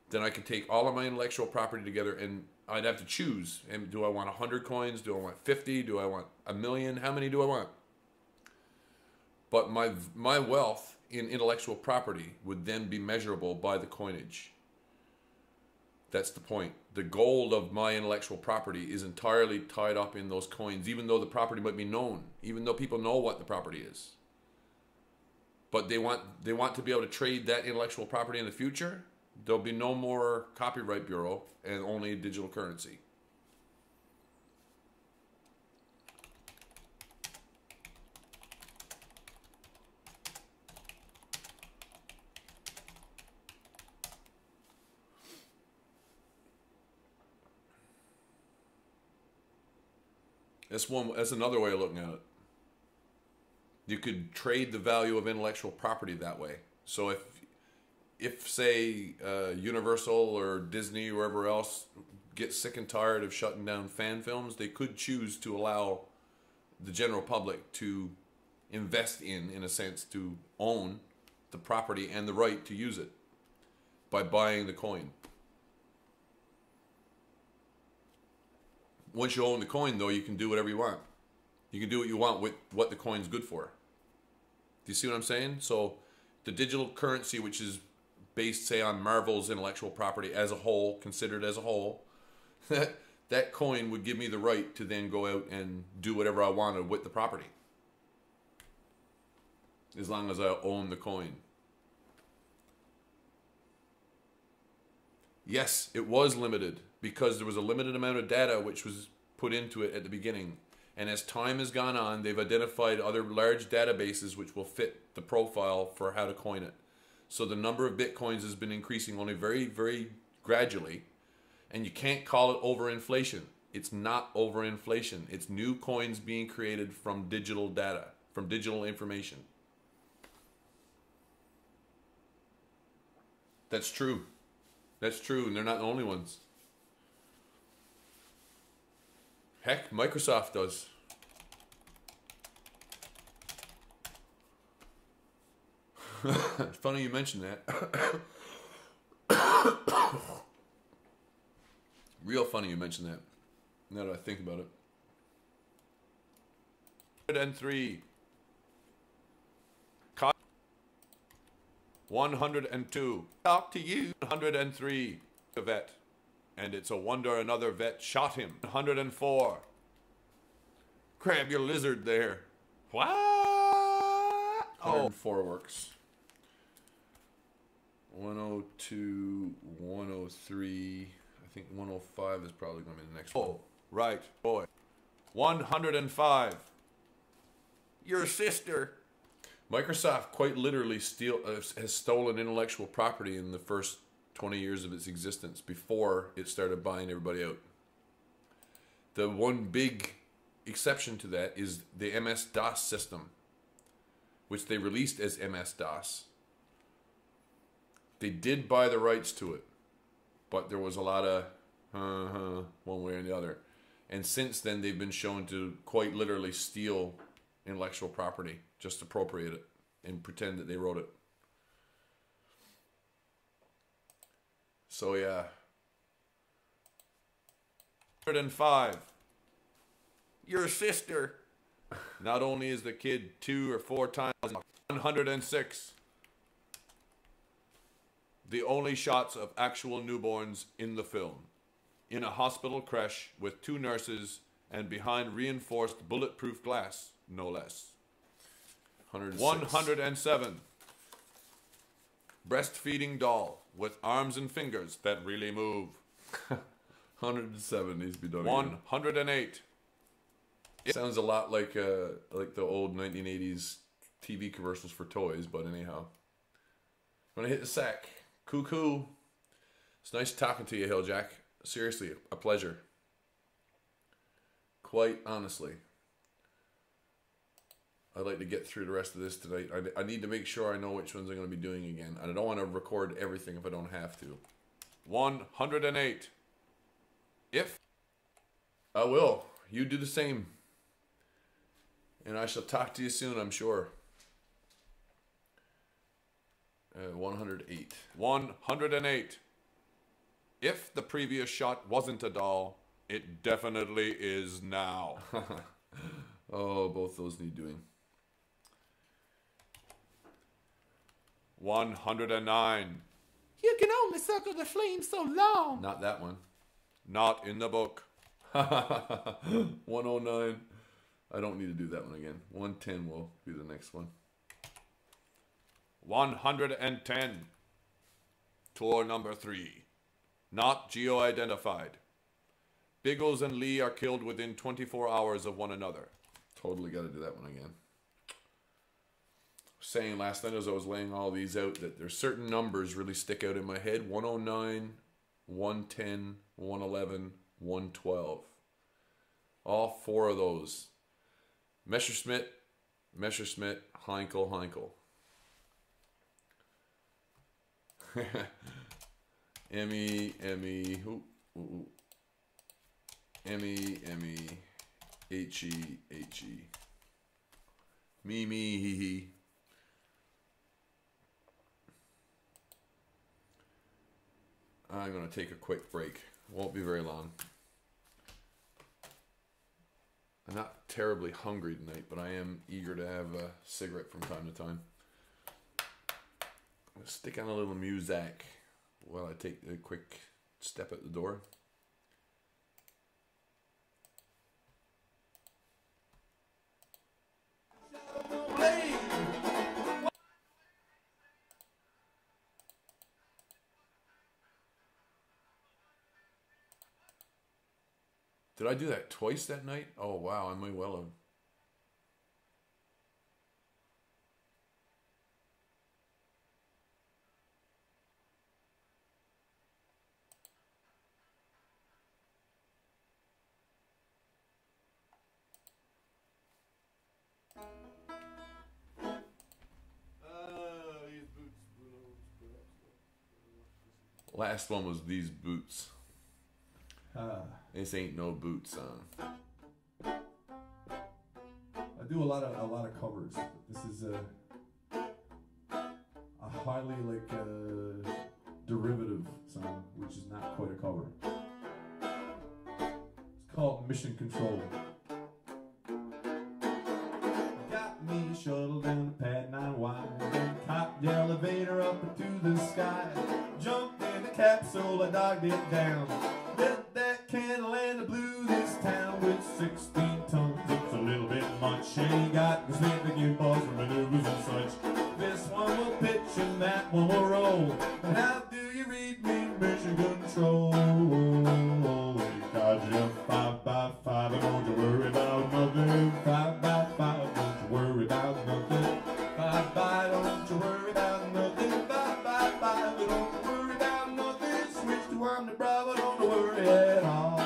then I could take all of my intellectual property together and I'd have to choose. And do I want 100 coins? Do I want 50? Do I want 1,000,000? How many do I want? But my wealth in intellectual property would then be measurable by the coinage. That's the point. The gold of my intellectual property is entirely tied up in those coins, even though the property might be known, even though people know what the property is. But they want to be able to trade that intellectual property in the future. There'll be no more Copyright Bureau and only digital currency. That's another way of looking at it. You could trade the value of intellectual property that way. So if say Universal or Disney or wherever else gets sick and tired of shutting down fan films, they could choose to allow the general public to invest in a sense, to own the property and the right to use it by buying the coin. Once you own the coin, though, you can do whatever you want. You can do what you want with what the coin's good for. Do you see what I'm saying? So the digital currency, which is based, say, on Marvel's intellectual property as a whole, considered as a whole, that coin would give me the right to then go out and do whatever I wanted with the property. As long as I own the coin. Yes, it was limited because there was a limited amount of data which was put into it at the beginning. And as time has gone on, they've identified other large databases which will fit the profile for how to coin it. So the number of bitcoins has been increasing only very, very gradually. And you can't call it overinflation. It's not overinflation. It's new coins being created from digital data, from digital information. That's true. That's true, and they're not the only ones. Heck, Microsoft does. It's funny you mention that. Real funny you mention that. Now that I think about it. 103. 102. Talk to you. 103. A vet. And it's a wonder another vet shot him. 104. Grab your lizard there. What? Oh, 4 works. 102, 103. I think 105 is probably going to be the next one. Oh, right, boy. 105. Your sister. Microsoft quite literally has stolen intellectual property in the first 20 years of its existence before it started buying everybody out. The one big exception to that is the MS-DOS system, which they released as MS-DOS. They did buy the rights to it, but there was a lot of one way or the other. And since then, they've been shown to quite literally steal intellectual property, just appropriate it and pretend that they wrote it. So yeah. 105. Your sister. Not only is the kid 2 or 4 times. 106. The only shots of actual newborns in the film. In a hospital creche with 2 nurses and behind reinforced bulletproof glass, no less. 107. Breastfeeding doll with arms and fingers that really move. 107 needs to be done. 108. It sounds a lot like the old 1980s TV commercials for toys, but anyhow. I'm gonna hit the sack. Cuckoo. It's nice talking to you, Hilljack. Seriously, a pleasure. Quite honestly. I'd like to get through the rest of this tonight. I need to make sure I know which ones I'm going to be doing again. And I don't want to record everything if I don't have to. 108. If I will. You do the same. And I shall talk to you soon, I'm sure. 108. 108. If the previous shot wasn't a doll, it definitely is now. Oh, both those need doing. 109. You can only circle the flame so long. Not that one. Not in the book. 109. I don't need to do that one again. 110 will be the next one. 110. Tour number 3. Not geo-identified. Biggles and Lee are killed within 24 hours of one another. Totally got to do that one again. Saying last night as I was laying all these out that there's certain numbers really stick out in my head. 109, 110, 111, 112. All 4 of those. Messerschmitt, Heinkel, Emmy, H-E. Me, he. I'm going to take a quick break. Won't be very long. I'm not terribly hungry tonight, but I am eager to have a cigarette from time to time. I'm going to stick on a little music while I take a quick step at the door. Did I do that twice that night? Oh, wow, I might well have. Last one was These Boots. This ain't no boots song. I do a lot of covers. This is a highly derivative song, which is not quite a cover. It's called Mission Control. Got me shuttled down to pad 9Y, then caught the elevator up into the sky. Jumped in the capsule, I dogged it down. Let that candle and I blew this town with 16 tons. It's a little bit much. Ain't got the significant balls for maneuvers and such. This one will pitch and that one will roll. And how do you read me? Mission Control. We got you 5x5 and don't you worry about nothing. 5x5, don't you worry about nothing. 5x, don't you worry about nothing. 5x5, don't you worry about nothing. Switch to Omni Bravo, don't worry at all.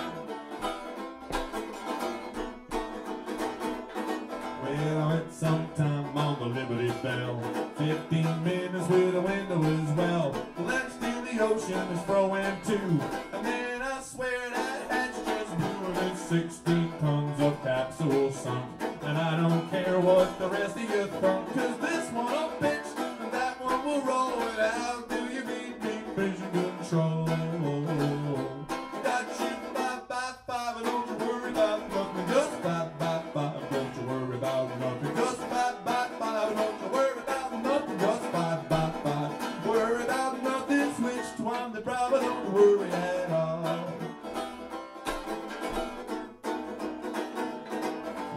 Well, I went sometime on the Liberty Bell. 15 minutes with a window as well. Well, that's still the ocean is throwing too. And then I swear that hatch just blew and 16 tons of capsule sunk. And I don't care what the rest of you thunk, cause this one will pitch and that one will roll. And how do you read me? Mission Control. Got you 5x5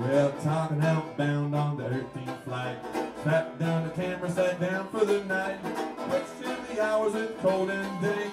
Well, talking outbound on the 13th flight. Strapped down the camera, sat down for the night. Switched in the hours, it's cold and dank.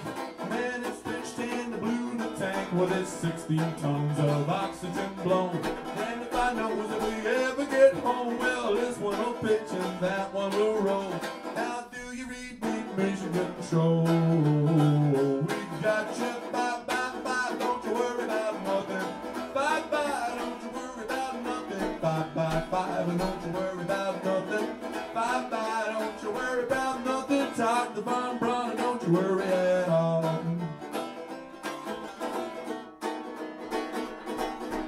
Man, it's stitched in the blue in the tank with its 16 tons of oxygen blown. And if I know if we ever get home, well, this one will pitch and that one will roll. How do you read me, mission control? We got you, bye, bye, bye, don't you worry about nothing. Bye, bye, don't you worry about nothing. Bye, bye, bye, but don't you worry about nothing. Bye, bye, don't you worry about nothing. Talk to Von Braun and don't you worry at all.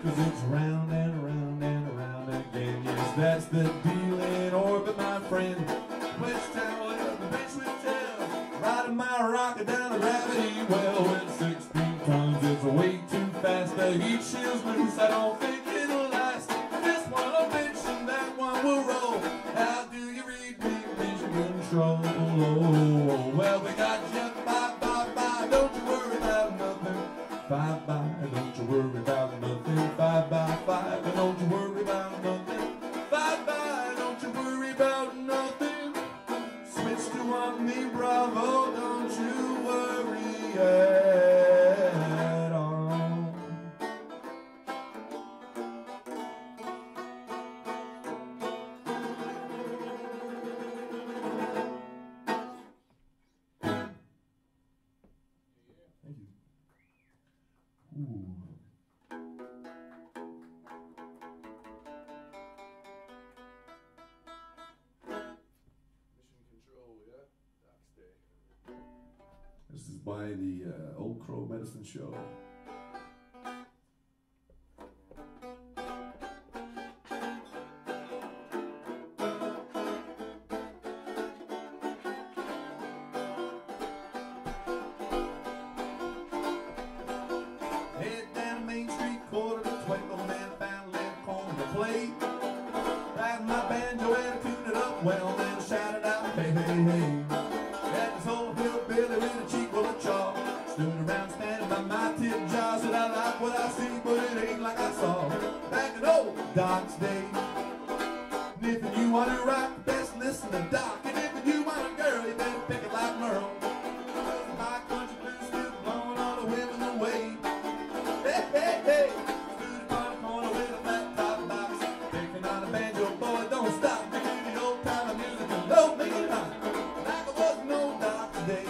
Cause it's round and around and around again. Yes, that's the deal in orbit, my friend. Which town will it be? Which town? Riding my rocket down a gravity well with 16 tons. It's way too fast. The heat shield's loose. I don't think it'll last. This one will pitch and that one will roll. How do you read me? Mission control. Well, we got you. Bye, bye, bye. Don't you worry about nothing. Bye, bye. Don't you worry about nothing. Bye, bye, bye. Don't you worry about nothing. Bye, bye. Don't you worry about nothing. Switch to Omni Bravo. Don't you worry at all. Thank you. Ooh. This is by the Old Crow Medicine Show. Head down Main Street, quarter to 12, man found left corner to play. Riding my banjo and I tuned it up well, then I shouted out, hey, hey, hey. Got this old hillbilly with a cheek full of chalk. Stood around standing by my tip jar, said I like what I see, but it ain't like I saw back in old Doc's day. And if you want to rock, best listen to Doc. And if you want a girl, you better pick it like Merle. My country blues still blowing all the women away. Hey, hey, hey. Stood upon a corner with a flat top box, picking on a banjo, boy, don't stop. Making the old time of music and don't make it hot. Like it was no Doc's day.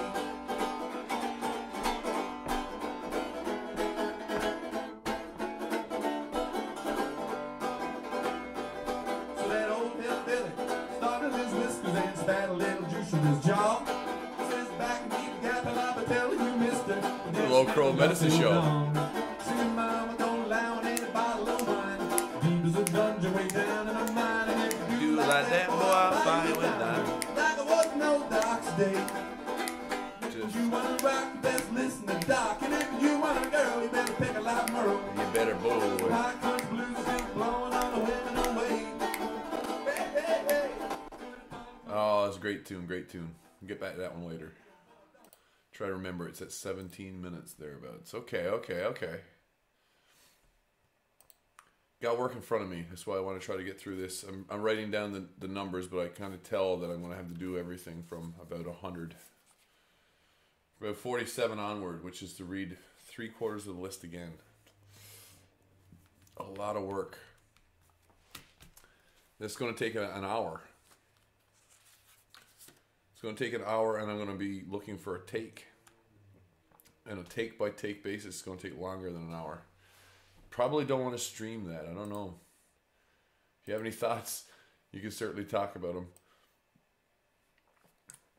So that old hillbilly started his whiskers and spat a little juice from his jaw. Says back and keep the gap and I'll be telling you, mister. The Low Crow Medicine Show. See, mama, don't allow any bottle of wine. Deep as a dungeon way down in a mine. And if you do like that, boy, I'll buy you a dime. Like it was no Doc's day. If you want to rock, you best listen to Doc. And if you want a girl, you better pick a lot Merle. You better boy. My country blues still blowing all the women away. Hey, hey, hey. Oh, that's a great tune, great tune. We'll get back to that one later. Try to remember, it's at 17 minutes thereabouts. Okay. Got work in front of me. That's why I want to try to get through this. I'm writing down the numbers, but I kind of tell that I'm going to have to do everything from about 100. About 47 onward, which is to read 3/4 of the list again. A lot of work. It's going to take an hour. It's going to take an hour, and I'm going to be looking for a take. And a take-by-take basis is going to take longer than an hour. Probably don't want to stream that. I don't know. If you have any thoughts, you can certainly talk about them.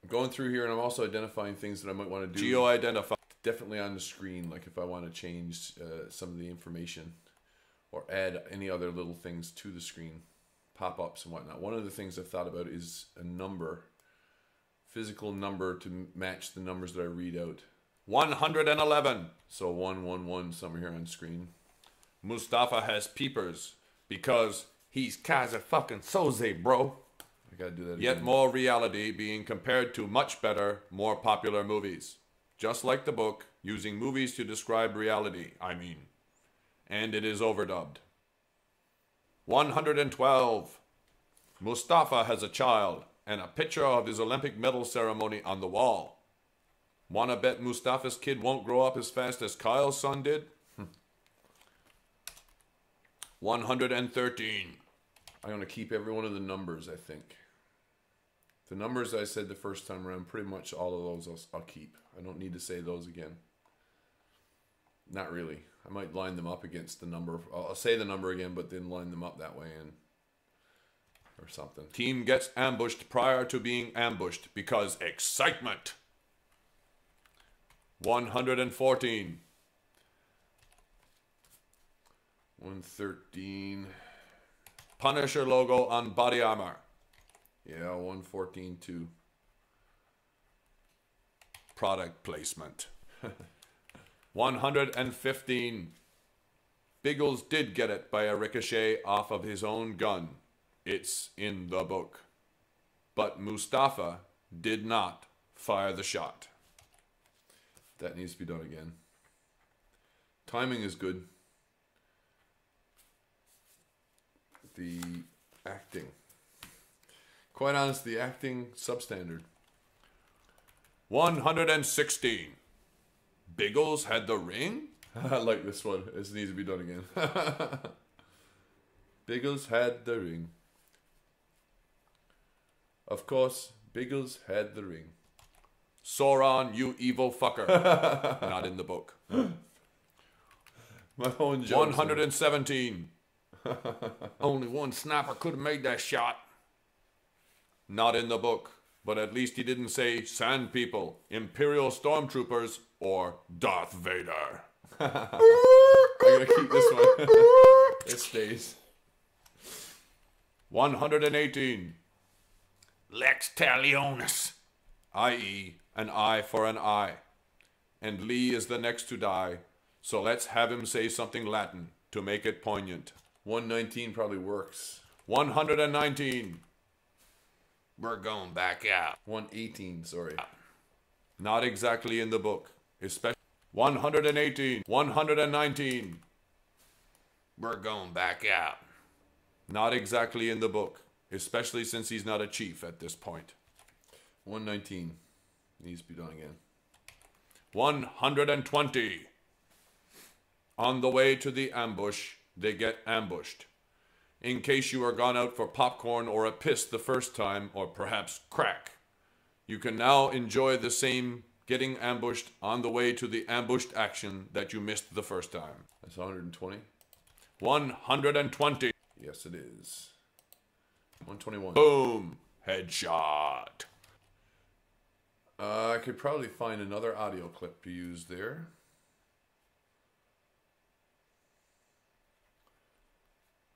I'm going through here, and I'm also identifying things that I might want to do. Geo-identify. Definitely on the screen, like if I want to change some of the information or add any other little things to the screen, pop-ups and whatnot. One of the things I've thought about is a number, physical number to match the numbers that I read out. 111. So 111 somewhere here on screen. Mustafa has peepers because he's Kaiser fucking Soze, bro. I gotta do that Yet again. more reality being compared to much better, more popular movies. Just like the book, using movies to describe reality, I mean. And it is overdubbed. 112. Mustafa has a child and a picture of his Olympic medal ceremony on the wall. Wanna bet Mustafa's kid won't grow up as fast as Kyle's son did? 113. I'm going to keep every one of the numbers, I think. The numbers I said the first time around, pretty much all of those I'll keep. I don't need to say those again. Not really. I might line them up against the number. I'll say the number again, but then line them up that way and or something. Team gets ambushed prior to being ambushed because excitement. 114. 113. Punisher logo on body armor. Yeah, 114 too. Product placement. 115. Biggles did get it by a ricochet off of his own gun. It's in the book. But Mustafa did not fire the shot. That needs to be done again. Timing is good. The acting. Quite honest, the acting substandard. 116. Biggles had the ring? I like this one. This needs to be done again. Biggles had the ring. Of course, Biggles had the ring. Sauron, you evil fucker. Not in the book. My own joke. 117. Only one sniper could have made that shot. Not in the book, but at least he didn't say sand people, Imperial stormtroopers, or Darth Vader. I'm gonna keep this one. It stays. 118. Lex Talionis, i.e., an eye for an eye. And Lee is the next to die, so let's have him say something Latin to make it poignant. 119 probably works. 119. We're going back out. 118, sorry. Not exactly in the book. Especially 118. 119. We're going back out. Not exactly in the book. Especially since he's not a chief at this point. 119. Needs to be done again. 120. On the way to the ambush, they get ambushed. In case you are gone out for popcorn or a piss the first time, or perhaps crack, you can now enjoy the same getting ambushed on the way to the ambushed action that you missed the first time. That's 120. 120. Yes, it is. 121. Boom. Headshot. I could probably find another audio clip to use there.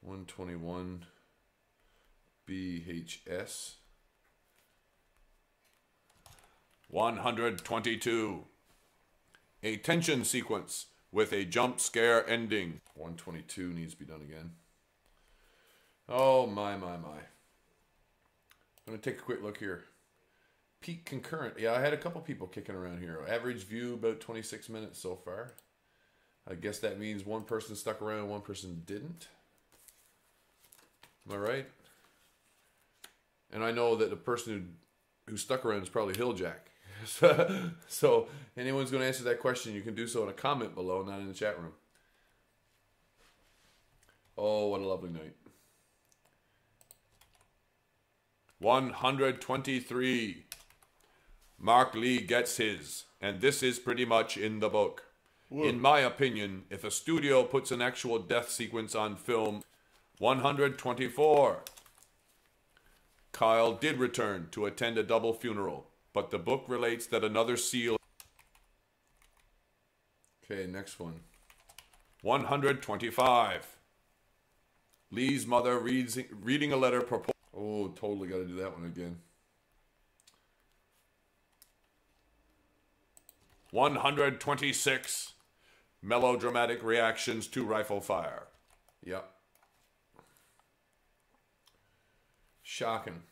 (121) BHS. 122. A tension sequence with a jump scare ending. 122 needs to be done again. Oh my. I'm going to take a quick look here. Peak concurrent. Yeah, I had a couple people kicking around here. Average view about 26 minutes so far. I guess that means one person stuck around and one person didn't. Am I right? And I know that the person who stuck around is probably Hilljack. So anyone's going to answer that question, you can do so in a comment below, not in the chat room. Oh, what a lovely night. 123. Mark Lee gets his, and this is pretty much in the book. Whoa. In my opinion, if a studio puts an actual death sequence on film. 124. Kyle did return to attend a double funeral, but the book relates that another SEAL... Okay, next one. 125. Lee's mother reading a letter proposing... Oh, totally got to do that one again. 126. Melodramatic reactions to rifle fire. Yep. Shocking.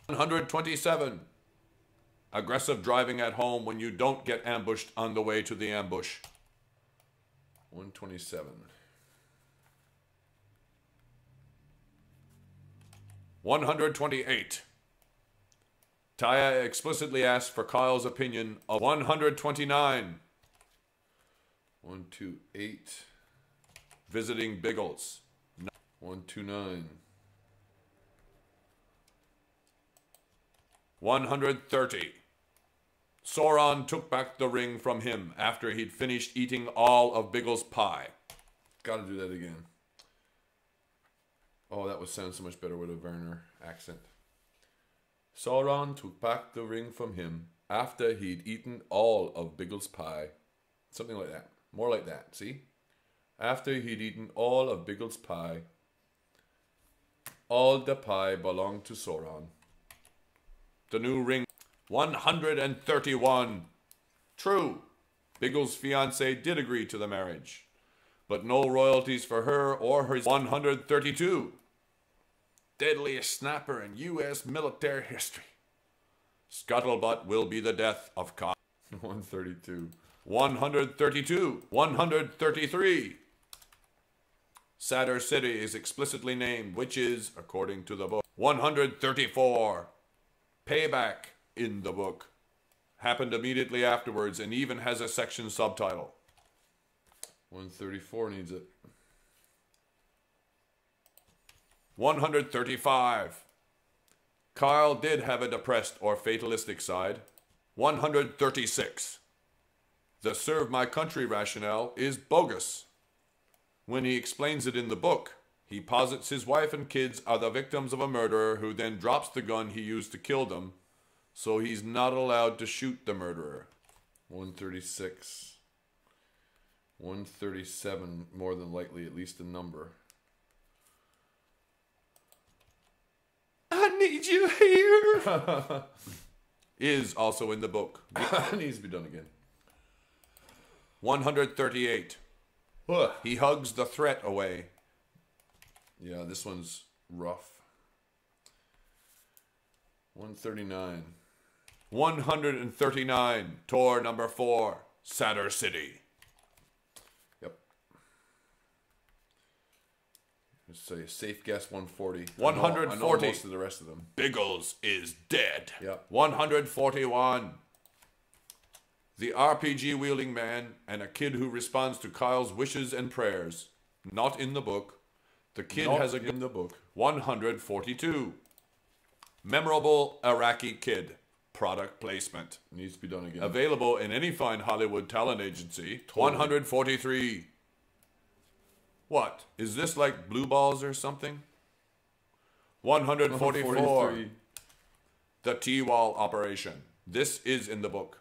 127. Aggressive driving at home when you don't get ambushed on the way to the ambush. 127. 128. Taya explicitly asked for Kyle's opinion of 129. 128. Visiting Biggles. 129. 130. Sauron took back the ring from him after he'd finished eating all of Biggles' pie. Gotta do that again. Oh, that would sound so much better with a Werner accent. Sauron took back the ring from him after he'd eaten all of Biggles' pie. Something like that. More like that, see? After he'd eaten all of Biggles' pie. All the pie belonged to Sauron. The new ring. 131. True. Biggles' fiancé did agree to the marriage, but no royalties for her or her. 132. Deadliest snapper in U.S. military history. Scuttlebutt will be the death of Kyle. 132. 132. 133. Sadr City is explicitly named, which is, according to the book. 134. Payback in the book. Happened immediately afterwards and even has a section subtitle. 134 needs it. 135. Kyle did have a depressed or fatalistic side. 136. The serve my country rationale is bogus. When he explains it in the book, he posits his wife and kids are the victims of a murderer who then drops the gun he used to kill them, so he's not allowed to shoot the murderer. 136. 137, more than likely, at least a number. I need you here. Is also in the book. It needs to be done again. 138. He hugs the threat away. Yeah, this one's rough. 139. 139. Tour number 4. Sadr City. Yep. Let's say safe guess 140. 140. I know most of the rest of them. Biggles is dead. Yep. 141. The RPG wielding man and a kid who responds to Kyle's wishes and prayers. Not in the book. The kid has a in the book. 142. Memorable Iraqi kid. Product placement. Needs to be done again. Available in any fine Hollywood talent agency. Totally. 143. What? Is this like Blue Balls or something? 144. The T-Wall operation. This is in the book.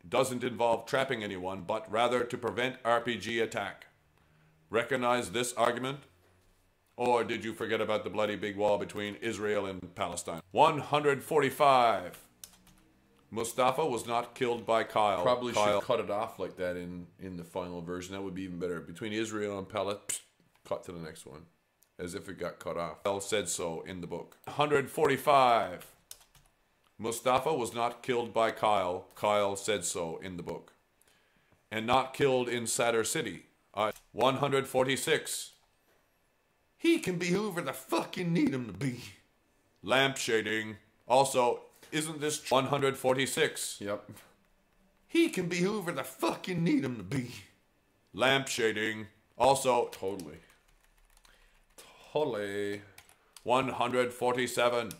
Doesn't involve trapping anyone, but rather to prevent RPG attack. Recognize this argument? Or did you forget about the bloody big wall between Israel and Palestine? 145. Mustafa was not killed by Kyle. Probably should cut it off like that in the final version. That would be even better. Between Israel and Palestine, cut to the next one. As if it got cut off. Kyle said so in the book. 145. Mustafa was not killed by Kyle. Kyle said so in the book. And not killed in Sadr City. 146. He can be whoever the fuck you need him to be. Lamp shading. Also, isn't this 146? Yep. He can be whoever the fuck you need him to be. Lamp shading. Also, totally. 147.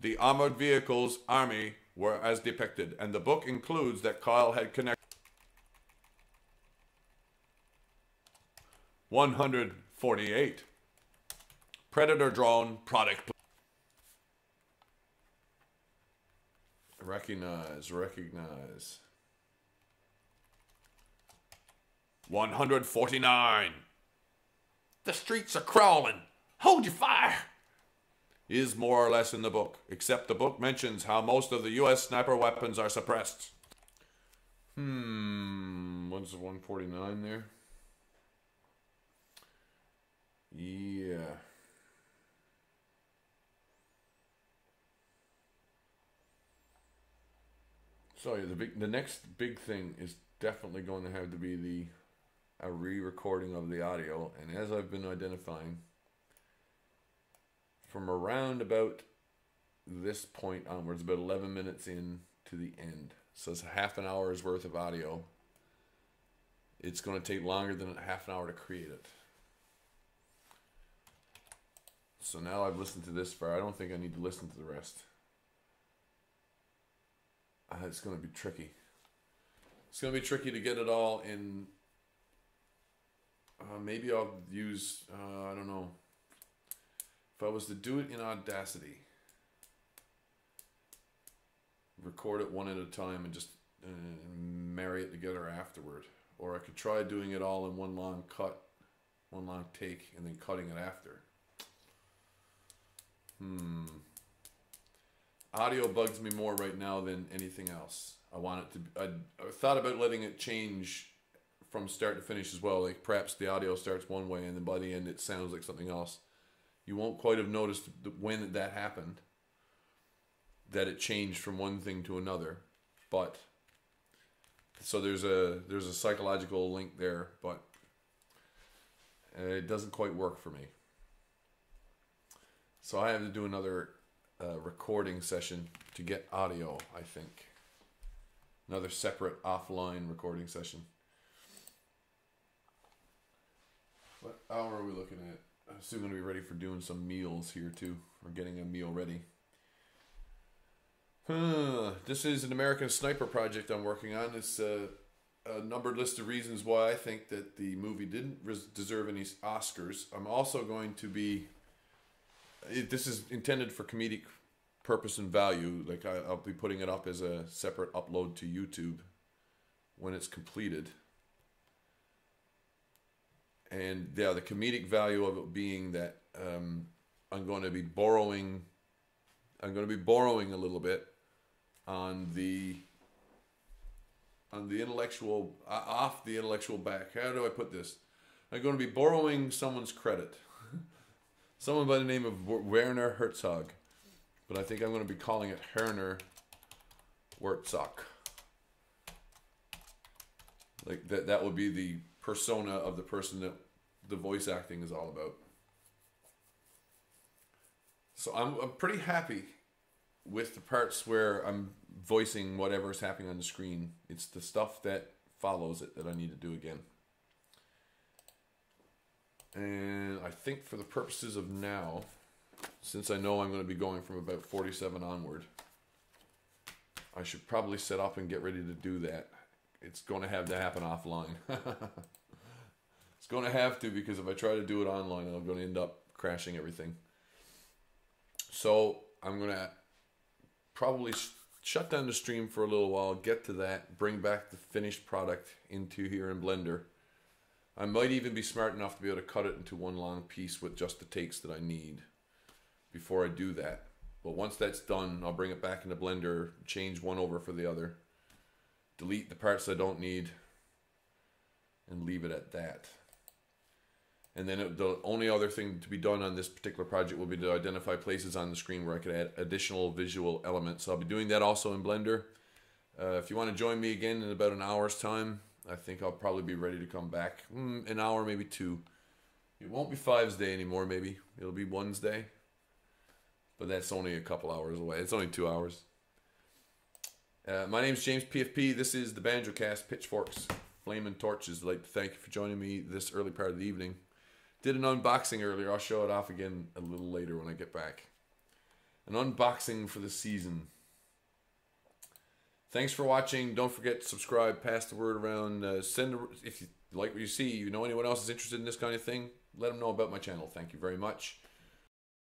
The armored vehicles army were as depicted, and the book includes that Kyle had connected. 148. Predator drone product. Recognize. 149. The streets are crawling. Hold your fire. Is more or less in the book, except the book mentions how most of the U.S. sniper weapons are suppressed. What's 149 there? Yeah. So the next big thing is definitely going to have to be a re-recording of the audio, and as I've been identifying, from around about this point onwards, about 11 minutes in to the end, so it's half an hour's worth of audio. It's going to take longer than half an hour to create it. So now I've listened to this far. I don't think I need to listen to the rest. It's going to be tricky. It's going to be tricky to get it all in. Maybe I'll use, I don't know. If I was to do it in Audacity, record it one at a time and just marry it together afterward. Or I could try doing it all in one long cut, one long take, and then cutting it after. Audio bugs me more right now than anything else. I want it to. I thought about letting it change from start to finish as well. Like perhaps the audio starts one way and then by the end it sounds like something else. You won't quite have noticed when that happened, that it changed from one thing to another. But so there's a psychological link there, but it doesn't quite work for me. So I have to do another recording session to get audio, I think. Another separate offline recording session. What hour are we looking at? I'm soon going to be ready for doing some meals here too. We're getting a meal ready. This is an American Sniper project I'm working on. It's a numbered list of reasons why I think that the movie didn't deserve any Oscars. I'm also going to be... This is intended for comedic purpose and value. Like I'll be putting it up as a separate upload to YouTube when it's completed. And yeah, the comedic value of it being that I'm going to be borrowing a little bit on the intellectual, off the intellectual back. How do I put this? I'm going to be borrowing someone's credit. Someone by the name of Werner Herzog. But I think I'm going to be calling it Herner Wertzog. Like that would be the persona of the person that the voice acting is all about. So I'm pretty happy with the parts where I'm voicing whatever's happening on the screen. It's the stuff that follows it that I need to do again. And I think for the purposes of now, since I know I'm going to be going from about 47 onward, I should probably set up and get ready to do that. It's going to have to happen offline. It's going to have to, because if I try to do it online, I'm going to end up crashing everything. So I'm going to probably shut down the stream for a little while, get to that, bring back the finished product into here in Blender. I might even be smart enough to be able to cut it into one long piece with just the takes that I need before I do that. But once that's done, I'll bring it back into Blender, change one over for the other, delete the parts I don't need, and leave it at that. And then the only other thing to be done on this particular project will be to identify places on the screen where I could add additional visual elements. So I'll be doing that also in Blender. If you want to join me again in about an hour's time, I think I'll probably be ready to come back. An hour, maybe two. It won't be Fives Day anymore, maybe. It'll be One's Day. But that's only a couple hours away. It's only 2 hours. My name's James PFP. This is the Banjocast, Pitchforks, Flaming Torches. I'd like to thank you for joining me this early part of the evening. Did an unboxing earlier. I'll show it off again a little later when I get back. An unboxing for the season. Thanks for watching. Don't forget to subscribe. Pass the word around. If you like what you see, you know anyone else is interested in this kind of thing, let them know about my channel. Thank you very much.